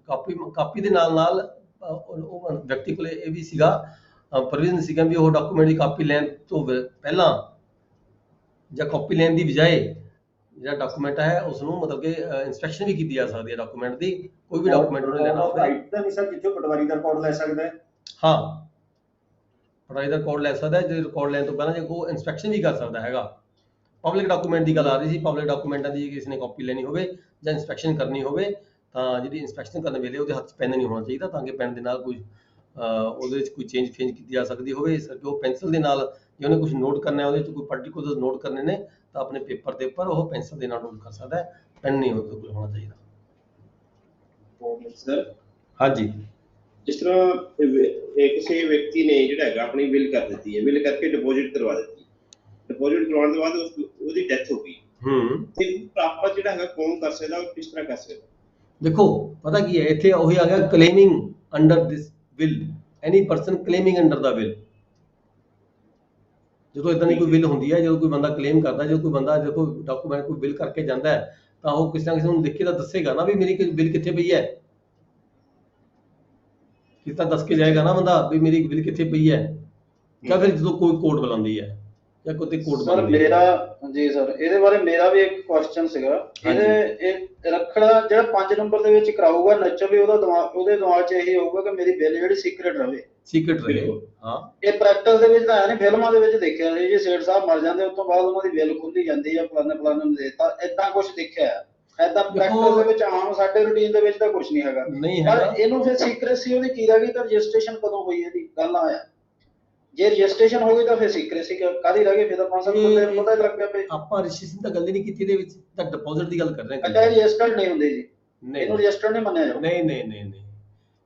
ਕਾਪੀ ਦੇ ਨਾਲ ਉਹ ਵਿਅਕਤੀ ਕੋਲੇ ਇਹ ਵੀ ਸੀਗਾ ਪ੍ਰੋਵੀਜ਼ਨ ਸੀਗਾ ਵੀ ਉਹ ਡਾਕੂਮੈਂਟ ਦੀ ਕਾਪੀ ਲੈਣ ਤੋਂ ਪਹਿਲਾਂ ਜਾਂ ਕਾਪੀ ਲੈਣ ਦੀ ਬਜਾਏ ਜਿਹੜਾ ਡਾਕੂਮੈਂਟ ਹੈ ਉਸ ਨੂੰ ਮਤਲਬ ਕਿ ਇਨਸਪੈਕਸ਼ਨ ਵੀ ਕੀਤੀ ਜਾ ਸਕਦੀ ਹੈ ਡਾਕੂਮੈਂਟ ਦੀ। ਕੋਈ ਵੀ ਡਾਕੂਮੈਂਟ ਉਹਨੇ ਲੈਣਾ ਹੋਵੇ ਰਾਈਟ ਤਾਂ ਨਹੀਂ ਸਰ, ਜਿੱਥੇ ਪਟਵਾਰੀ ਦਾ ਰਿਕਾਰਡ ਲੈ ਸਕਦਾ ਹੈ। ਹਾਂ, ਪਟਵਾਰੀ ਦਾ ਰਿਕਾਰਡ ਲੈ ਸਕਦਾ ਹੈ। ਜੇ ਰਿਕਾਰਡ ਲੈਣ ਤੋਂ ਪਹਿਲਾਂ ਜੇ ਕੋਈ ਇਨਸਪੈਕਸ਼ਨ ਵੀ ਕਰ ਸਕਦਾ ਹੈਗਾ। ਪਬਲਿਕ ਡਾਕੂਮੈਂਟ ਦੀ ਗੱਲ ਆ ਰਹੀ ਸੀ। ਪਬਲਿਕ ਡਾਕੂਮੈਂਟਾਂ ਦੀ ਕਿਸੇ ਨੇ ਕਾਪੀ ਲੈਣੀ ਹੋਵੇ ਜਾਂ ਇਨਸਪੈਕਸ਼ਨ ਕਰਨੀ ਹੋਵੇ ਤਾਂ ਜਿਹੜੀ ਇਨਸਪੈਕਸ਼ਨ ਕਰਨ ਵੇਲੇ ਉਹਦੇ ਹੱਥ 'ਚ ਪੈਨ ਨਹੀਂ ਹੋਣਾ ਚਾਹੀਦਾ, ਤਾਂ ਕਿ ਪੈਨ ਦੇ ਨਾਲ ਕੋਈ ਉਹਦੇ ਵਿੱਚ ਕੋਈ ਚੇਂਜ ਕੀਤੀ ਜਾ ਸਕਦੀ ਹੋਵੇ। ਇਸ ਕਰਕੇ ਉਹ ਪੈਨਸਿਲ ਦੇ ਨਾਲ ਜੇ ਉਹਨੇ ਕੁਝ ਨੋਟ ਕਰਨਾ ਹੈ, ਉਹਦੇ 'ਚ ਕੋਈ ਪਾਰਟੀਕੂਲਰ ਨੋਟ ਕਰਨੇ ਨੇ ਤਾਂ ਆਪਣੇ ਪੇਪਰ ਦੇ ਉੱਪਰ ਉਹ ਪੈਨਸਿਲ ਦੇ ਨਾਲ ਨੋਟ ਕਰ ਸਕਦਾ ਹੈ, ਪੈਨ ਨਹੀਂ ਉਹਦੇ ਕੋਲ ਹੋਣਾ ਚਾਹੀਦਾ। ਸਰ ਹਾਂਜੀ, ਜਿਸ ਤਰ੍ਹਾਂ ਕਿਸੇ ਵਿਅਕਤੀ ਨੇ ਜਿਹੜਾ ਹੈਗਾ ਆਪਣੀ ਵਿਲ ਕਰ ਦਿੱਤੀ ਹੈ, ਵਿਲ ਕਰਕੇ ਡਿਪੋਜ਼ਿਟ ਕਰਵਾ ਦਿੱਤੀ, ਡਿਪੋਜ਼ਿਟ ਕਰਵਾਉਣ ਤੋਂ ਬਾਅਦ ਉਹਦੀ ਡੈਥ ਹੋ ਗਈ, ਤੇ ਪ੍ਰਾਪਤ ਜਿਹੜਾ ਹੈਗਾ ਕੌਣ ਕਰ ਸਕਦਾ, ਉਹ ਕਿਸ ਤਰ੍ਹਾਂ ਕਰ ਸਕਦਾ? ਦੇਖੋ ਪਤਾ ਕੀ ਹੈ, ਇੱਥੇ ਉਹੀ ਆ ਗਿਆ ਕਲੇਮਿੰਗ under this will, any person ਕਲੇਮਿੰਗ under the will. ਜਦੋਂ ਇਦਾਂ ਦੀ ਕੋਈ ਵਿਲ ਹੁੰਦੀ ਹੈ, ਜਦੋਂ ਕੋਈ ਬੰਦਾ ਕਲੇਮ ਕਰਦਾ, ਜਦੋਂ ਕੋਈ ਬੰਦਾ ਦੇਖੋ ਡਾਕੂਮੈਂਟ ਕੋਈ ਵਿਲ ਕਰਕੇ ਜਾਂਦਾ ਹੈ ਤਾਂ ਉਹ ਕਿਸੇ ਨਾ ਕਿਸੇ ਨੂੰ ਦੇਖੇ ਤਾਂ ਦੱਸੇਗਾ ਨਾ ਵੀ ਮੇਰੀ ਵਿਲ ਕਿੱਥੇ ਪਈ ਹੈ। ਕਿਸ ਤਰ੍ਹਾਂ ਦੱਸ ਕੇ ਜਾਏਗਾ ਨਾ ਬੰਦਾ ਵੀ ਮੇਰੀ ਵਿਲ ਕਿੱਥੇ ਪਈ ਹੈ, ਜਾਂ ਫਿਰ ਜਦੋਂ ਕੋਈ ਕੋਰਟ ਬੁਲਾਉਂਦੀ ਹੈ ਜਾਂ ਕੋਈ ਕੋਰਟ ਸਰ ਬੁਲਾਉਂਦੀ ਹੈ। ਮੇਰਾ ਜੀ ਸਰ ਇਹਦੇ ਬਾਰੇ ਮੇਰਾ ਵੀ ਇੱਕ ਕੁਐਸਚਨ ਸੀਗਾ। ਇਹਦੇ ਇਹ ਰੱਖੜਾ ਜਿਹੜਾ 5 ਨੰਬਰ ਦੇ ਵਿੱਚ ਕਰਾਊਗਾ, ਨੈਚੁਰਲੀ ਉਹਦੇ ਦਿਮਾਗ 'ਚ ਇਹੀ ਹੋਊਗਾ ਕਿ ਮੇਰੀ ਬਿੱਲ ਜਿਹੜੀ ਸੀਕ੍ਰੇਟ ਰਵੇ, ਸੀਕ੍ਰੇਟ ਰਹੇ। ਹਾਂ, ਇਹ ਪ੍ਰੈਕਟਿਸ ਦੇ ਵਿੱਚ ਤਾਂ ਹੈ ਨਹੀਂ, ਫਿਲਮਾਂ ਦੇ ਵਿੱਚ ਦੇਖਿਆ ਸੀ ਜੀ, ਸੇਠ ਸਾਹਿਬ ਮਰ ਜਾਂਦੇ ਉਸ ਤੋਂ ਬਾਅਦ ਉਹਨਾਂ ਦੀ ਬਿੱਲ ਖੁੱਲੀ ਜਾਂਦੀ ਹੈ, ਫਲਾਣੇ ਨੂੰ ਦੇਤਾ, ਏਦਾਂ ਕੁਝ ਦੇਖਿਆ। ਏਦਾਂ ਪ੍ਰੈਕਟਿਸ ਦੇ ਵਿੱਚ ਆਮ ਸਾਡੇ ਰੂਟੀਨ ਦੇ ਵਿੱਚ ਤਾਂ ਕੁਝ ਨਹੀਂ ਹੈਗਾ। ਨਹੀਂ ਪਰ ਹੈਗਾ। ਇਹਨੂੰ ਫਿਰ ਸੀਕ੍ਰੇਸੀ ਉਹਦੀ ਕੀ ਰਹਿ ਗਈ, ਤਾਂ ਰਜਿਸਟ੍ਰੇਸ਼ਨ ਕਦੋਂ ਹੋਈ ਇਹਦੀ ਗੱਲ ਆਇਆ। ਜੇ ਰਜਿਸਟ੍ਰੇਸ਼ਨ ਹੋ ਗਈ ਤਾਂ ਫਿਰ ਸੀਕ੍ਰੇਸੀ ਕਾਹਦੀ ਰਹਿ ਗਈ, ਫਿਰ ਤਾਂ 5 ਬੰਦੇ ਨੂੰ ਪਤਾ ਹੀ ਲੱਗ ਗਿਆ ਵੀ ਆਪਾਂ ਰਜਿਸਟ੍ਰੇਸ਼ਨ ਤਾਂ ਗੱਲ ਹੀ ਨਹੀਂ ਕੀਤੀ ਇਹਦੇ ਵਿੱਚ, ਤਾਂ ਡਿਪੋਜ਼ਿਟ ਦੀ ਗੱਲ ਕਰ ਰਹੇ ਹਾਂ। ਅੱਛਾ, ਰਜਿਸਟਰਡ ਨਹੀਂ ਹੁੰਦੇ ਜੀ, ਨਹੀਂ ਇਹਨੂੰ ਰਜਿਸਟਰਡ ਨਹੀਂ ਮੰਨਿਆ ਜਾਂਦਾ। ਨਹੀਂ,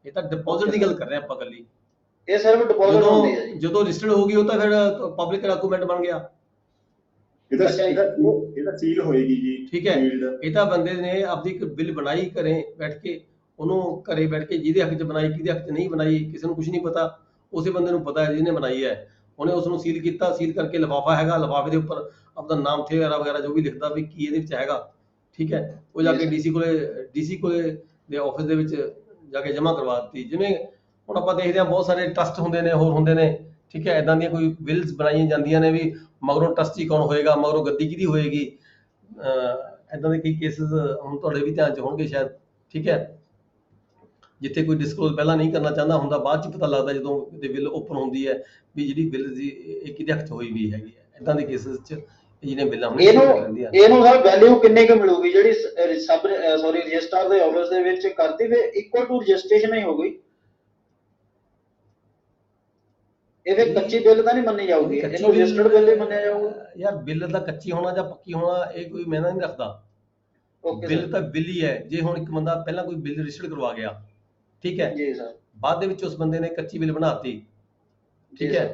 ਇਹ ਤਾਂ ਡਿਪੋਜ਼ਿਟ ਦੀ ਗੱਲ ਕਰ ਰਹੇ ਆਪਾਂ ਇਕੱਲੀ। ਇਹ ਸਿਰਫ ਡਿਪੋਜ਼ਿਟ ਹੁੰਦੀ ਹੈ ਜੀ। ਜਦੋਂ ਰਜਿਸਟਰਡ ਹੋ ਗਈ ਉਹ ਤਾਂ ਫਿਰ ਪਬਲਿਕ ਡਾਕੂਮੈਂਟ ਬਣ ਗਿਆ। ਇਹਦਾ ਅੱਛਾ ਜੀ। ਇਹਦਾ ਸੀਲ ਹੋਏਗੀ ਜੀ। ਠੀਕ ਹੈ, ਇਹ ਤਾਂ ਬੰਦੇ ਨੇ ਆਪਦੀ ਇੱਕ ਬਿੱਲ ਬਣਾਈ ਘਰੇ ਬੈਠ ਕੇ, ਉਹਨੂੰ ਘਰੇ ਬੈਠ ਕੇ ਜਿਹਦੇ ਹੱਕ 'ਚ ਬਣਾਈ ਕਿਹਦੇ ਹੱਕ 'ਚ ਨਹੀਂ ਬਣਾਈ ਕਿਸੇ ਨੂੰ ਕੁਝ ਨਹੀਂ ਪਤਾ, ਉਸੇ ਬੰਦੇ ਨੂੰ ਪਤਾ ਹੈ ਜਿਹਨੇ ਬਣਾਈ ਹੈ। ਉਹਨੇ ਉਸ ਨੂੰ ਸੀਲ ਕੀਤਾ, ਸੀਲ ਕਰਕੇ ਲਿਫਾਫਾ ਹੈਗਾ, ਲਿਫਾਫੇ ਦੇ ਉੱਪਰ ਆਪਦਾ ਨਾਮ ਥੇ ਵਗੈਰਾ ਜੋ ਵੀ ਲਿਖਦਾ ਵੀ ਕੀ ਇਹਦੇ ਵਿੱਚ ਹੈਗਾ। ਠੀਕ ਹੈ, ਉਹ ਜਾ ਕੇ ਡੀਸੀ ਕੋਲੇ ਦੇ ਆਫਿਸ ਦੇ ਵਿੱਚ ਜਾ ਕੇ ਜਮ੍ਹਾਂ ਕਰਵਾ ਦਿੱਤੀ। ਜਿਵੇਂ ਹੁਣ ਆਪਾਂ ਦੇਖਦੇ ਹਾਂ ਬਹੁਤ ਸਾਰੇ ਟਰਸਟ ਹੁੰਦੇ ਨੇ, ਹੋਰ ਹੁੰਦੇ ਨੇ। ਠੀਕ ਹੈ, ਇਦਾਂ ਦੀਆਂ ਕੋਈ ਬਿਲਸ ਬਣਾਈਆਂ ਜਾਂਦੀਆਂ ਨੇ ਵੀ ਮਗਰੋਂ ਟਰਸਟੀ ਕੌਣ ਹੋਏਗਾ, ਮਗਰੋਂ ਗੱਦੀ ਕਿਹਦੀ ਹੋਏਗੀ। ਇਦਾਂ ਦੇ ਕਈ ਕੇਸਿਸ ਹੁਣ ਤੁਹਾਡੇ ਵੀ ਧਿਆਨ 'ਚ ਹੋਣਗੇ ਸ਼ਾਇਦ। ਠੀਕ ਹੈ, ਜਿੱਥੇ ਕੋਈ ਡਿਸਕਲੋਜ਼ ਪਹਿਲਾਂ ਨਹੀਂ ਕਰਨਾ ਚਾਹੁੰਦਾ ਹੁੰਦਾ, ਬਾਅਦ 'ਚ ਪਤਾ ਲੱਗਦਾ ਜਦੋਂ ਕਿਤੇ ਬਿੱਲ ਓਪਨ ਹੁੰਦੀ ਹੈ ਵੀ ਜਿਹੜੀ ਬਿੱਲ ਦੀ ਇਹ ਕਿਹਦੇ ਹੱਥ 'ਚ ਹੋਈ ਵੀ ਹੈਗੀ ਹੈ। ਇਦਾਂ ਦੇ ਕੇਸਿਸ 'ਚ ਜਿਹੜੀਆਂ ਬਿੱਲਾਂ ਇਹਨੂੰ ਸਰ ਵੈਲਿਊ ਕਿੰਨੇ ਕੁ ਮਿਲੂਗੀ ਜਿਹੜੀ ਰਜਿਸਟਰ ਦੇ ਆਫਿਸ ਦੇ ਵਿੱਚ ਕਰਤੀ, ਫਿਰ ਇਕੁਅਲ ਟੂ ਰਜਿਸਟ੍ਰੇਸ਼ਨ ਹੀ ਹੋ ਗਈ। ਇਹ ਫਿਰ ਕੱਚੀ ਬਿੱਲ ਤਾਂ ਨਹੀਂ ਮੰਨੀ ਜਾਊਗੀ, ਇਹਨੂੰ ਰਜਿਸਟਰਡ ਬਿੱਲ ਹੀ ਮੰਨਿਆ ਜਾਊਗਾ। ਯਾਰ ਬਿੱਲ ਦਾ ਕੱਚੀ ਹੋਣਾ ਜਾਂ ਪੱਕੀ ਹੋਣਾ ਇਹ ਕੋਈ ਮਾਇਨਾ ਨਹੀਂ ਰੱਖਦਾ। ਬਿੱਲ ਤਾਂ ਬਿੱਲ ਹੀ ਹੈ। ਜੇ ਹੁਣ ਇੱਕ ਬੰਦਾ ਪਹਿਲਾਂ ਕੋਈ ਬਿੱਲ ਰਜਿਸਟਰ ਕਰਵਾ ਗਿਆ, ਠੀਕ ਹੈ ਜੀ ਸਰ, ਬਾਅਦ ਦੇ ਵਿੱਚ ਉਸ ਬੰਦੇ ਨੇ ਕੱਚੀ ਬਿੱਲ ਬਣਾਤੀ, ਠੀਕ ਹੈ,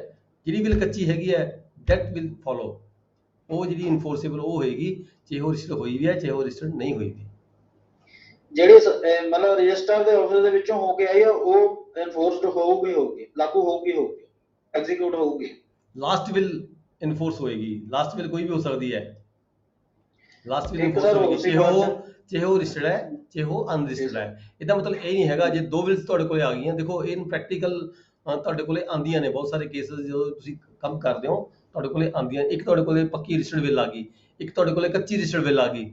ਜਿਹੜੀ ਬਿੱਲ ਕੱਚੀ ਹੈਗੀ ਹੈ ਦੈਟ ਵਿਲ ਫੋਲੋ, ਉਹ ਜਿਹੜੀ ਇਨਫੋਰਸੇਬਲ ਉਹ ਹੋਏਗੀ, ਚਾਹੇ ਉਹ ਰਜਿਸਟਰ ਹੋਈ ਵੀ ਹੈ ਚਾਹੇ ਉਹ ਰਜਿਸਟਰ ਨਹੀਂ ਹੋਈ ਵੀ। ਜਿਹੜੀ ਮਤਲਬ ਰਜਿਸਟਰ ਦੇ ਆਫਿਸ ਦੇ ਵਿੱਚੋਂ ਹੋ ਕੇ ਆਈ ਆ ਉਹ ਇਨਫੋਰਸਡ ਹੋਊਗੀ, ਲਾਗੂ ਹੋਊਗੀ, ਐਗਜ਼ੀਕਿਊਟ ਹੋਊਗੀ। ਲਾਸਟ ਵਿਲ ਇਨਫੋਰਸ ਹੋਏਗੀ। ਲਾਸਟ ਵਿਲ ਕੋਈ ਵੀ ਹੋ ਸਕਦੀ ਹੈ। ਲਾਸਟ ਵਿਲ ਇਨਫੋਰਸ ਹੋਏਗੀ ਚਾਹੇ ਉਹ ਰਜਿਸਟਰਡ ਹੈ ਚਾਹੇ ਉਹ ਅਨਰਜਿਸਟਰਡ ਹੈ। ਇਹਦਾ ਮਤਲਬ ਇਹ ਨਹੀਂ ਹੈਗਾ ਜੇ 2 ਵਿਲਸ ਤੁਹਾਡੇ ਕੋਲੇ ਆ ਗਈਆਂ। ਦੇਖੋ ਇਹ ਪ੍ਰੈਕਟੀਕਲ ਤੁਹਾਡੇ ਕੋਲੇ ਆਉਂਦੀਆਂ ਨੇ ਬਹੁਤ ਸਾਰੇ ਕੇਸਿਸ, ਜਦੋਂ ਤੁਸੀਂ ਕੰਮ ਕਰਦੇ ਹੋ ਤੁਹਾਡੇ ਕੋਲੇ ਆਉਂਦੀਆਂ। ਇੱਕ ਤੁਹਾਡੇ ਕੋਲੇ ਪੱਕੀ ਰਜਿਸਟਰਡ ਵਿਲ ਆ ਗਈ, ਇੱਕ ਤੁਹਾਡੇ ਕੋਲੇ ਕੱਚੀ ਰਜਿਸਟਰਡ ਵਿਲ ਆ ਗਈ,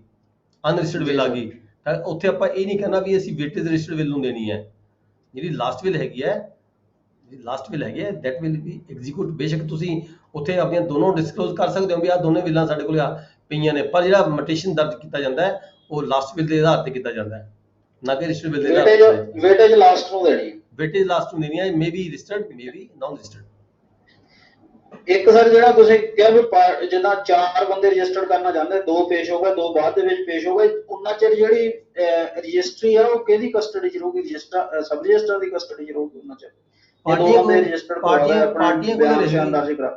ਅਨਰਜਿਸਟਰਡ ਵਿਲ ਆ ਗਈ, ਤਾਂ ਉੱਥੇ ਆਪਾਂ ਇਹ ਨਹੀਂ ਕਹਿਣਾ ਵੀ ਅਸੀਂ ਵੇਟੇਜ ਰਜਿਸਟਰਡ ਵਿਲ ਨੂੰ ਦੇਣੀ ਹੈ। ਜਿਹੜੀ ਲਾਸਟ ਵਿਲ ਹੈਗੀ ਹੈ, ਦੈਟ ਵਿਲ ਵੀ ਐਗਜ਼ੀਕਿਊਟ। ਬੇਸ਼ੱਕ ਤੁਸੀਂ ਉੱਥੇ ਆਪਣੀਆਂ ਦੋਨੋਂ ਡਿਸਕਲੋਜ਼ ਕਰ ਸਕਦੇ ਹੋ ਵੀ ਆਹ ਦੋਨੇ ਵਿਲਾਂ ਸਾਡੇ ਕੋਲ ਪਈਆਂ ਨੇ, ਪਰ ਜਿਹੜਾ ਮਟੀਸ਼ਨ ਦਰਜ ਕੀਤਾ ਜਾਂਦਾ ਹੈ ਉਹ ਲਾਸਟ ਵਿਲ ਦੇ ਆਧਾਰ ਤੇ ਕੀਤਾ ਜਾਂਦਾ ਹੈ, ਨਾ ਕਿ ਰਜਿਸਟਰਡ ਵਿਲ ਦੇ ਆਧਾਰ ਤੇ। ਵੇਟੇਜ ਲਾਸਟ ਨੂੰ ਦੇਣੀ। ਵੇਟੇਜ ਲਾਸਟ ਨੂੰ ਦੇਣੀ ਹੈ, may be registered, may be non registered. ਇੱਕ ਸਰ ਜਿਹੜਾ ਤੁਸੀਂ ਕਿਹਾ ਵੀ ਜਿੱਦਾਂ 4 ਬੰਦੇ ਰਜਿਸਟਰਡ ਕਰਨਾ ਚਾਹੁੰਦੇ, 2 ਪੇਸ਼ ਹੋ ਗਏ, 2 ਬਾਅਦ ਦੇ ਵਿੱਚ ਪੇਸ਼ ਹੋ ਗਏ, ਉਹਨਾਂ ਚਿਰ ਜਿਹੜੀ ਰਜਿਸਟਰੀ ਆ ਉਹ ਕਿਹਦੀ ਕਸਟਡੀ 'ਚ ਰਹੂਗੀ? ਰਜਿਸਟਰ ਸਬ ਰਜਿਸਟਰ ਦੀ ਕਸਟਡੀ 'ਚ ਰਹੂਗੀ ਉਹਨਾਂ ਚਿਰ? ਪਾਰਟੀਆਂ ਕੋਲ ਬਿਆਨ ਦਰਜ ਕਰਾ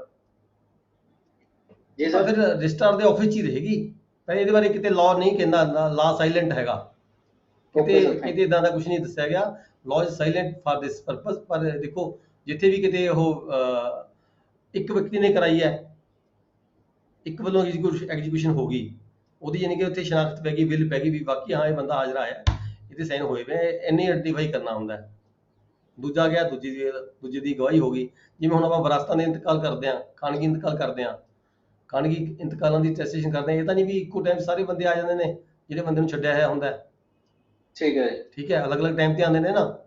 ਜੀ ਸਰ। ਫਿਰ ਰਜਿਸਟਰ ਦੇ ਆਫਿਸ 'ਚ ਹੀ ਰਹੇਗੀ, ਪਰ ਇਹਦੇ ਬਾਰੇ ਕਿਤੇ ਲਾਅ ਨਹੀਂ ਕਹਿੰਦਾ, ਲਾਅ ਸਾਇਲੈਂਟ ਹੈਗਾ, ਕਿਤੇ ਇਦਾਂ ਦਾ ਕੁਝ ਨਹੀਂ ਦੱਸਿਆ ਗਿਆ। Law is silent for this purpose. ਪਰ ਦੇਖੋ ਜਿੱਥੇ ਵੀ ਕਿਤੇ ਉਹ ਇੱਕ ਵਿਅਕਤੀ ਨੇ ਕਰਾਈ ਹੈ, ਇੱਕ ਵੱਲੋਂ ਐਗਜੀਕਿਊਸ਼ਨ ਹੋ ਗਈ, ਉਹਦੀ ਯਾਨੀ ਕਿ ਉੱਥੇ ਸ਼ਨਾਖਤ ਪੈ ਗਈ, ਬਿੱਲ ਪੈ ਗਈ ਵੀ ਬਾਕੀ ਹਾਂ ਇਹ ਬੰਦਾ ਹਾਜ਼ਰ ਆਇਆ, ਇਹਦੇ ਸਾਈਨ ਹੋਏ ਵੇ, ਇੰਨੀ ਆਈਡੈਂਟੀਫਾਈ ਕਰਨਾ ਹੁੰਦਾ ਹੈ। ਦੂਜਾ ਗਿਆ, ਦੂਜੇ ਦੀ ਗਵਾਹੀ ਹੋ ਗਈ। ਜਿਵੇਂ ਹੁਣ ਆਪਾਂ ਵਿਰਾਸਤਾਂ ਦੇ ਇੰਤਕਾਲ ਕਰਦੇ ਹਾਂ, ਖਾਨਗੀ ਇੰਤਕਾਲ ਕਰਦੇ ਹਾਂ, ਖਾਨਗੀ ਇੰਤਕਾਲਾਂ ਦੀ ਅਟੈਸਟੇਸ਼ਨ ਕਰਦੇ ਹਾਂ, ਇਹ ਤਾਂ ਨਹੀਂ ਵੀ ਇੱਕੋ ਟਾਈਮ ਸਾਰੇ ਬੰਦੇ ਆ ਜਾਂਦੇ ਨੇ ਜਿਹੜੇ ਬੰਦੇ ਨੂੰ ਛੱਡਿਆ ਹੋਇਆ ਹੁੰਦਾ। ਠੀਕ ਹੈ, ਠੀਕ ਹੈ, ਅਲੱਗ-ਅਲੱਗ ਟਾਈਮ ਤੇ ਆਉਂਦੇ ਨੇ ਨਾ,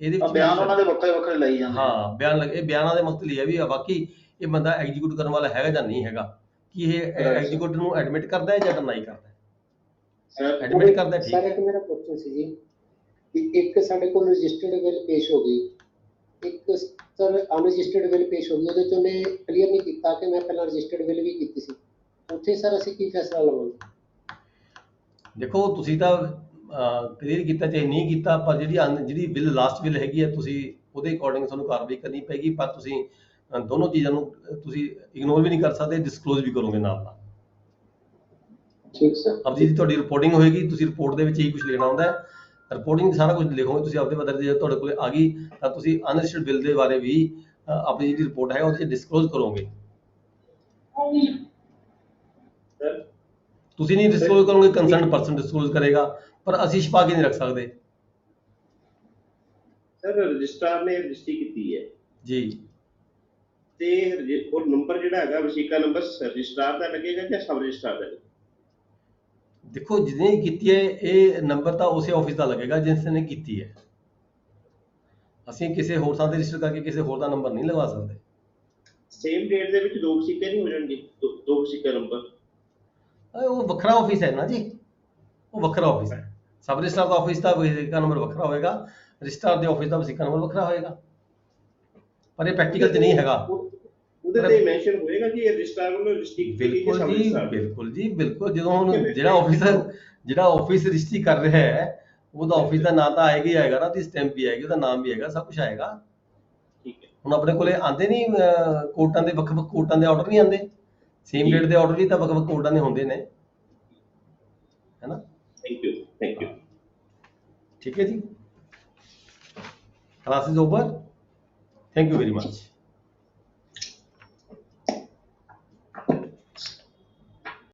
ਇਹਦੇ ਵਿੱਚ ਬਿਆਨ ਉਹਨਾਂ ਦੇ ਵੱਖਰੇ ਲਈ ਜਾਂਦੇ। ਹਾਂ, ਇਹ ਬਿਆਨਾਂ ਦੇ ਮਕਸਦ ਲਈ ਹੈ ਵੀ ਬਾਕੀ ਇਹ ਬੰਦਾ ਐਗਜੀਕਿਊਟ ਕਰਨ ਵਾਲਾ ਹੈਗਾ ਜਾਂ ਨਹੀਂ ਹੈਗਾ, ਕਿ ਇਹ ਐਗਜੀਕਿਊਟ ਨੂੰ ਐਡਮਿਟ ਕਰਦਾ ਹੈ ਜਾਂ ਡਿਨਾਈ ਕਰਦਾ ਹੈ। ਐਡਮਿਟ ਕਰਦਾ, ਠੀਕ ਸਰ ਹੈ। ਇੱਕ ਮੇਰਾ ਕੁਐਸਚਨ ਸੀ ਜੀ ਕਿ ਇੱਕ ਸਾਡੇ ਕੋਲ ਰਜਿਸਟਰਡ ਬਿੱਲ ਪੇਸ਼ ਹੋ ਗਈ, ਇੱਕ ਸਰ ਅਨਰਜਿਸਟਰਡ ਬਿੱਲ ਪੇਸ਼ ਹੋ ਗਈ, ਉਹਦੇ 'ਚ ਉਹਨੇ ਕਲੀਅਰ ਨਹੀਂ ਕੀਤਾ ਕਿ ਮੈਂ ਪਹਿਲਾਂ ਰਜਿਸਟਰਡ ਬਿੱਲ ਵੀ ਕੀਤੀ ਸੀ, ਉੱਥੇ ਸਰ ਅਸੀਂ ਕੀ ਫੈਸਲਾ ਲਵਾਂਗੇ? ਦੇਖੋ ਤੁਸੀਂ ਤਾਂ ਕਲੀਅਰ ਕੀਤਾ ਚਾਹੇ ਨਹੀਂ ਕੀਤਾ, ਪਰ ਜਿਹੜੀ ਬਿੱਲ ਲਾਸਟ ਬਿੱਲ ਹੈਗੀ ਹੈ, ਤੁਸੀਂ ਉਹਦੇ ਅਕੋਰਡਿੰਗ ਤੁਹਾਨੂੰ ਕਾਰਵਾਈ ਕਰਨੀ ਪੈਗੀ। ਪਰ ਤੁਸੀਂ ਦੋਨੋਂ ਚੀਜ਼ਾਂ ਨੂੰ ਤੁਸੀਂ ਇਗਨੋਰ ਵੀ ਨਹੀਂ ਕਰ ਸਕਦੇ, ਡਿਸਕਲੋਜ਼ ਵੀ ਕਰੋਗੇ ਨਾਲ ਨਾਲ। ਠੀਕ ਸਰ। ਅਬ ਜੀ ਤੁਹਾਡੀ ਰਿਪੋਰਟਿੰਗ ਹੋਏਗੀ, ਤੁਸੀਂ ਰਿਪੋਰਟ ਦੇ ਵਿੱਚ ਇਹੀ ਕੁਝ ਲਿਖਣਾ ਹੁੰਦਾ ਹੈ। ਰਿਪੋਰਟਿੰਗ ਸਾਰਾ ਕੁਝ ਲਿਖੋਗੇ ਤੁਸੀਂ ਆਪਦੇ ਪੱਧਰ ਤੇ, ਜੇ ਤੁਹਾਡੇ ਕੋਲ ਆ ਗਈ ਤਾਂ ਤੁਸੀਂ ਅਨਰਜਿਸਟਰਡ ਬਿੱਲ ਦੇ ਬਾਰੇ ਵੀ ਆਪਣੀ ਜਿਹੜੀ ਰਿਪੋਰਟ ਹੈ ਉਹਦੇ 'ਚ ਡਿਸਕਲੋਜ਼ ਕਰੋਗੇ। ਤੁਸੀਂ ਨਹੀਂ ਡਿਸਕਲੋਜ਼ ਕਰੋਗੇ, ਕੰਸਰਨਡ ਪਰਸਨ ਡਿਸਕਲੋਜ਼ ਕਰੇਗਾ, ਪਰ ਅਸੀਂ ਛੁਪਾ ਕੇ ਨਹੀਂ ਰੱਖ ਸਕਦੇ। ਸਰ ਰਜਿਸਟਰਾਰ ਨੇ ਰਜਿਸਟਰੀ ਕੀਤੀ ਹੈ ਜੀ, ਤੇ ਉਹ ਨੰਬਰ ਜਿਹੜਾ ਹੈਗਾ ਵਸੀਕਾ ਨੰਬਰ ਰਜਿਸਟਰਾਰ ਦਾ ਲੱਗੇਗਾ ਜਾਂ ਸਬ ਰਜਿਸਟਰਾਰ ਦਾ? ਦੇਖੋ ਜਿਹਨੇ ਕੀਤੀ ਹੈ ਇਹ ਨੰਬਰ ਤਾਂ ਉਸੇ ਆਫਿਸ ਦਾ ਲੱਗੇਗਾ ਜਿਸ ਨੇ ਕੀਤੀ ਹੈ। ਅਸੀਂ ਕਿਸੇ ਹੋਰ ਥਾਂ ਤੇ ਰਜਿਸਟਰ ਕਰਕੇ ਕਿਸੇ ਹੋਰ ਦਾ ਨੰਬਰ ਨਹੀਂ ਲਗਵਾ ਸਕਦੇ। ਸੇਮ ਡੇਟ ਦੇ ਵਿੱਚ 2 ਵਸੀਕੇ ਨਹੀਂ ਹੋ ਜਾਣਗੇ? 2 ਵਸੀਕਾ ਨੰਬਰ ਉਹ ਵੱਖਰਾ ਆਫਿਸ ਹੈ ਨਾ ਜੀ, ਉਹ ਵੱਖਰਾ ਆਫਿਸ ਹੈ। ਸਬ ਰਜਿਸਟਰਾਰ ਦਾ ਆਫਿਸ ਦਾ ਵਸੀਕਾ ਨੰਬਰ ਵੱਖਰਾ ਹੋਏਗਾ, ਰਜਿਸਟਰਾਰ ਦੇ ਆਫਿਸ ਦਾ ਵਸੀਕਾ ਨੰਬਰ ਵੱਖਰਾ ਹੋਏਗਾ, ਪਰ ਇਹ ਪ੍ਰੈਕਟੀਕਲ 'ਚ ਨਹੀਂ ਹੈਗਾ। ਉਹਦੇ ਤੇ ਮੈਂਸ਼ਨ ਹੋਏਗਾ ਕਿ ਇਹ ਰਜਿਸਟਰਾਰ ਵੱਲੋਂ ਰਜਿਸਟਰੀ ਕੀਤੀ ਗਈ ਹੈ ਸਬ ਰਜਿਸਟਰਾਰ? ਬਿਲਕੁਲ ਜੀ, ਬਿਲਕੁਲ। ਜਦੋਂ ਹੁਣ ਜਿਹੜਾ ਆਫਿਸ ਰਜਿਸਟਰੀ ਕਰ ਰਿਹਾ ਹੈ ਉਹਦਾ ਆਫਿਸ ਦਾ ਨਾਂ ਤਾਂ ਆਏਗਾ ਹੀ ਆਏਗਾ ਨਾ, ਉਹਦੀ ਸਟੈਂਪ ਵੀ ਆਏਗੀ, ਉਹਦਾ ਨਾਮ ਵੀ ਆਏਗਾ, ਸਭ ਕੁਝ ਆਏਗਾ। ਠੀਕ ਹੈ। ਹੁਣ ਆਪਣੇ ਕੋਲੇ ਆਉਂਦੇ ਨਹੀਂ ਕੋਰਟਾਂ ਦੇ ਵੱਖ-ਵੱਖ ਕੋਰਟਾਂ ਦੇ ਆਰਡਰ ਨਹੀਂ ਆਉਂਦੇ, ਸੇਮ ਡੇਟ ਦੇ ਆਰਡਰ ਵੀ ਤਾਂ ਵੱਖ-ਵੱਖ ਕੋਰਟਾਂ ਦੇ ਹੁੰਦੇ ਨੇ, ਹੈ ਨਾ? Thank you. ਠੀਕ ਹੈ ਜੀ, class is over, thank you very much.